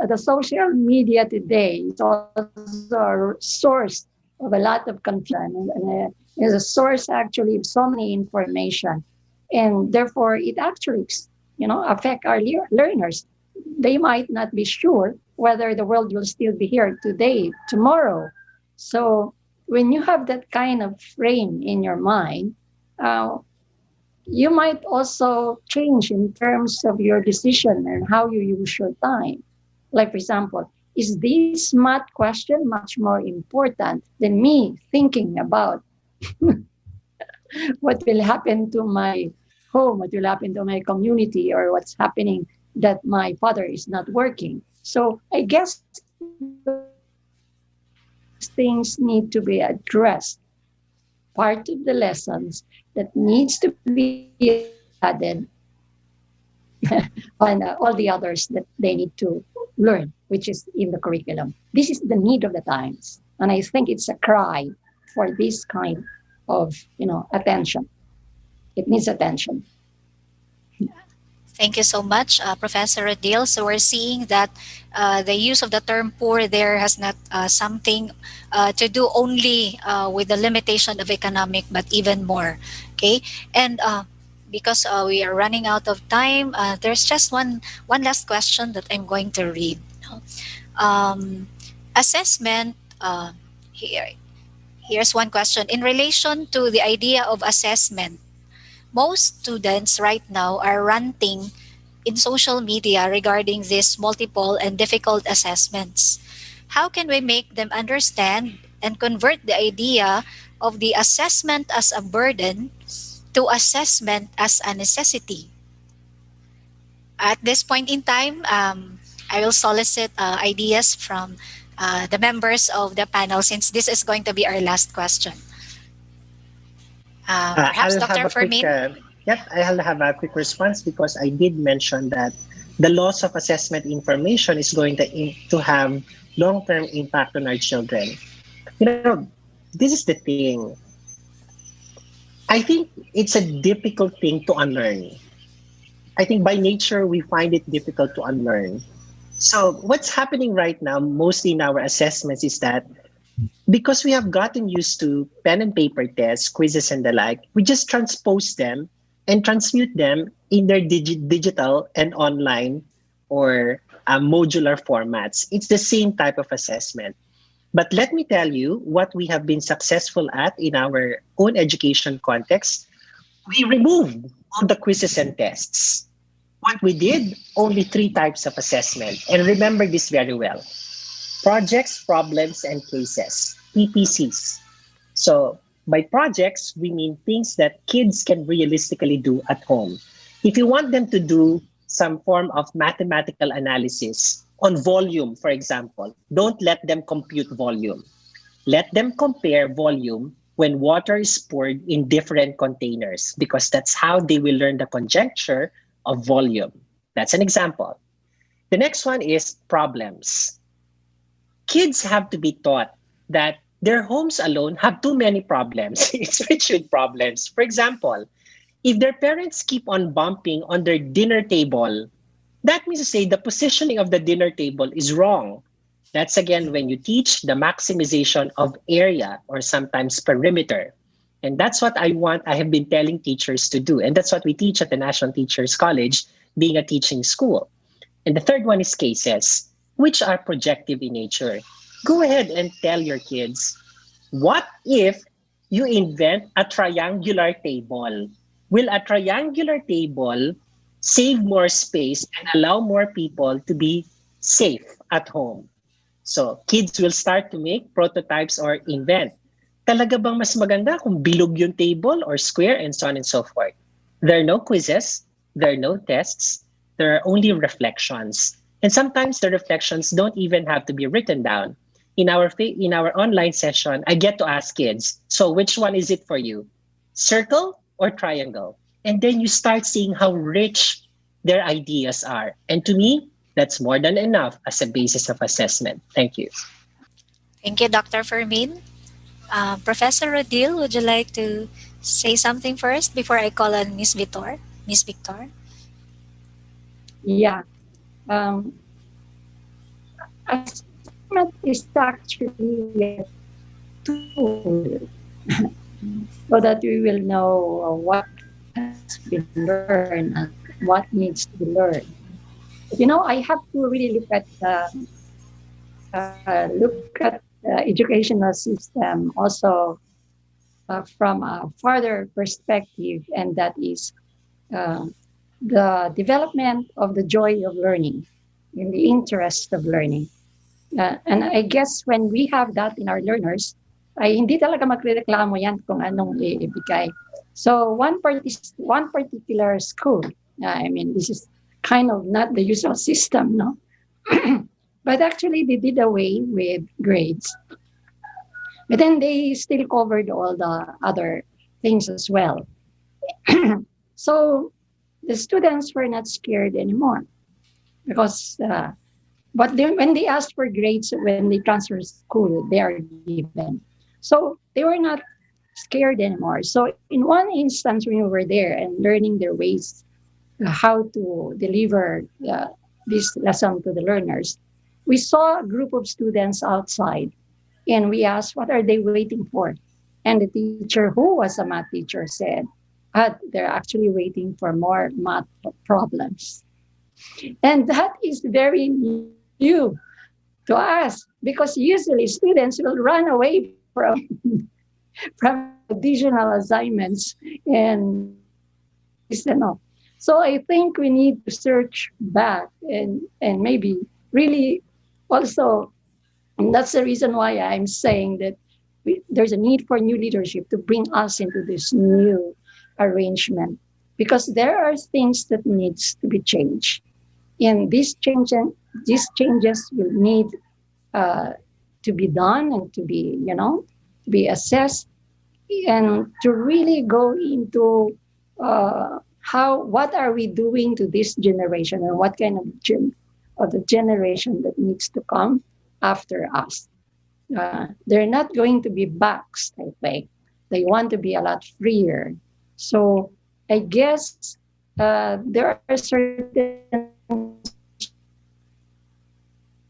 S4: the social media today is also a source of a lot of confusion, and is a source actually of so many information, and therefore it actually affect our learners. They might not be sure whether the world will still be here today, tomorrow. So when you have that kind of frame in your mind, uh, you might also change in terms of your decision and how you use your time. Like, for example, is this math question much more important than me thinking about what will happen to my home, what will happen to my community, or what's happening that my father is not working? So I guess those things need to be addressed. Part of the lessons that needs to be added on all the others that they need to learn, which is in the curriculum. This is the need of the times. And I think it's a cry for this kind of, attention. It needs attention.
S2: Thank you so much, Professor Adil. So we're seeing that the use of the term poor there has not something to do only with the limitation of economic, but even more. Okay, and because we are running out of time, there's just one last question that I'm going to read. Um, assessment here. Here's one question. In relation to the idea of assessment, most students right now are ranting in social media regarding these multiple and difficult assessments. How can we make them understand and convert the idea of the assessment as a burden to assessment as a necessity? At this point in time, I will solicit ideas from the members of the panel since this is going to be our last question. Perhaps
S5: I'll have
S2: Dr.
S5: a quick,
S2: Fermin?
S5: I'll have a quick response because I did mention that the loss of assessment information is going to have long-term impact on our children. You know, this is the thing. I think it's a difficult thing to unlearn. I think by nature we find it difficult to unlearn. So what's happening right now, mostly in our assessments, is that because we have gotten used to pen and paper tests, quizzes, and the like, we just transpose them and transmute them in their digital and online or modular formats. It's the same type of assessment. But let me tell you what we have been successful at in our own education context. We removed all the quizzes and tests. What we did, only three types of assessment. And remember this very well: projects, problems, and cases, PPCs. So by projects, we mean things that kids can realistically do at home. If you want them to do some form of mathematical analysis on volume, for example, don't let them compute volume. Let them compare volume when water is poured in different containers because that's how they will learn the conjecture of volume. That's an example. The next one is problems. Kids have to be taught that their homes alone have too many problems. It's rich with problems. For example, if their parents keep on bumping on their dinner table, that means to say the positioning of the dinner table is wrong. That's again when you teach the maximization of area or sometimes perimeter. And that's what I have been telling teachers to do. And that's what we teach at the National Teachers College, being a teaching school. And the third one is cases, which are projective in nature. Go ahead and tell your kids, what if you invent a triangular table? Will a triangular table save more space and allow more people to be safe at home? So kids will start to make prototypes or invent. Talaga bang mas maganda kung bilog yung table or square and so on and so forth? There are no quizzes, there are no tests, there are only reflections. And sometimes the reflections don't even have to be written down. In our online session, I get to ask kids, so which one is it for you? Circle or triangle? And then you start seeing how rich their ideas are. And to me, that's more than enough as a basis of assessment. Thank you.
S2: Thank you, Dr. Fermin. Professor Rodil, would you like to say something first before I call on Miss Victor? Miss Victor?
S4: Yeah. Assessment is actually a tool so that we will know what has been learned and what needs to be learned. But, I have to really look at the educational system also from a farther perspective, and that is uh, the development of the joy of learning, in the interest of learning. And I guess when we have that in our learners, ay hindi talaga magrereklamo yan kung anong ibigay. So one particular school, I mean, this is kind of not the usual system, no? But actually, they did away with grades. But then they still covered all the other things as well. So the students were not scared anymore because but when they asked for grades when they transfer school, they are given. So they were not scared anymore. So in one instance, when we were there and learning their ways, how to deliver this lesson to the learners, we saw a group of students outside and we asked, what are they waiting for? And the teacher, who was a math teacher, said, they're actually waiting for more math problems. And that is very new to us because usually students will run away from from your additional assignments and this and all. So I think we need to search back and maybe really also, and that's the reason why I'm saying that there's a need for new leadership to bring us into this new arrangement because there are things that needs to be changed, and these changes will need uh, to be done and to be to be assessed and to really go into how what are we doing to this generation and what kind of the generation that needs to come after us. They're not going to be boxed, I think. They want to be a lot freer. So I guess there are certain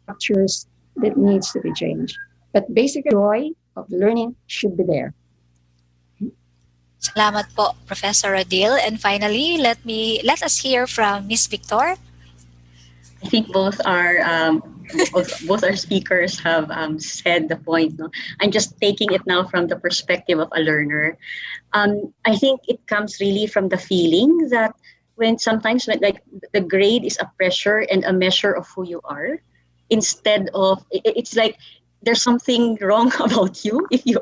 S4: structures that needs to be changed. But basically, the joy of learning should be there.
S2: Salamat po, Professor Rodil. And finally, let us hear from Miss Victor.
S6: I think both our speakers have said the point. No? I'm just taking it now from the perspective of a learner. I think it comes really from the feeling that when sometimes like the grade is a pressure and a measure of who you are, instead of it's like there's something wrong about you if you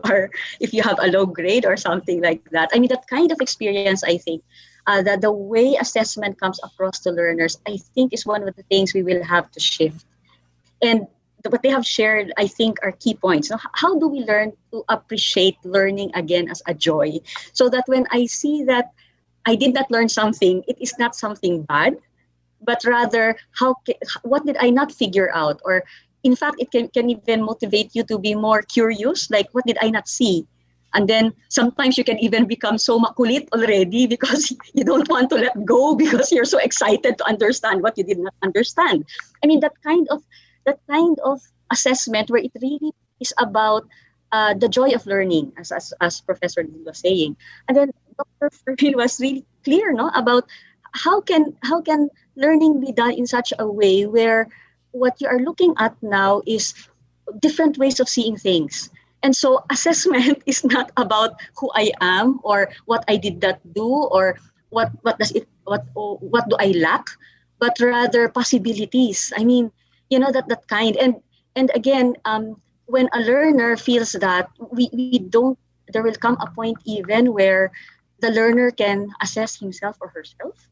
S6: have a low grade or something like that. I mean that kind of experience. I think that the way assessment comes across to learners, I think is one of the things we will have to shift. And what they have shared, I think, are key points. Now, how do we learn to appreciate learning again as a joy? So that when I see that I did not learn something, it is not something bad, but rather what did I not figure out? Or in fact, it can even motivate you to be more curious, like what did I not see? And then sometimes you can even become so makulit already because you don't want to let go because you're so excited to understand what you did not understand. I mean, that kind of assessment where it really is about the joy of learning, as Professor Lee was saying. And then Dr. Fermin was really clear, no, about how can learning be done in such a way where what you are looking at now is different ways of seeing things. And so assessment is not about who I am or what I did not do or what do I lack, but rather possibilities. I mean, that kind. And again, when a learner feels that we don't, there will come a point even where the learner can assess himself or herself.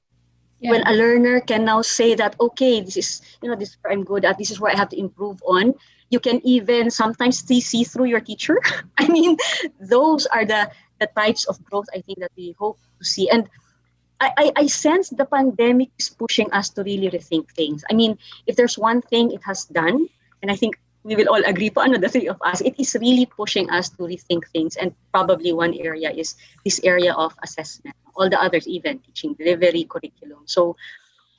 S4: Yeah.
S6: When a learner can now say that, okay, this is where I'm good at, this is where I have to improve on. You can even sometimes see through your teacher. I mean, those are the types of growth I think that we hope to see. And I sense the pandemic is pushing us to really rethink things. I mean, if there's one thing it has done, and I think we will all agree po, the three of us, it is really pushing us to rethink things. And probably one area is this area of assessment. All the others, even teaching delivery, curriculum. So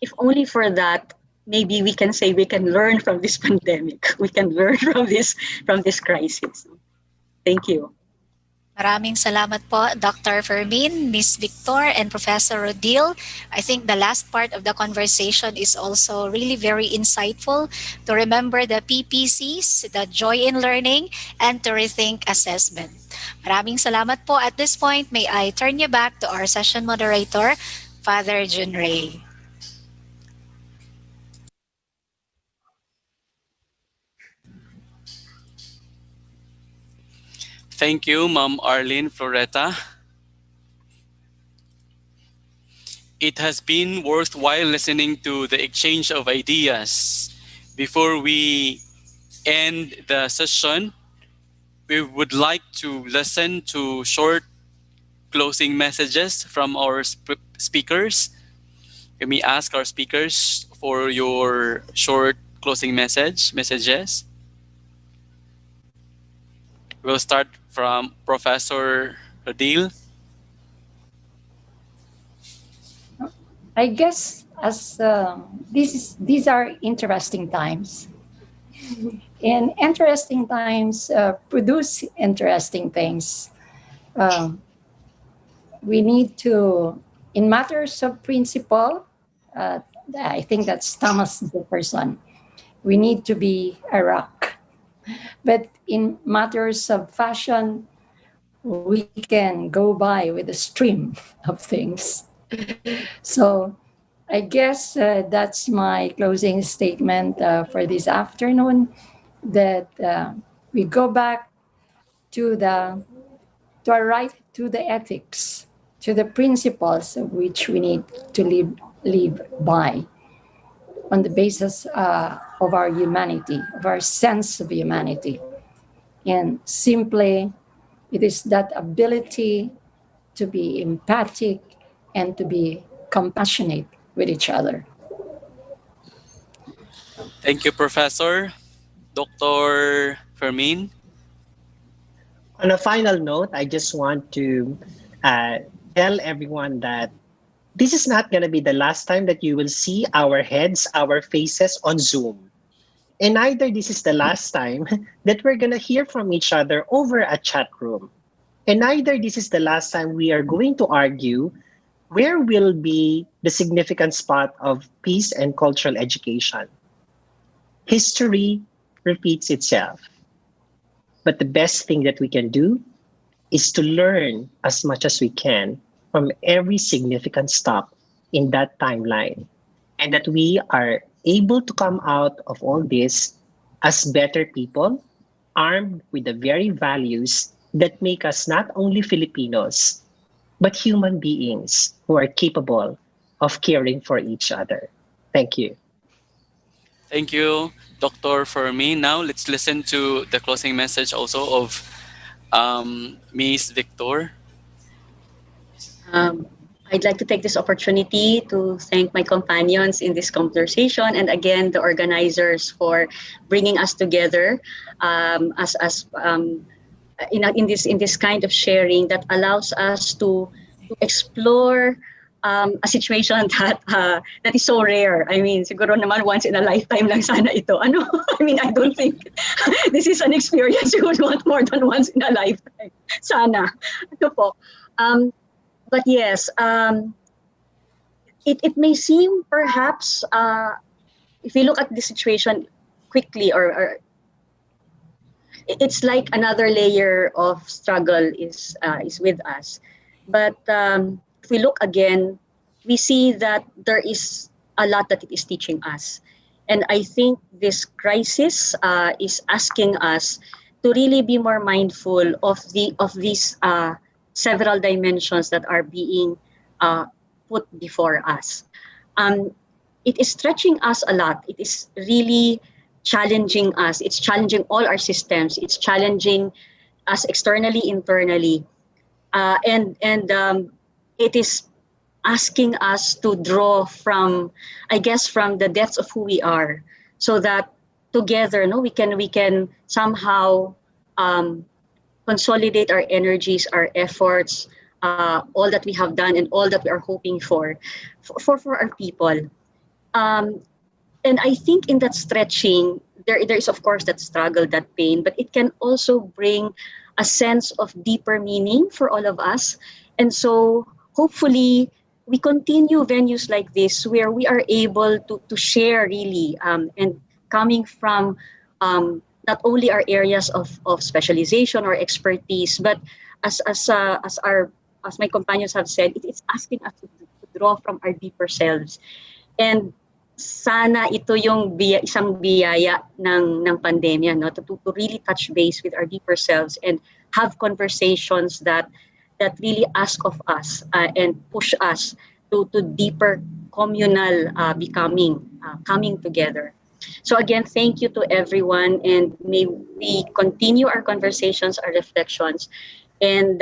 S6: if only for that, maybe we can say we can learn from this pandemic. We can learn from this crisis. Thank you.
S2: Maraming salamat po, Dr. Fermin, Miss Victor, and Professor Rodil. I think the last part of the conversation is also really very insightful to remember the PPCs, the joy in learning, and to rethink assessment. Maraming salamat po. At this point, may I turn you back to our session moderator, Father Junrei.
S3: Thank you, Ma'am Arlene Floretta. It has been worthwhile listening to the exchange of ideas. Before we end the session, we would like to listen to short closing messages from our speakers. Can we ask our speakers for your short closing messages? We'll start from Professor Rodil.
S4: I guess as these are interesting times, and interesting times produce interesting things. Um, we need to, in matters of principle, uh, I think that's Thomas Jefferson. We need to be a rock, but in matters of fashion, we can go by with the stream of things. So I guess that's my closing statement for this afternoon, that we go back to to the ethics, to the principles of which we need to live by, on the basis of our humanity, of our sense of humanity. And simply, it is that ability to be empathic and to be compassionate with each other.
S3: Thank you, Professor. Dr. Fermin.
S5: On a final note, I just want to uh, tell everyone that this is not going to be the last time that you will see our heads, our faces on Zoom. And either this is the last time that we're going to hear from each other over a chat room. And either this is the last time we are going to argue where will be the significant spot of peace and cultural education. History repeats itself. But the best thing that we can do is to learn as much as we can from every significant stop in that timeline, and that we are able to come out of all this as better people, armed with the very values that make us not only Filipinos, but human beings who are capable of caring for each other. Thank you.
S3: Thank you, Dr. Fermin. Now let's listen to the closing message also of Ms. Victor.
S6: Um, I'd like to take this opportunity to thank my companions in this conversation, and again the organizers for bringing us together in this kind of sharing that allows us to explore a situation that is so rare. I mean, siguro naman once in a lifetime lang sana ito. Ano? I mean, I don't think this is an experience you would want more than once in a lifetime. Sana. Ito po. But yes, it may seem perhaps, if you look at the situation quickly, or it's like another layer of struggle is with us. But if we look again, we see that there is a lot that it is teaching us. And I think this crisis is asking us to really be more mindful of these several dimensions that are being put before us. Um, it is stretching us a lot. It is really challenging us. It's challenging all our systems. It's challenging us externally, internally, and it is asking us to draw from, I guess, from the depths of who we are, so that together, no, we can somehow consolidate our energies, our efforts, all that we have done and all that we are hoping for our people. Um, and I think in that stretching, there is of course that struggle, that pain, but it can also bring a sense of deeper meaning for all of us. And so hopefully we continue venues like this where we are able to share really, and coming from not only our areas of specialization or expertise, but as my companions have said, it's asking us to draw from our deeper selves. And sana ito yung isang biyaya ng pandemya, no, to really touch base with our deeper selves and have conversations that really ask of us and push us to deeper communal becoming, coming together. So again, thank you to everyone, and may we continue our conversations, our reflections, and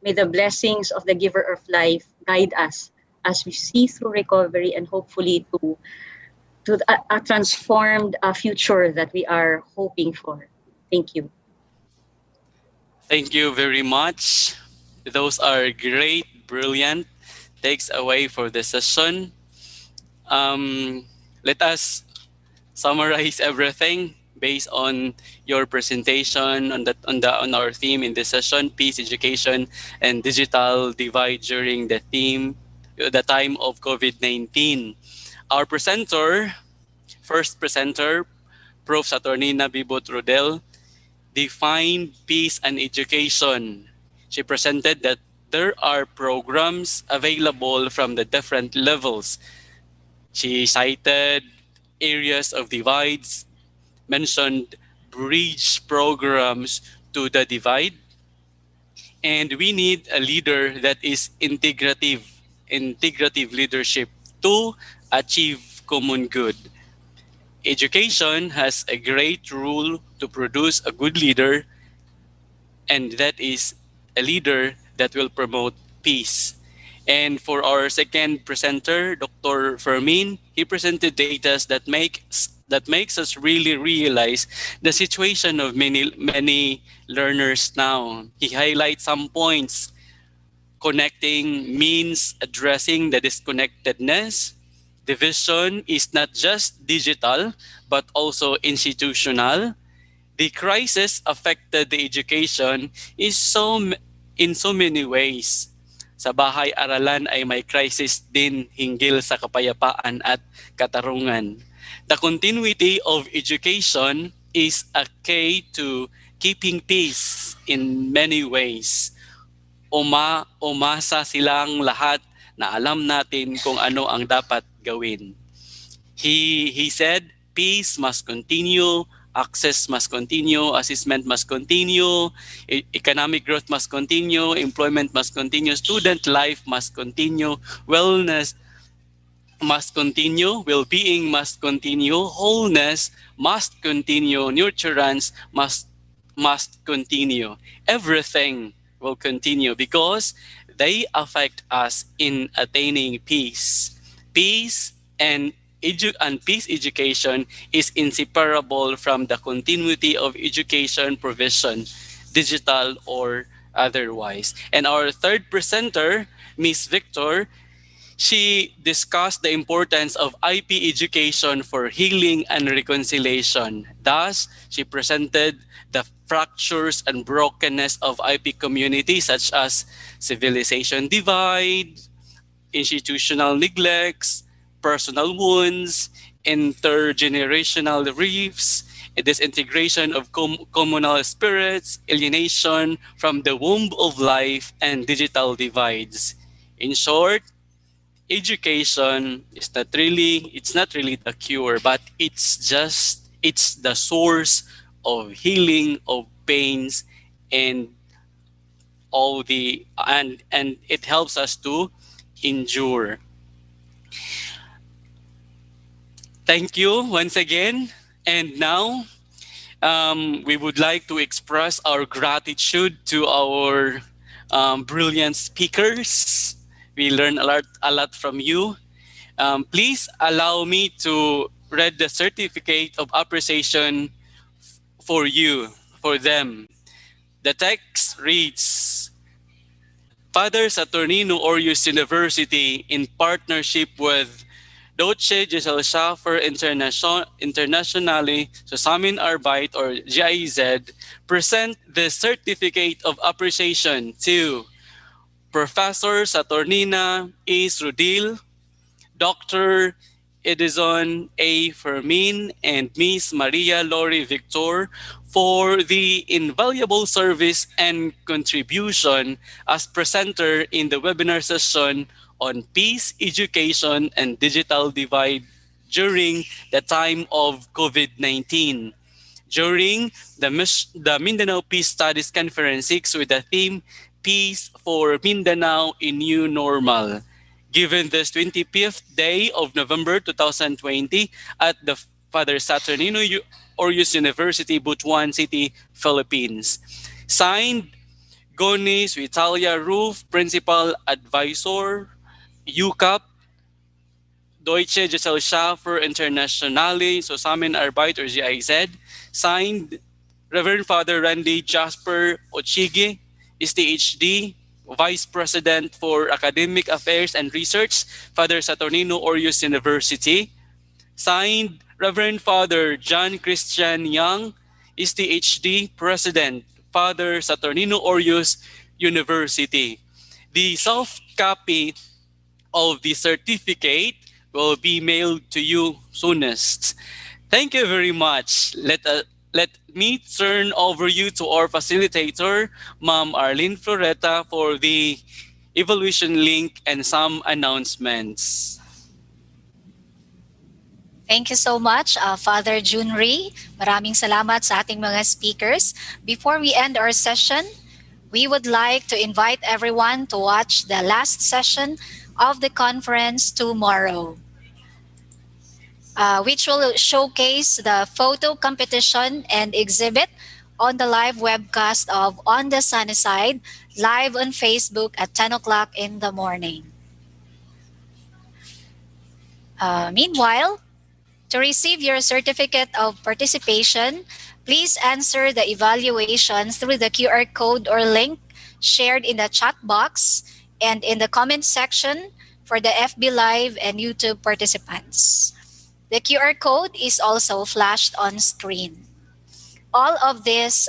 S6: may the blessings of the giver of life guide us as we see through recovery and hopefully to a transformed future that we are hoping for. Thank you.
S3: Thank you very much. Those are great, brilliant takes away for the session. Let us summarize everything based on your presentation on our theme in this session: peace, education, and digital divide during the time of COVID-19. Our first presenter, Prof. Saturnina Bibot Rodel, defined peace and education She presented that there are programs available from the different levels. She cited areas of divides, mentioned bridge programs to the divide, and we need a leader that is integrative leadership to achieve common good. Education has a great role to produce a good leader, and that is a leader that will promote peace. And for our second presenter, Dr. Fermin, he presented data that makes us really realize the situation of many learners now. He highlights some points. Connecting means addressing the disconnectedness. Division is not just digital but also institutional. The crisis affected the education in so many ways. Sa bahay-aralan ay may crisis din hinggil sa kapayapaan at katarungan. The continuity of education is a key to keeping peace in many ways. Umasa silang lahat na alam natin kung ano ang dapat gawin. He said, peace must continue, access must continue, assessment must continue, economic growth must continue, employment must continue, student life must continue, wellness must continue, well-being must continue, wholeness must continue, nurturance must continue. Everything will continue because they affect us in attaining peace. Peace and peace education is inseparable from the continuity of education provision, digital or otherwise. And our third presenter, Miss Victor, she discussed the importance of IP education for healing and reconciliation. Thus, she presented the fractures and brokenness of IP communities such as civilization divide, institutional neglects, personal wounds, intergenerational rifts, a disintegration of communal spirits, alienation from the womb of life, and digital divides. In short, education is not really the cure, but it's the source of healing of pains and and it helps us to endure. Thank you once again. And now we would like to express our gratitude to our brilliant speakers. We learn a lot from you. Please allow me to read the certificate of appreciation for them. The text reads, Father Saturnino Orius University, in partnership with Deutsche Gesellschaft Internationale Zusammenarbeit or GIZ, present the certificate of appreciation to Professor Saturnina E. Rudil, Dr. Edison A. Fermin, and Ms. Maria Lori Victor for the invaluable service and contribution as presenter in the webinar session on peace, education, and digital divide during the time of COVID-19. During the Mindanao Peace Studies Conference 6 with the theme Peace for Mindanao in New Normal, given this 25th day of November 2020 at the Father Saturnino Orius University, Butuan City, Philippines. Signed, Goni Suitalia Roof, Principal Advisor, UCAP, Deutsche Gesellschaft Internationale Zusammenarbeit or GIZ. Signed, Reverend Father Randy Jasper Ochige, STHD, Vice President for Academic Affairs and Research, Father Saturnino Orius University. Signed, Reverend Father John Christian Young, STHD, President, Father Saturnino Orius University. The soft copy of the certificate will be mailed to you soonest. Thank you very much. Let me turn over you to our facilitator, Ma'am Arlene Floreta, for the evaluation link and some announcements.
S2: Thank you so much, Father Junri. Maraming salamat sa ating mga speakers. Before we end our session, we would like to invite everyone to watch the last session of the conference tomorrow, which will showcase the photo competition and exhibit on the live webcast of On the Sunny Side, live on Facebook at 10 o'clock in the morning. Meanwhile, to receive your certificate of participation, please answer the evaluation through the QR code or link shared in the chat box and in the comment section for the FB Live and YouTube participants. The QR code is also flashed on screen. All of these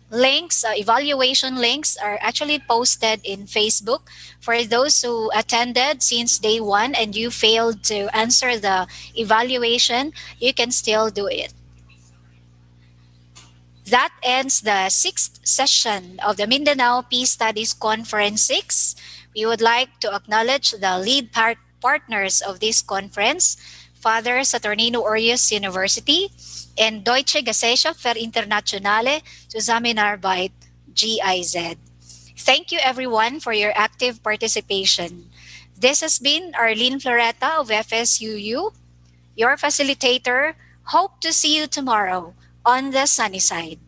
S2: links, evaluation links, are actually posted in Facebook. For those who attended since day one and you failed to answer the evaluation, you can still do it. That ends the sixth session of the Mindanao Peace Studies Conference 6. We would like to acknowledge the lead partners of this conference, Father Saturnino Orius University and Deutsche Gesellschaft für Internationale Zusammenarbeit, GIZ. Thank you everyone for your active participation. This has been Arlene Floreta of FSUU, your facilitator. Hope to see you tomorrow on the sunny side.